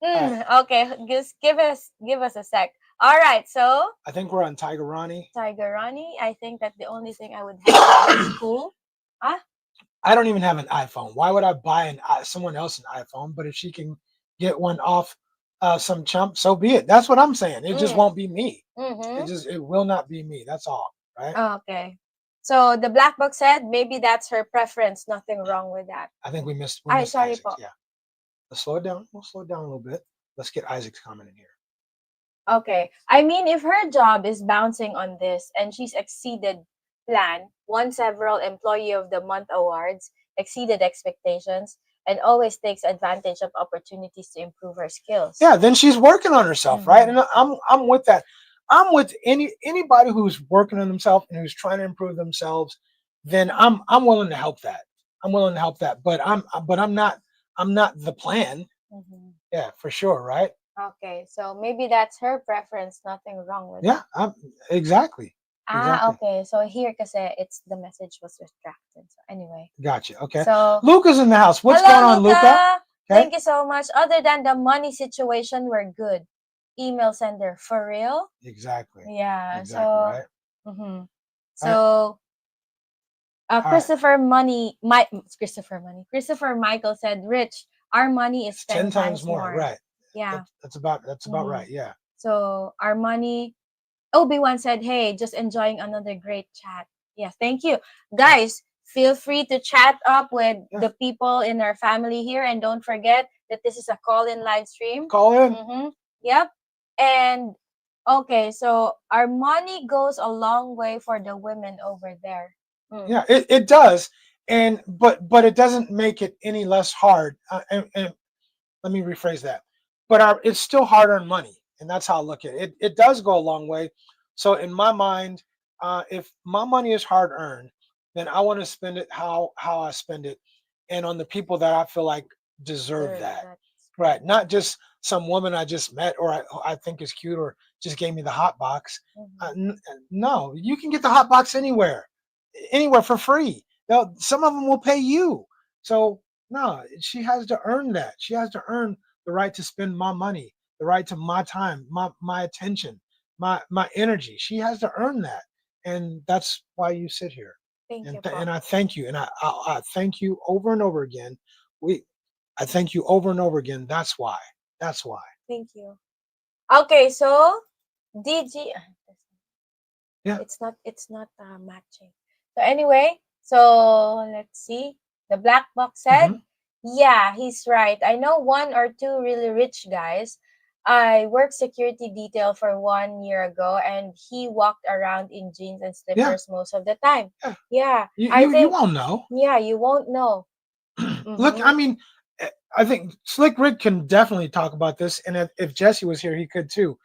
Okay, just give us a sec. All right, so I think we're on Tiger Ronnie. I think that the only thing I would have is school. Huh? I don't even have an iPhone. Why would I buy someone else an iPhone? But if she can get one off some chump, so be it. That's what I'm saying. It just won't be me. It will not be me. That's all, right? Okay. So the black box said maybe that's her preference. Nothing wrong with that. I think we missed. Sorry, Isaac. Yeah. Let's slow it down. We'll slow it down a little bit. Let's get Isaac's comment in here. Okay. I mean, if her job is bouncing on this and she's exceeded plan, won several Employee of the Month awards, exceeded expectations, and always takes advantage of opportunities to improve her skills. Yeah, then she's working on herself, right? And I'm with that. I'm with anybody who's working on themselves and who's trying to improve themselves. Then I'm willing to help that. But I'm not the plan. Yeah, for sure, right? Okay, so maybe that's her preference. Nothing wrong with that. Yeah, exactly. Okay. So here, kasi the message was retracted. So anyway. Gotcha. Okay. So Luca's in the house. What's going on, Luca? Okay. Thank you so much. Other than the money situation, we're good. Email sender for real. Exactly. Yeah. Exactly. So. Right. So. Christopher Michael said, "Rich, our money is 10 times more." Right. Yeah. That's about right. Yeah. So our money. Obi-Wan said, "Hey, just enjoying another great chat." Yeah, thank you. Guys, feel free to chat up with the people in our family here, and don't forget that this is a call-in live stream. Call in. Yep. And okay, so our money goes a long way for the women over there. Yeah, it does, and but it doesn't make it any less hard. And let me rephrase that. But it's still hard-earned money, and that's how I look at it. It does go a long way. So in my mind, if my money is hard-earned, then I want to spend it how I spend it, and on the people that I feel like deserve that. Right, not just some woman I just met or I think is cute or just gave me the hot box. No, you can get the hot box anywhere for free. Now, some of them will pay you. So no, she has to earn that. She has to earn the right to spend my money, the right to my time, my attention, my energy. She has to earn that, and that's why you sit here. And I thank you, and I thank you over and over again. I thank you over and over again. That's why. That's why. Thank you. Okay, so DG. Yeah. It's not matching. So anyway, so let's see. The Blackbox said, yeah, he's right. I know one or two really rich guys. I worked security detail for 1 year ago, and he walked around in jeans and slippers most of the time. Yeah. You won't know. Yeah, you won't know. Look, I mean, I think Slick Rick can definitely talk about this, and if Jesse was here, he could too.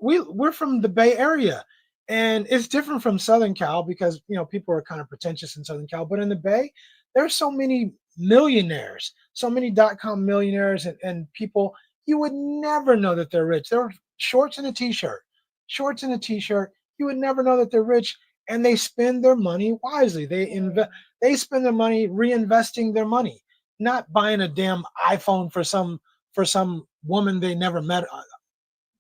We're from the Bay Area, and it's different from Southern Cal because people are kind of pretentious in Southern Cal, but in the Bay, there's so many millionaires, so many .com millionaires, and people you would never know that they're rich. They're shorts and a t-shirt. You would never know that they're rich, and they spend their money wisely. They spend their money reinvesting their money, not buying a damn iPhone for some woman they never met.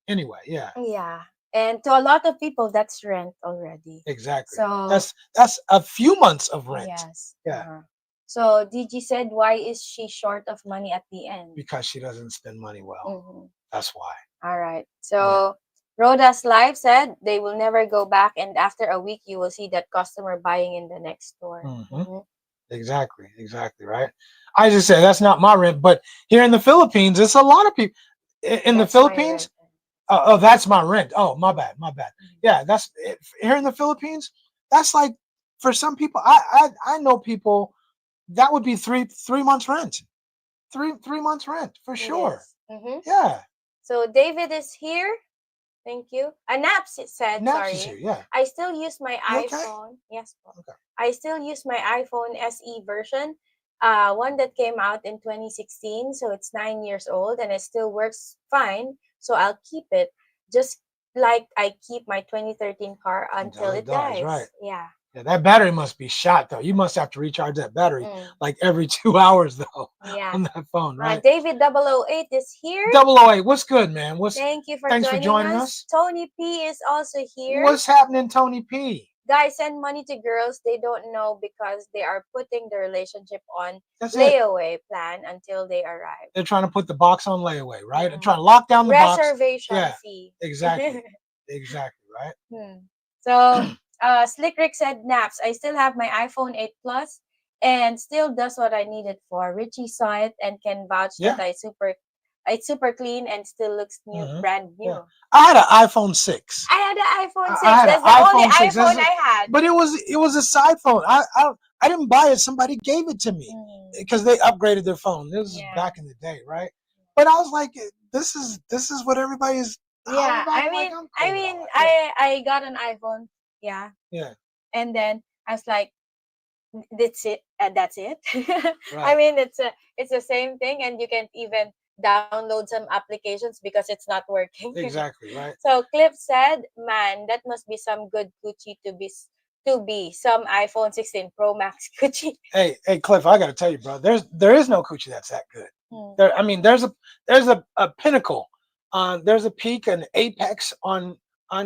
Anyway, yeah. Yeah. And to a lot of people, that's rent already. Exactly. So that's a few months of rent. Yes. Yeah. So DG said, why is she short of money at the end? Because she doesn't spend money well. That's why. All right. So Roda's Live said they will never go back, and after a week you will see that customer buying in the next store. Exactly, right. I just said that's not my rent, but here in the Philippines, it's a lot of people in the Philippines. Oh, that's my rent. Oh, my bad. Yeah, that's here in the Philippines. That's like for some people. I know people that would be three months rent. Three months rent for sure. Yeah. So David is here. Thank you. Naps said, Naps is here, yeah. I still use my You iPhone. okay? Yes. Okay. I still use my iPhone SE version, one that came out in 2016. So it's 9 years old and it still works fine. So I'll keep it, just like I keep my 2013 car until it dies. Right. Yeah. Yeah, that battery must be shot though. You must have to recharge that battery like every 2 hours though. Yeah. On that phone, right? David 008 is here. 008, what's good, man? Thank you for thanks joining for joining us. Tony P is also here. What's happening, Tony P? Guys, send money to girls they don't know because they are putting the relationship on That's layaway plan until they arrive. They're trying to put the box on layaway, right? They're trying to lock down the box. Reservation fee. Exactly. Exactly, right? So Slick Rick said, Naps, I still have my iPhone 8 Plus and still does what I need it for. Richie saw it and can vouch that it's super clean and still looks new, brand new. Yeah. I had an iPhone 6. I had an iPhone 6. That's the only iPhone I had. But it was a side phone. I didn't buy it. Somebody gave it to me because they upgraded their phone. This was back in the day, right? But I was like, this is what everybody's. Yeah, I got an iPhone. Yeah. And then I was like, that's it. That's it. Right. I mean, it's the same thing, and you can even download some applications because it's not working. Exactly, right. So Cliff said, man, that must be some good coochie to be some iPhone 16 Pro Max coochie. Hey, Cliff, I got to tell you, bro, there is no coochie that's that good. I mean, there's a pinnacle, there's a peak, an apex on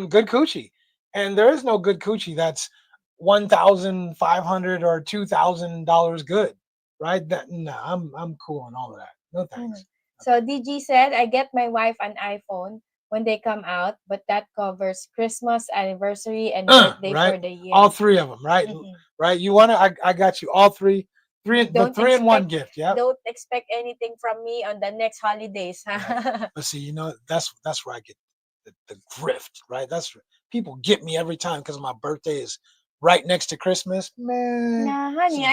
good coochie, and there is no good coochie that's $1,500 or $2,000 good, right? I'm cool on all of that. No thanks. So DG said, I get my wife an iPhone when they come out, but that covers Christmas, anniversary, and birthday right? for the year. All three of them, right? Right? You want to? I got you. All three. The three in one gift. Yeah. Don't expect anything from me on the next holidays. Right. But see, that's where I get the grift, right? That's people get me every time because my birthday is right next to Christmas. Man, nah, honey,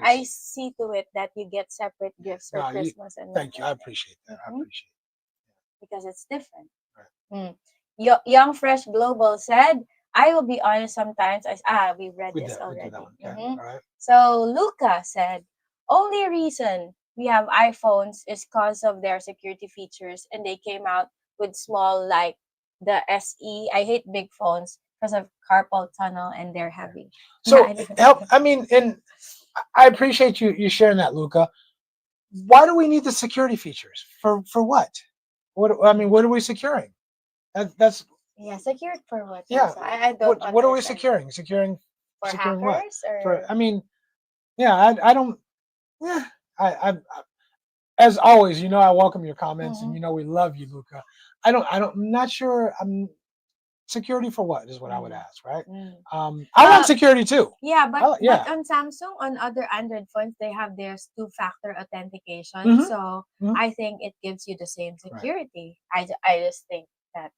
I see to it that you get separate gifts for Christmas and thank you. I appreciate that. I appreciate it. Because it's different. Right. Young Fresh Global said, I will be honest, sometimes we read this already. All right. So Luca said, only reason we have iPhones is because of their security features, and they came out with small like the SE. I hate big phones because of carpal tunnel and they're heavy. So and I appreciate you sharing that, Luca. Why do we need the security features? For what? What are we securing? That's secured for what? Yeah. I don't. What are we securing? Securing for securing hackers what? or I don't. Yeah, I as always, I welcome your comments, and we love you, Luca. I'm not sure. Security for what is what I would ask, right? I want security too. Yeah, but on Samsung, on other Android phones, they have their two-factor authentication. So I think it gives you the same security. Right. I just think that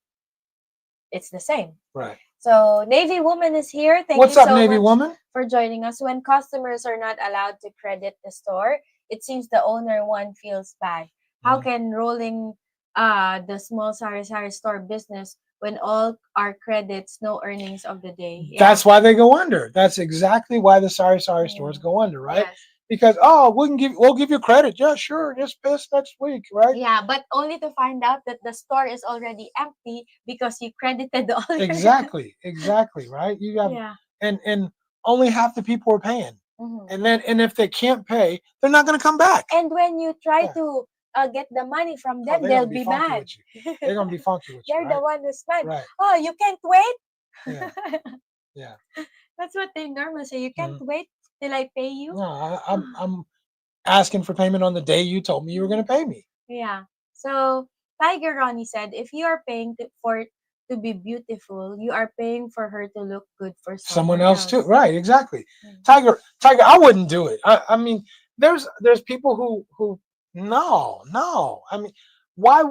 it's the same. Right. So Navy Woman is here. Thank What's you up, so Navy much Woman? for joining us. When customers are not allowed to credit the store, it seems the owner feels bad. How can rolling the small sari store business when all our credits, no earnings of the day? Yeah. That's why they go under. That's exactly why the sari stores go under, right? Yes. Because we'll give you credit. Yeah, sure. Just pay us next week, right? Yeah, but only to find out that the store is already empty because you credited all. Exactly, right? You have and only half the people are paying. And if they can't pay, they're not going to come back. And when you try to get the money from them, they'll be mad. They're going to be funky with you. They're the one who's mad. Right. Oh, you can't wait? Yeah. That's what they normally say. You can't wait till I pay you? No, I'm asking for payment on the day you told me you were going to pay me. Yeah. So Tiger Ronnie said, if you are paying to be beautiful, you are paying for her to look good for someone else too. Right, exactly. Tiger, I wouldn't do it. I mean, there's people who no. I mean, why?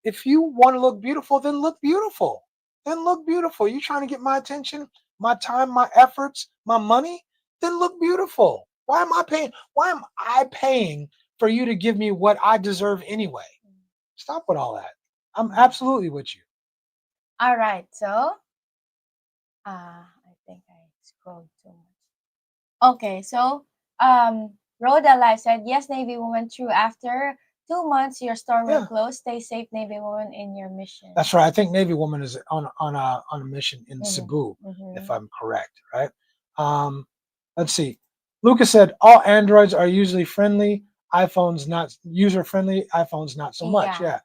If you want to look beautiful, then look beautiful. You're trying to get my attention, my time, my efforts, my money. Then look beautiful. Why am I paying for you to give me what I deserve anyway? Stop with all that. I'm absolutely with you. All right, so I think I scrolled too much. Okay, so Roda Live said, yes, Navy Woman, true. After 2 months, your store will close. Stay safe, Navy Woman, in your mission. That's right. I think Navy Woman is on a mission in Cebu, if I'm correct, right? Let's see. Lucas said, all Androids are usually friendly. iPhones not user friendly. iPhones not so much. Yeah,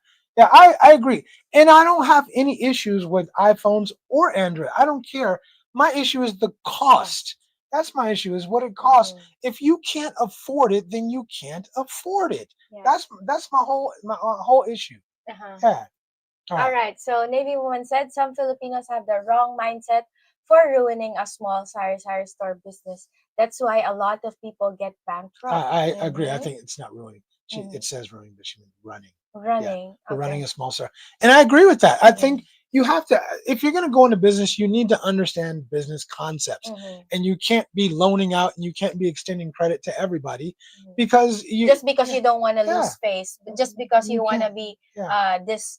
I agree. And I don't have any issues with iPhones or Android. I don't care. My issue is the cost. That's my issue, is what it costs. If you can't afford it, then you can't afford it. That's my whole issue. Yeah. All right. So Navy Woman said, some Filipinos have the wrong mindset for ruining a small sari store business. That's why a lot of people get bankrupt. I agree. I think it's not ruining. It says ruining, but she means running. Running a small store. And I agree with that. I think you have to, if you're going to go into business, you need to understand business concepts. And you can't be loaning out and you can't be extending credit to everybody because you don't want to lose face, just because you want to be this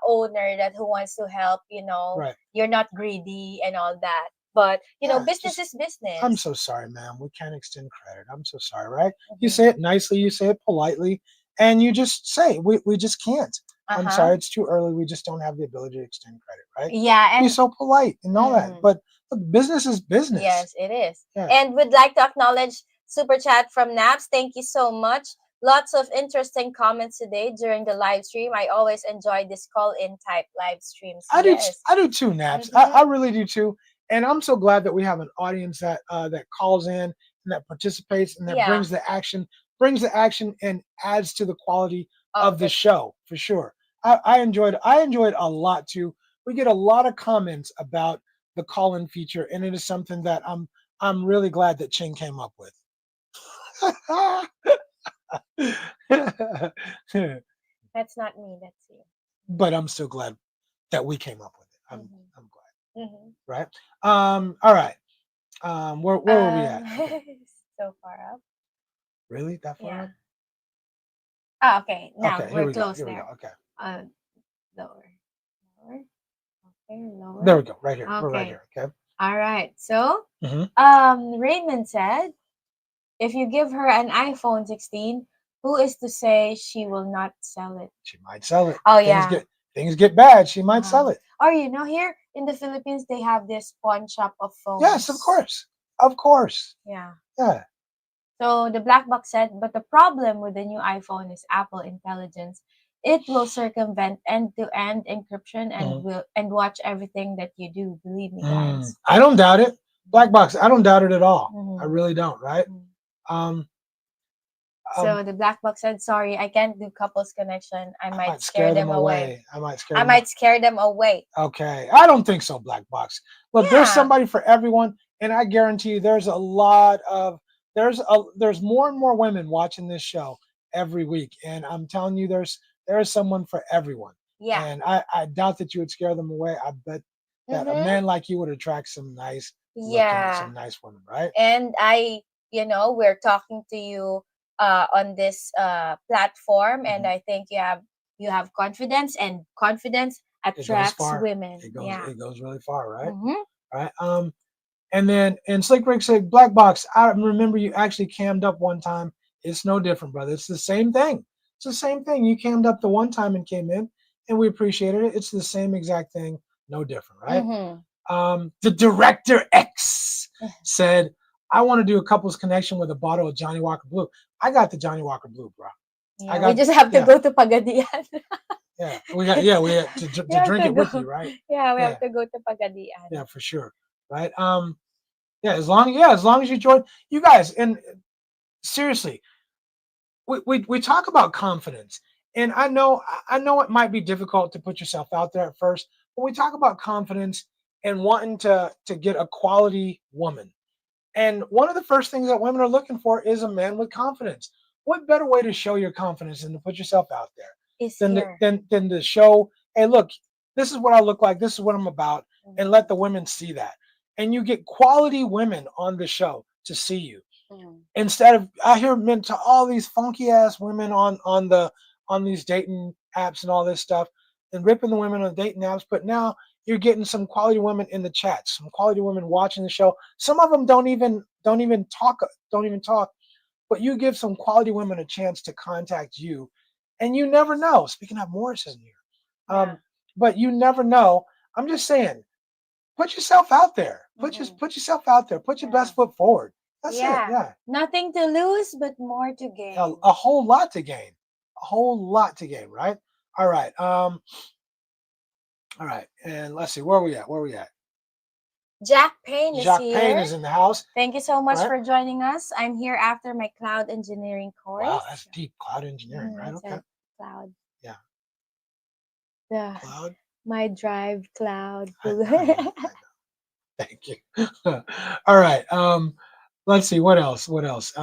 owner who wants to help, you're not greedy and all that. But business is business. I'm so sorry, ma'am. We can't extend credit. I'm so sorry, right? You say it nicely, you say it politely, and you just say, we just can't. I'm sorry, it's too early. We just don't have the ability to extend credit, right? Yeah, and be so polite and all that. But look, business is business. Yes, it is. Yeah. And we'd like to acknowledge Super Chat from Naps. Thank you so much. Lots of interesting comments today during the live stream. I always enjoy this call-in type live streams. I do too, Naps. I really do too. And I'm so glad that we have an audience that calls in and that participates and that brings the action and adds to the quality of the show, for sure. I enjoyed a lot too. We get a lot of comments about the call-in feature, and it is something that I'm really glad that Ching came up with. That's not me. That's you. But I'm still glad that we came up with it. I'm glad. Mm-hmm. Right. All right. Where were we at? Okay. So far up. Really? That far up? Ah, okay. Now Okay, we're close here there. we go. Okay. Lower. Okay, lower. There we go. Right here. Okay. We're right here. Okay. All right. So, Raymond said, if you give her an iPhone 16, who is to say she will not sell it? She might sell it. Oh, Things get bad. She might sell it. Or here in the Philippines, they have this pawn shop of phones. Yes, of course. Of course. Yeah. Yeah. So the Blackbox said, but the problem with the new iPhone is Apple Intelligence. It will circumvent end-to-end encryption and watch everything that you do. Believe me, guys. I don't doubt it. Blackbox, I don't doubt it at all. I really don't. Right. So the Blackbox said, sorry, I can't do couples connection. I might scare them away. I might scare them away. Okay. I don't think so, Blackbox. Look, there's somebody for everyone, and I guarantee you there's a lot of there's more and more women watching this show every week. And I'm telling you, there's someone for everyone. Yeah. And I doubt that you would scare them away. I bet that a man like you would attract some nice some nice women, right? And we're talking to you on this platform, and I think you have confidence, and confidence attracts women. It goes really far, right? Right. And Slick Rick said, Blackbox, I remember you actually cammed up one time. It's no different, brother. It's the same thing. It's the same thing. You cammed up the one time and came in, and we appreciated it. It's the same exact thing, no different, right? The Director X said, I want to do a couples connection with a bottle of Johnny Walker Blue. I got the Johnny Walker Blue, bro. We just have to go to Pagadian. We have to drink it with you, right? Yeah, we have to go to Pagadian. Yeah, for sure. Right. As long as you join, you guys, and seriously, we talk about confidence, and I know it might be difficult to put yourself out there at first, but we talk about confidence and wanting to get a quality woman. And one of the first things that women are looking for is a man with confidence. What better way to show your confidence than to put yourself out there than to show, hey, look, this is what I look like, this is what I'm about, and let the women see that. And you get quality women on the show to see you. Instead of, I hear men to all these funky ass women on these dating apps and all this stuff, and ripping the women on the dating apps, but now you're getting some quality women in the chats, some quality women watching the show. Some of them don't even talk, but you give some quality women a chance to contact you, and you never know. Speaking of, Morris isn't here, but you never know. I'm just saying, put yourself out there. Put yourself out there. Put your best foot forward. That's it. Yeah. Nothing to lose, but more to gain. A whole lot to gain. A whole lot to gain, right? All right. All right. And let's see, where are we at? Jack Payne is here. Jack Payne is in the house. Thank you so much for joining us. I'm here after my cloud engineering course. Wow, that's deep. Cloud engineering, right? Okay. Cloud. Yeah. Cloud. My drive cloud. I know. Thank you. All right. Let's see. What else? Let's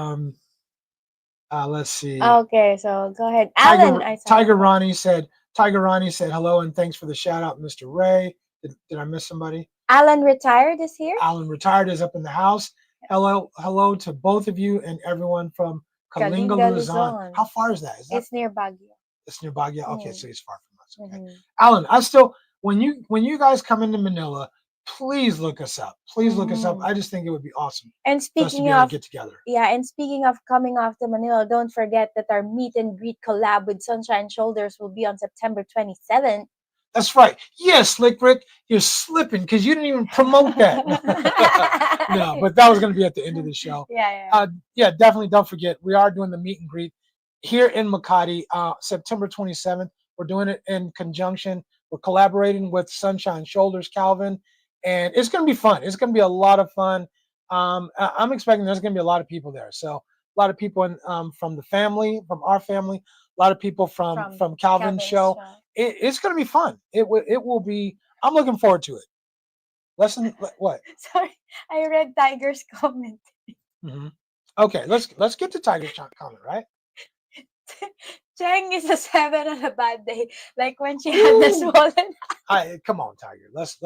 see. Okay, so go ahead. Alan, Tiger Ronnie said hello and thanks for the shout out, Mr. Ray. Did I miss somebody? Alan Retired is here. Alan Retired is up in the house. Hello to both of you and everyone from Kalinga, Luzon. How far is that? It's near Baguio. It's near Baguio. Okay, so it's far from us. Okay. Alan, I still when you guys come into Manila, please look us up. Look us up. I just think it would be awesome. And speaking of get together. Yeah, and speaking of coming off to Manila, don't forget that our meet and greet collab with Sunshine Shoulders will be on September 27th. That's right. Yes, Slick Rick, you're slipping because you didn't even promote that. No, but that was going to be at the end of the show. Yeah. Definitely don't forget. We are doing the meet and greet here in Makati, September 27th. We're doing it in conjunction. We're collaborating with Sunshine Shoulders, Calvin, and it's going to be fun. It's going to be a lot of fun. I'm expecting there's going to be a lot of people there. So a lot of people from the family, from our family, a lot of people from Calvin's show. It's going to be fun. It will be. I'm looking forward to it. What? Sorry, I read Tiger's comment. Mm-hmm. Okay, let's get to Tiger's comment, right? Cheng is a 7 on a bad day, like when she had the swollen. Come on, Tiger. Let's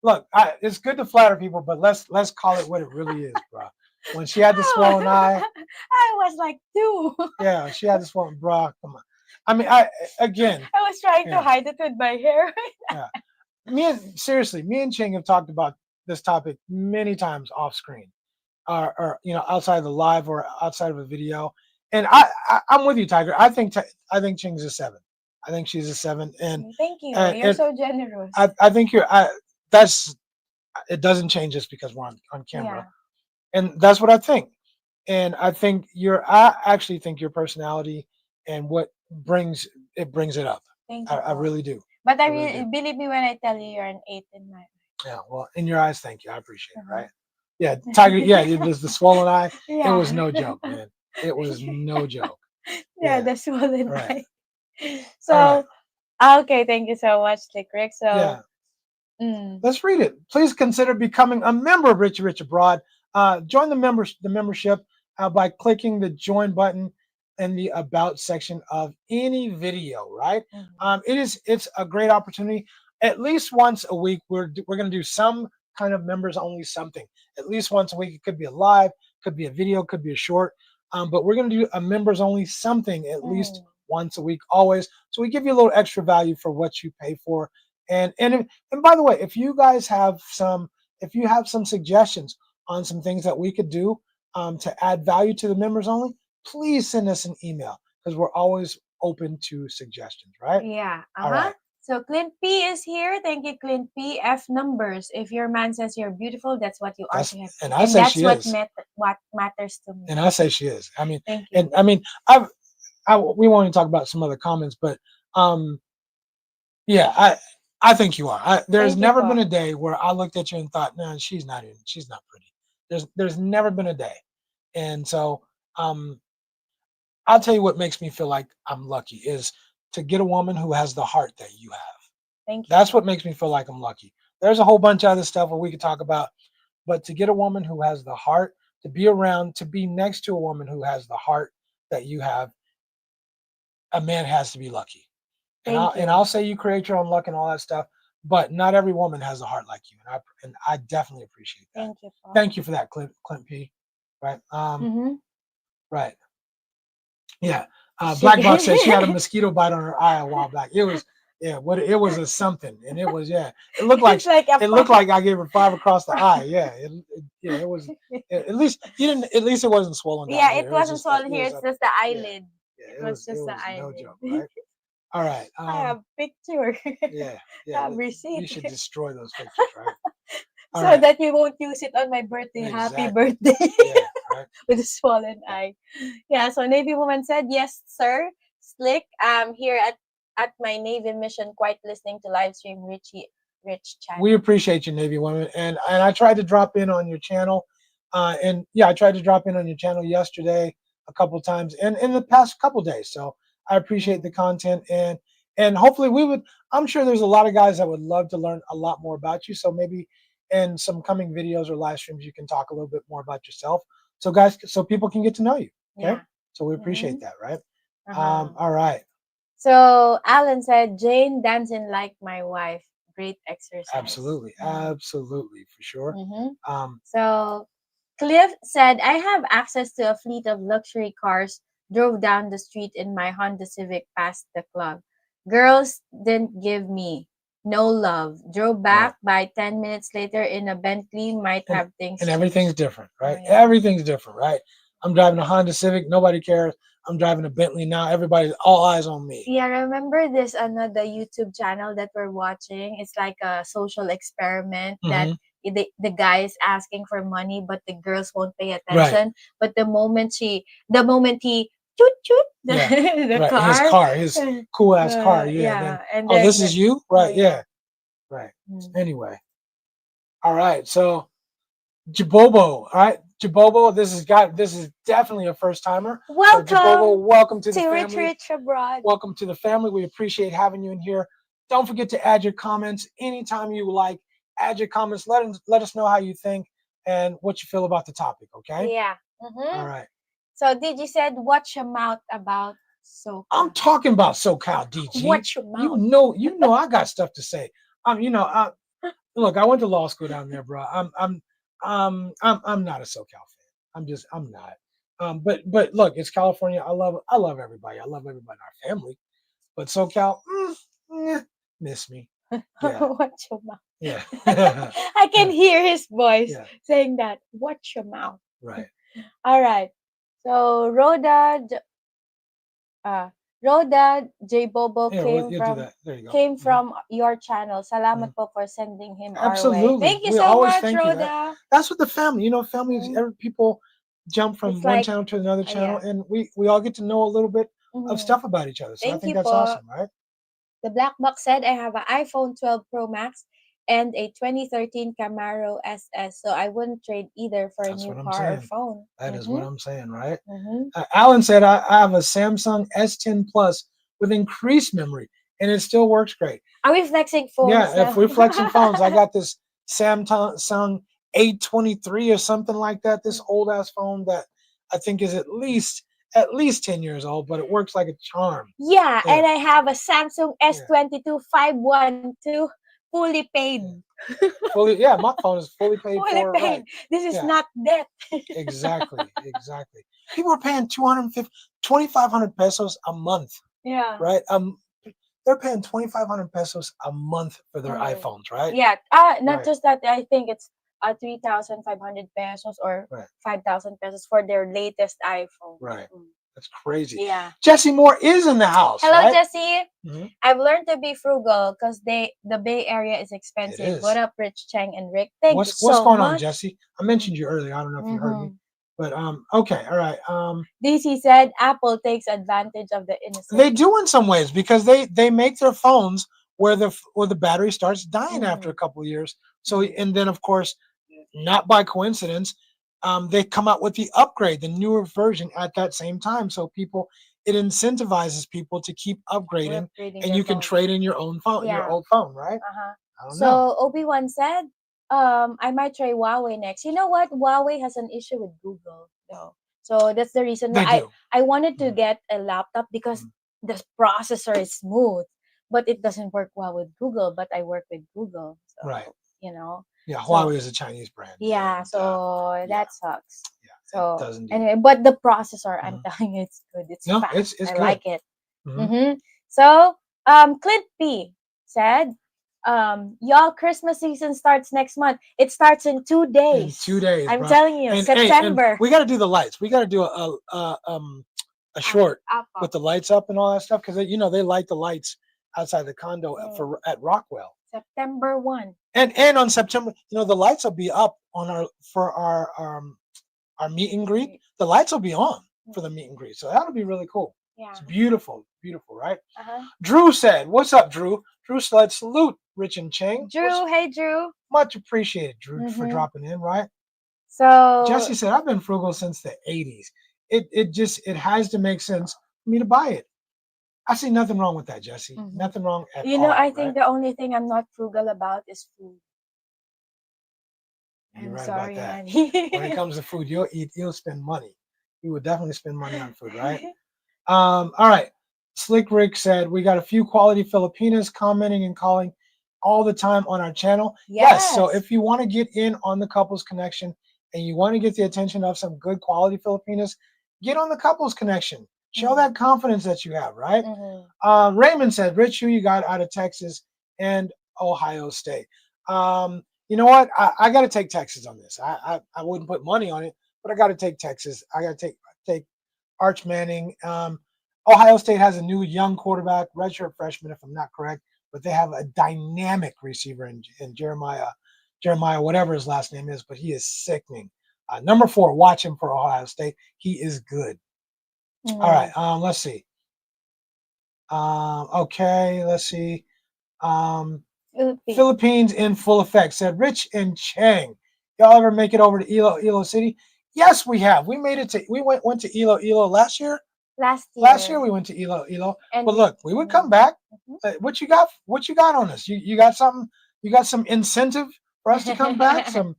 look. It's good to flatter people, but let's call it what it really is, bro. When she had the swollen eye, I was like 2. Yeah, she had the swollen, bro. Come on. I mean, I was trying to hide it with my hair. Yeah. Me and Ching have talked about this topic many times off screen, or outside of the live or outside of a video. And I'm with you, Tiger. I think Ching's a 7. I think she's a 7. And thank you. You're so generous. I think it doesn't change just because we're on camera. Yeah. And that's what I think. And I actually think your personality and what brings it up. Thank you. I really do. But I really believe me when I tell you you're an 8 in my eyes. Yeah, well, in your eyes, thank you. I appreciate it, right? Yeah, Tiger, it was the swollen eye. Yeah. It was no joke, man. It was no joke. Yeah, the swollen eye. So, okay, thank you so much, Slick Rick. So, let's read it. Please consider becoming a member of Richie Rich Abroad. Join the membership by clicking the join button in the about section of any video, right? It's a great opportunity. At least once a week, we're going to do some kind of members only something. At least once a week. It could be a live, could be a video, could be a short. But we're going to do a members only something at least once a week, always. So we give you a little extra value for what you pay for. And by the way, if you have some suggestions on some things that we could do to add value to the members only, please send us an email because we're always open to suggestions, right? Yeah. All right. So Clint P is here. Thank you, Clint P. F numbers. If your man says you're beautiful, that's what you are to him. And I say she is. What matters to me. And I say she is. I mean, thank you. And I mean, we want to talk about some other comments, but yeah, I think you are. There's never been a day where I looked at you and thought, no, she's not pretty. There's never been a day. And so I'll tell you what makes me feel like I'm lucky is to get a woman who has the heart that you have. Thank you. That's what makes me feel like I'm lucky. There's a whole bunch of other stuff that we could talk about, but to get a woman who has the heart, to be around, to be next to a woman who has the heart that you have, a man has to be lucky. And I'll say you create your own luck and all that stuff, but not every woman has a heart like you. And I definitely appreciate that. Thank you, Paul. Thank you for that, Clint P. Right. Right. Yeah. Blackbox said she had a mosquito bite on her eye a while back. It was it was a something, and it was it looked like I gave her 5 across the eye. Yeah, it was at least it wasn't swollen. Yeah, it wasn't swollen here. It's just the eyelid. Yeah, it was just the eyelid. No joke, right? All right. I have picture. Yeah. I have receipt. You should destroy those pictures, right? So that you won't use it on my birthday. Exactly. Happy birthday. Yeah, right. With a swollen eye. Yeah, so Navy Woman said, yes, sir. Slick, I'm here at my Navy mission, quite listening to live stream Rich channel. We appreciate you, Navy Woman. And I tried to drop in on your channel. I tried to drop in on your channel yesterday a couple times and in the past couple days. So I appreciate the content and hopefully I'm sure there's a lot of guys that would love to learn a lot more about you. So maybe in some coming videos or live streams, you can talk a little bit more about yourself. So guys, so people can get to know you. Okay. Yeah. So we appreciate that, right? All right. So Alan said, Jane dancing like my wife. Great exercise. Absolutely. Absolutely. For sure. So Cliff said, I have access to a fleet of luxury cars. Drove down the street in my Honda Civic past the club. Girls didn't give me no love. Drove back by 10 minutes later in a Bentley. Might have things. And everything's different, right? Yeah. Everything's different, right? I'm driving a Honda Civic. Nobody cares. I'm driving a Bentley now. Everybody, all eyes on me. Yeah, remember this another YouTube channel that we're watching? It's like a social experiment that the guy is asking for money, but the girls won't pay attention. Right. But the moment he toot the car. His cool ass car. Yeah. And then, this is you? Right. Yeah. Right. Anyway. All right. So Jabobo. All right. Jabobo, this is definitely a first timer. Welcome, so Jabobo, welcome to the Rich family. Rich Abroad. Welcome to the family. We appreciate having you in here. Don't forget to add your comments anytime you like. Add your comments. Let us know how you think and what you feel about the topic. Okay. Yeah. All right. So DG said, "Watch your mouth about SoCal." I'm talking about SoCal, DG. Watch your mouth. You know, I got stuff to say. Look, I went to law school down there, bro. I'm not a SoCal fan. I'm not. But look, it's California. I love everybody. I love everybody in our family. But SoCal, miss me. Yeah. Watch your mouth. Yeah. I can hear his voice saying that. Watch your mouth. Right. All right. So Roda J Bobo came from your channel. Salamat po for sending him Absolutely. our way. Thank you so much, Roda. That's what the family. You know, families. Every people jump from one channel to another channel, and we all get to know a little bit of stuff about each other. So I think that's awesome, right? The Blackbox said, "I have an iPhone 12 Pro Max and a 2013 Camaro SS, so I wouldn't trade either for a new car or phone." That is what I'm saying, right? Alan said, I have a Samsung S10 Plus with increased memory, and it still works great. Are we flexing phones? Yeah, if we're flexing phones, I got this Samsung A23 or something like that, this old ass phone that I think is at least 10 years old, but it works like a charm. Yeah, and I have a Samsung S22 512 fully paid. My phone is fully paid for. Paid. Right. This is not debt. Exactly. People are paying 2,500 pesos a month. Yeah. Right. They're paying 2,500 pesos a month for their iPhones, right? Yeah. Not just that. I think it's 3,500 pesos or 5,000 pesos for their latest iPhone. Right. That's crazy. Yeah. Jesse Moore is in the house. Hello, right? Jesse. I've learned to be frugal because the Bay Area is expensive. It is. What up, Rich, Cheng, and Rick? Thank you so What's going much. on, Jesse? I mentioned you earlier. I don't know if you heard me. But okay, all right. DC said Apple takes advantage of the innocent. They do in some ways because they make their phones where the battery starts dying after a couple of years. So and then of course, not by coincidence, they come out with the upgrade, the newer version at that same time. So it incentivizes people to keep upgrading and you can trade in your own phone, your old phone, right? So Obi-Wan said, I might try Huawei next. You know what? Huawei has an issue with Google, though. So that's the reason why I wanted to get a laptop because the processor is smooth, but it doesn't work well with Google. But I work with Google, so, you know. Yeah, Huawei is a Chinese brand. Yeah, so that sucks. Yeah, so anyway, but the processor, I'm telling you, it's good. It's fast. It's I good. like it. So Clint P said, y'all, Christmas season starts next month. It starts in 2 days. In 2 days. I'm telling you, September. And we got to do the lights. We got to do a short with the lights up and all that stuff because they light the lights outside the condo at Rockwell. September 1. And on September, the lights will be up on our meet and greet. The lights will be on for the meet and greet. So that'll be really cool. Yeah. It's beautiful, right? Drew said, "What's up, Drew?" Drew said, "Salute, Rich and Cheng." Drew, hey Drew. Much appreciated, Drew, for dropping in, right? So Jesse said, "I've been frugal since the '80s. It has to make sense for me to buy it." I see nothing wrong with that, Jesse. Nothing wrong at all. I think the only thing I'm not frugal about is food. You're right sorry, about that. honey. When it comes to food, you'll spend money. You would definitely spend money on food, right? All right. Slick Rick said, we got a few quality Filipinas commenting and calling all the time on our channel. Yes. So if you want to get in on the Couples Connection and you want to get the attention of some good quality Filipinas, get on the Couples Connection. Show that confidence that you have, right? Raymond said, Rich, who you got out of Texas and Ohio State? You know what? I got to take Texas on this. I wouldn't put money on it, but I got to take Texas. I got to take Arch Manning. Ohio State has a new young quarterback, redshirt freshman, if I'm not correct, but they have a dynamic receiver in Jeremiah, whatever his last name is, but he is sickening. Number 4, watch him for Ohio State. He is good. All right, let's see. Okay, let's see. Philippines in full effect, said Rich and Cheng. Y'all ever make it over to Ilo City? Yes, we have. We made it to. We went to Ilo last year. Last year we went to Ilo. And But look, we would come back. What you got? What you got on us? You got something? You got some incentive for us to come back? Some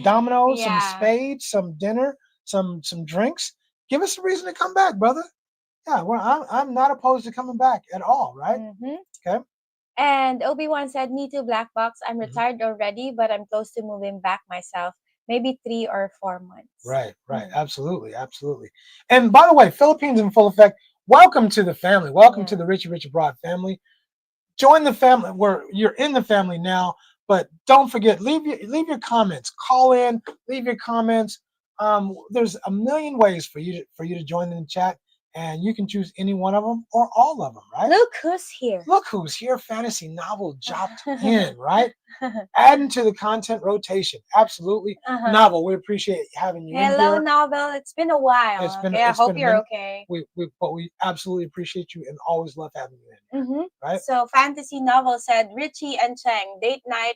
dominoes, some spades, some dinner, some drinks. Give us a reason to come back, brother. Yeah, well, I'm not opposed to coming back at all, right? Okay. And Obi-Wan said, me too, Blackbox. I'm retired already, but I'm close to moving back myself. Maybe 3 or 4 months. Right. Absolutely. And by the way, Philippines in full effect. Welcome to the family. Welcome to the Richie Rich Abroad family. Join the family. You're in the family now, but don't forget, leave your comments. Call in, leave your comments. There's a million ways for you to join in the chat, and you can choose any one of them or all of them, right? Look who's here. Look who's here. Fantasy novel dropped in, right? Adding to the content rotation. Absolutely. Novel, we appreciate having you in here. Hello, Novel. It's been a while. I hope you're okay. But we absolutely appreciate you and always love having you in here. Right? So Fantasy Novel said, Richie and Cheng, date night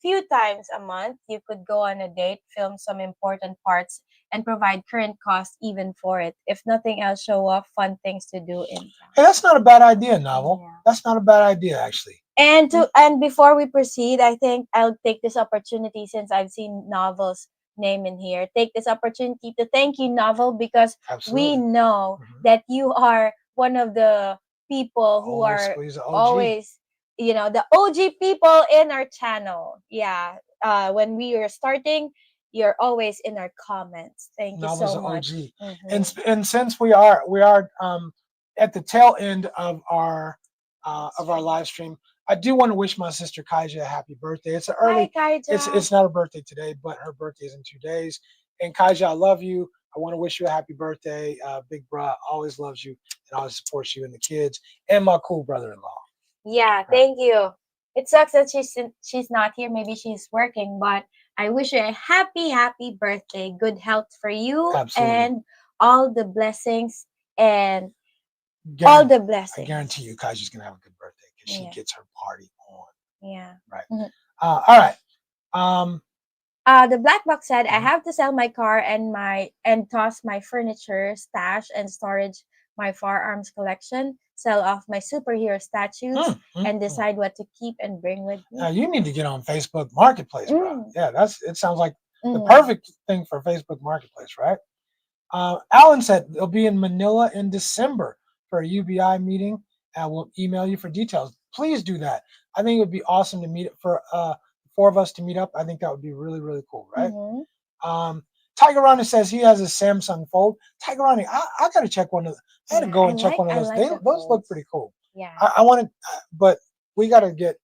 few times a month. You could go on a date, film some important parts, and provide current cost even for it. If nothing else, show off fun things to do in town. Hey, that's not a bad idea, Novel. Yeah. That's not a bad idea, actually. And before we proceed, I think I'll take this opportunity, since I've seen Novel's name in here, take this opportunity to thank you, Novel, because we know that you are one of the people who are always, the OG people in our channel. Yeah. When we were starting, you're always in our comments. Thank you so much. OG. And since we are at the tail end of our live stream, I do want to wish my sister Kaija a happy birthday. It's early. Hi, Kaija. It's not her birthday today, but her birthday is in 2 days. And Kaija, I love you. I want to wish you a happy birthday. Big bro always loves you and always supports you and the kids, and my cool brother-in-law. Yeah, thank you. It sucks that she's not here. Maybe she's working, but I wish you a happy birthday. Good health for you. Absolutely. And all the blessings and all the blessings. I guarantee you Kaija's going to have a good birthday because she gets her party on. Yeah. Right. All right. The Blackbox said, I have to sell my car and toss my furniture, stash, and storage my firearms collection, sell off my superhero statues, and decide what to keep and bring with me. Now you need to get on Facebook Marketplace, bro. Yeah, it sounds like the perfect thing for Facebook Marketplace, right? Alan said they'll be in Manila in December for a UBI meeting, and we'll email you for details. Please do that. I think it would be awesome to meet for 4 of us to meet up. I think that would be really, really cool, right? Tiger Ronnie says he has a Samsung Fold. Tiger Ronnie, I got to check one of them. I had to go and check one of those. Those look pretty cool. Yeah. I want to, but we got to get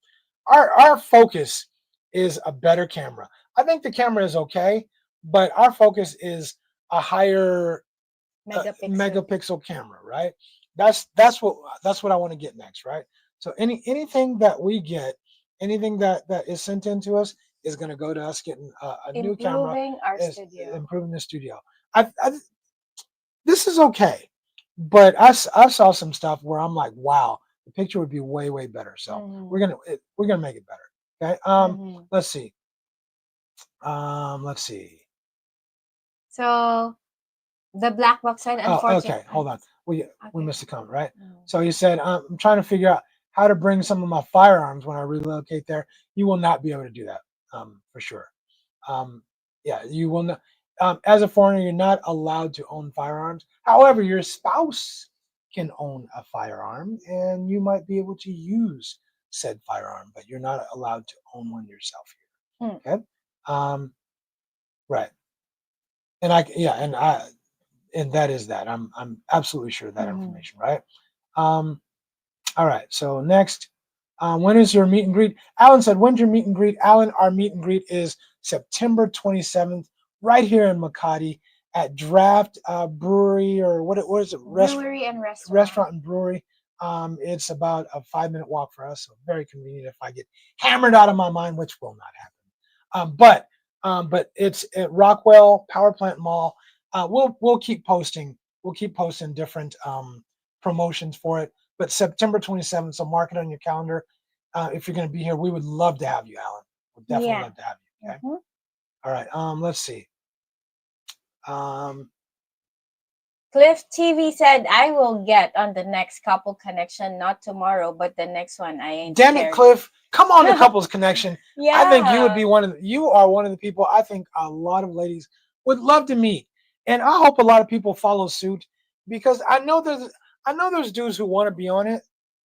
our focus is a better camera. I think the camera is okay, but our focus is a higher megapixel camera, right? That's what I want to get next, right? So anything that we get, anything that is sent in to us is going to go to us getting a new camera, improving the studio. This is okay, but I saw some stuff where I'm like, wow, the picture would be way better. So we're gonna make it better. Okay. Let's see. So the Blackbox said, unfortunately. Okay, hold on. We missed a comment, right? So he said, I'm trying to figure out how to bring some of my firearms when I relocate there. You will not be able to do that, for sure. Yeah, you will not. As a foreigner, you're not allowed to own firearms. However, your spouse can own a firearm, and you might be able to use said firearm, but you're not allowed to own one yourself here. Okay. Right. And that is that. I'm absolutely sure of that information, right? All right. So next, when is your meet and greet? Alan said, when's your meet and greet? Alan, our meet and greet is September 27th, right here in Makati at Draft Brewery, or what is it? Brewery and restaurant. Restaurant and brewery. It's about a 5-minute walk for us, so very convenient if I get hammered out of my mind, which will not happen. But it's at Rockwell Power Plant Mall. We'll keep posting. We'll keep posting different promotions for it. But September 27th, so mark it on your calendar. If you're going to be here, we would love to have you, Alan. We'd definitely love to have you. Okay. All right. Let's see. Cliff TV said, I will get on the next couple connection, not tomorrow, but the next one. I ain't Damn scared. it, Cliff. Come on to Couples Connection. Yeah. I think you would be you are one of the people I think a lot of ladies would love to meet. And I hope a lot of people follow suit, because I know there's dudes who want to be on it,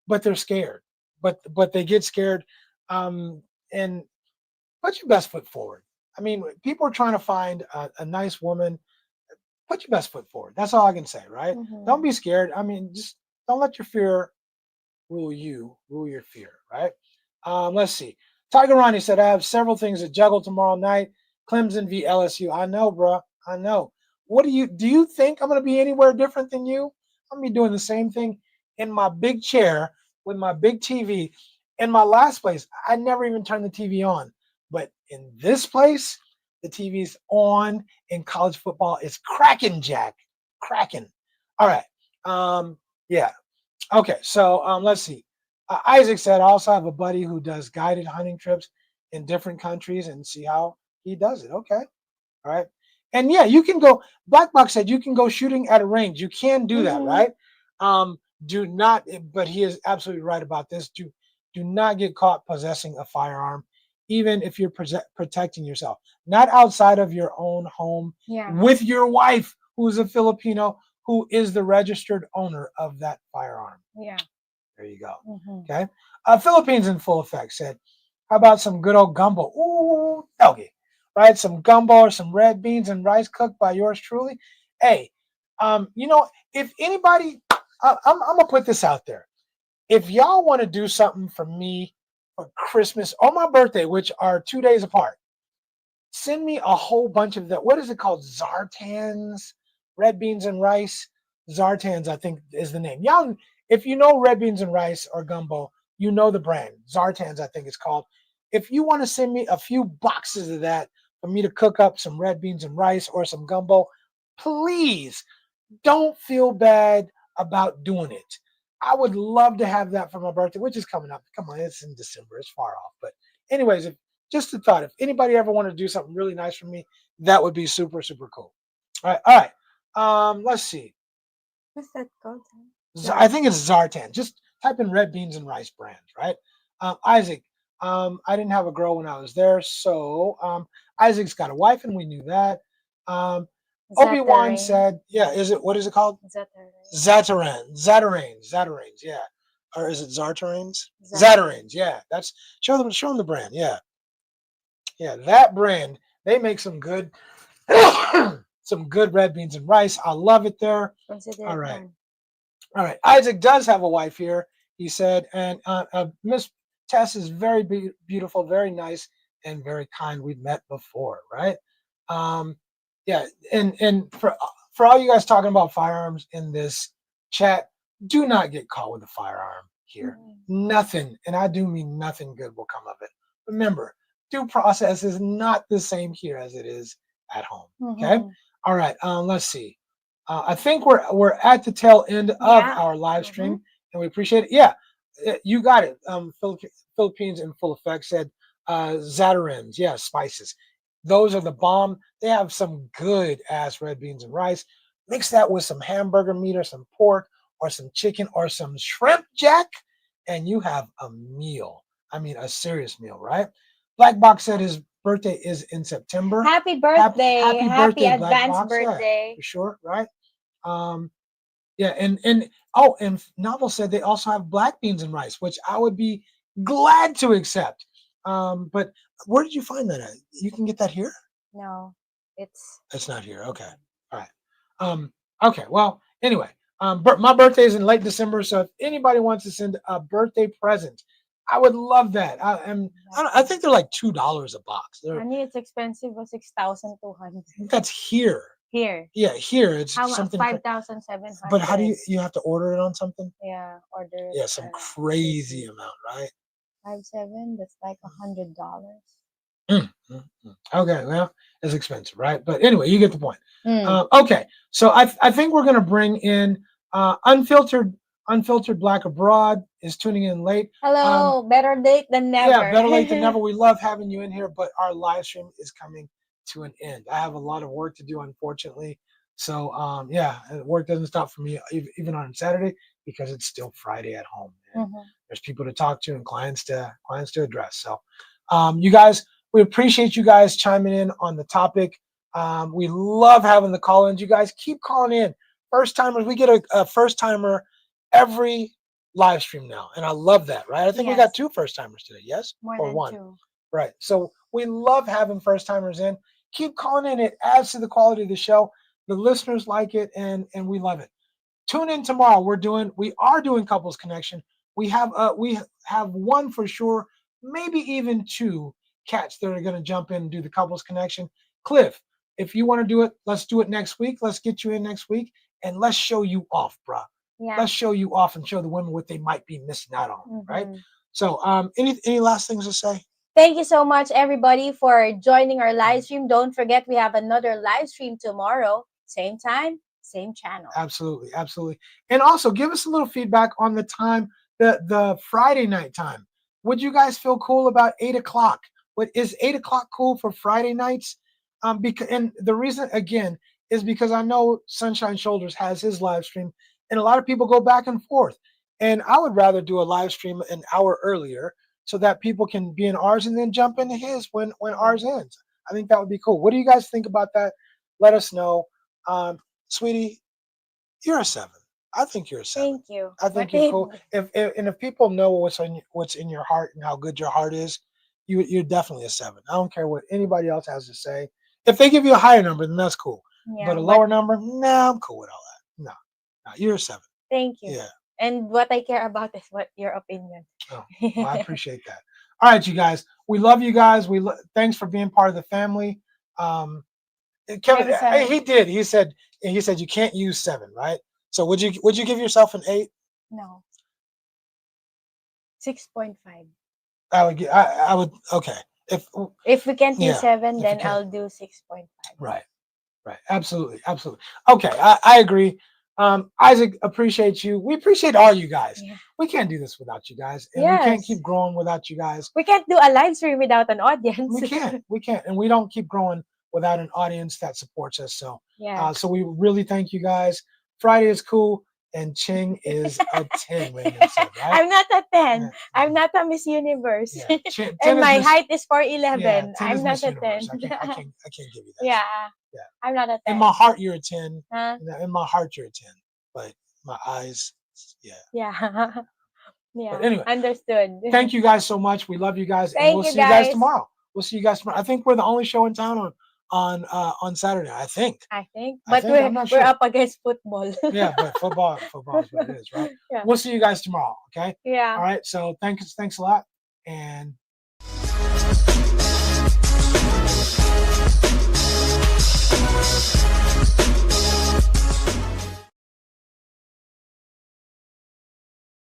but they're scared. But they get scared. And put your best foot forward. I mean, people are trying to find a nice woman. Put your best foot forward. That's all I can say, right? Mhm. Don't be scared. I mean, just don't let your fear rule your fear, right? Let's see. Tiger Ronnie said, I have several things to juggle tomorrow night. Clemson v. LSU. I know, bro. I know. What do you think I'm going to be anywhere different than you? I'm going to be doing the same thing in my big chair with my big TV. In my last place, I never even turned the TV on. But in this place, the TV's on. In college football, it's cracking, Jack. Cracking. All right. Yeah. Okay. So let's see. Isaac said, I also have a buddy who does guided hunting trips in different countries and see how he does it. Okay. All right. And yeah, you can go. Blackbox said you can go shooting at a range. You can do that, right? Do not, but he is absolutely right about this. Do not get caught possessing a firearm, even if you're protecting yourself. Not outside of your own home with your wife, who is a Filipino, who is the registered owner of that firearm. Yeah. There you go. Mm-hmm. Okay. Philippines in full effect said, how about some good old gumbo? Ooh, doggy. Right? Some gumbo or some red beans and rice cooked by yours truly. Hey, if anybody, I'm going to put this out there. If y'all want to do something for me for Christmas or my birthday, which are 2 days apart, send me a whole bunch of that. What is it called? Zartans, red beans and rice. Zartans, I think, is the name. Y'all, if you know red beans and rice or gumbo, you know the brand. Zartans, I think it's called. If you want to send me a few boxes of that for me to cook up some red beans and rice or some gumbo, please don't feel bad about doing it. I would love to have that for my birthday, which is coming up. Come on, it's in December. It's far off. But anyways, just a thought. If anybody ever wanted to do something really nice for me, that would be super, super cool. All right. Let's see. What's that called? I think it's Zartan. Just type in red beans and rice brands, right? Isaac, I didn't have a girl when I was there. So Isaac's got a wife, and we knew that. Obi-Wan said, yeah, what is it called? Zatarains, yeah. Or is it Zartarains? Zatarains, yeah. Show them the brand, yeah. Yeah, that brand, they make some good red beans and rice. I love it there. All right. All right. Isaac does have a wife here, he said, and Miss Tess is very beautiful, very nice, and very kind. We've met before, right? Yeah, and for all you guys talking about firearms in this chat, do not get caught with a firearm here. Mm-hmm. Nothing, and I do mean nothing good will come of it. Remember, due process is not the same here as it is at home. Mm-hmm. Okay. All right. Let's see. I think we're at the tail end of our live stream, and we appreciate it. Yeah, you got it. Philippines in full effect said Zatarins. Yeah, spices. Those are the bomb. They have some good ass red beans and rice. Mix that with some hamburger meat or some pork or some chicken or some shrimp, Jack, and you have a meal. I mean, a serious meal, right? Blackbox said his birthday is in September. Happy birthday. Happy birthday, advance Blackbox. birthday. Yeah, for sure, right? Yeah, and Novel said they also have black beans and rice, which I would be glad to accept. But where did you find that at? You can get that here? No, it's not here. Okay. All right. Okay. Well, anyway, my birthday is in late December, so if anybody wants to send a birthday present, I would love that. I think they're like $2 a box. I mean, it's expensive, but 6,200. That's here. Here. Yeah, here it's something 5,700. But how do you have to order it on something? Yeah, order it. Yeah, some crazy amount, right? 5,700. That's like $100. Okay, well, it's expensive, right? But anyway, you get the point. Okay, so I think we're gonna bring in unfiltered Black Abroad is tuning in late. Hello, better late than never. Yeah, better late than never. We love having you in here, but our live stream is coming to an end. I have a lot of work to do, unfortunately. So yeah, work doesn't stop for me even on Saturday because it's still Friday at home. There's people to talk to and clients to address. So you guys, we appreciate you guys chiming in on the topic. We love having the call-ins. You guys keep calling in. First timers, we get a first timer every live stream now, and I love that. Right? I think we got 2 first timers today. Yes, more or than 1. 2. Right. So we love having first timers in. Keep calling in. It adds to the quality of the show. The listeners like it, and we love it. Tune in tomorrow. We are doing couples connection. We have 1 for sure, maybe even 2 cats that are going to jump in and do the couples connection. Cliff, if you want to do it, let's do it next week. Let's get you in next week, and let's show you off, bruh. Yeah. Let's show you off and show the women what they might be missing out on, right? So any last things to say? Thank you so much, everybody, for joining our live stream. Don't forget, we have another live stream tomorrow. Same time, same channel. Absolutely, absolutely. And also give us a little feedback on the time, the Friday night time. Would you guys feel cool about 8 o'clock? Is 8 o'clock cool for Friday nights? And the reason again is because I know Sunshine Shoulders has his live stream, and a lot of people go back and forth. And I would rather do a live stream an hour earlier so that people can be in ours and then jump into his when ours ends. I think that would be cool. What do you guys think about that? Let us know. Sweetie, you're a 7. I think you're a 7. Thank you. I think you're cool. If people know what's in your heart and how good your heart is, you're definitely a 7. I don't care what anybody else has to say. If they give you a higher number, then that's cool. Yeah, but a lower number, I'm cool with all that. No, you're a 7. Thank you. Yeah. And what I care about is what your opinion. Oh, well, I appreciate that. All right, you guys. We love you guys. Thanks for being part of the family. Kevin, he did. He said you can't use 7, right? So would you give yourself an 8? No. 6.5. I would. Okay. If we can't use 7, then I'll do 6.5. Right. Absolutely. Okay, I agree. Isaac, appreciate you. We appreciate all you guys. Yeah. We can't do this without you guys, and we can't keep growing without you guys. We can't do a live stream without an audience. We can't, and we don't keep growing without an audience that supports us. So, so we really thank you guys. Friday is cool, and Ching is a 10. Raymond said, right? I'm not a 10. Yeah. I'm not a Miss Universe. Yeah. And my height is 4'11". Yeah, I'm not a 10. I can't give you that. Yeah. I'm not a 10. In my heart, you're a 10. Huh? In my heart, you're a 10. But my eyes, Yeah. But anyway, understood. Thank you guys so much. We love you guys, and we'll see you guys tomorrow. I think we're the only show in town on Saturday. I think. But we're up against football. Yeah, but football is what it is, right? Yeah. We'll see you guys tomorrow. Okay. Yeah. All right. So thanks a lot, and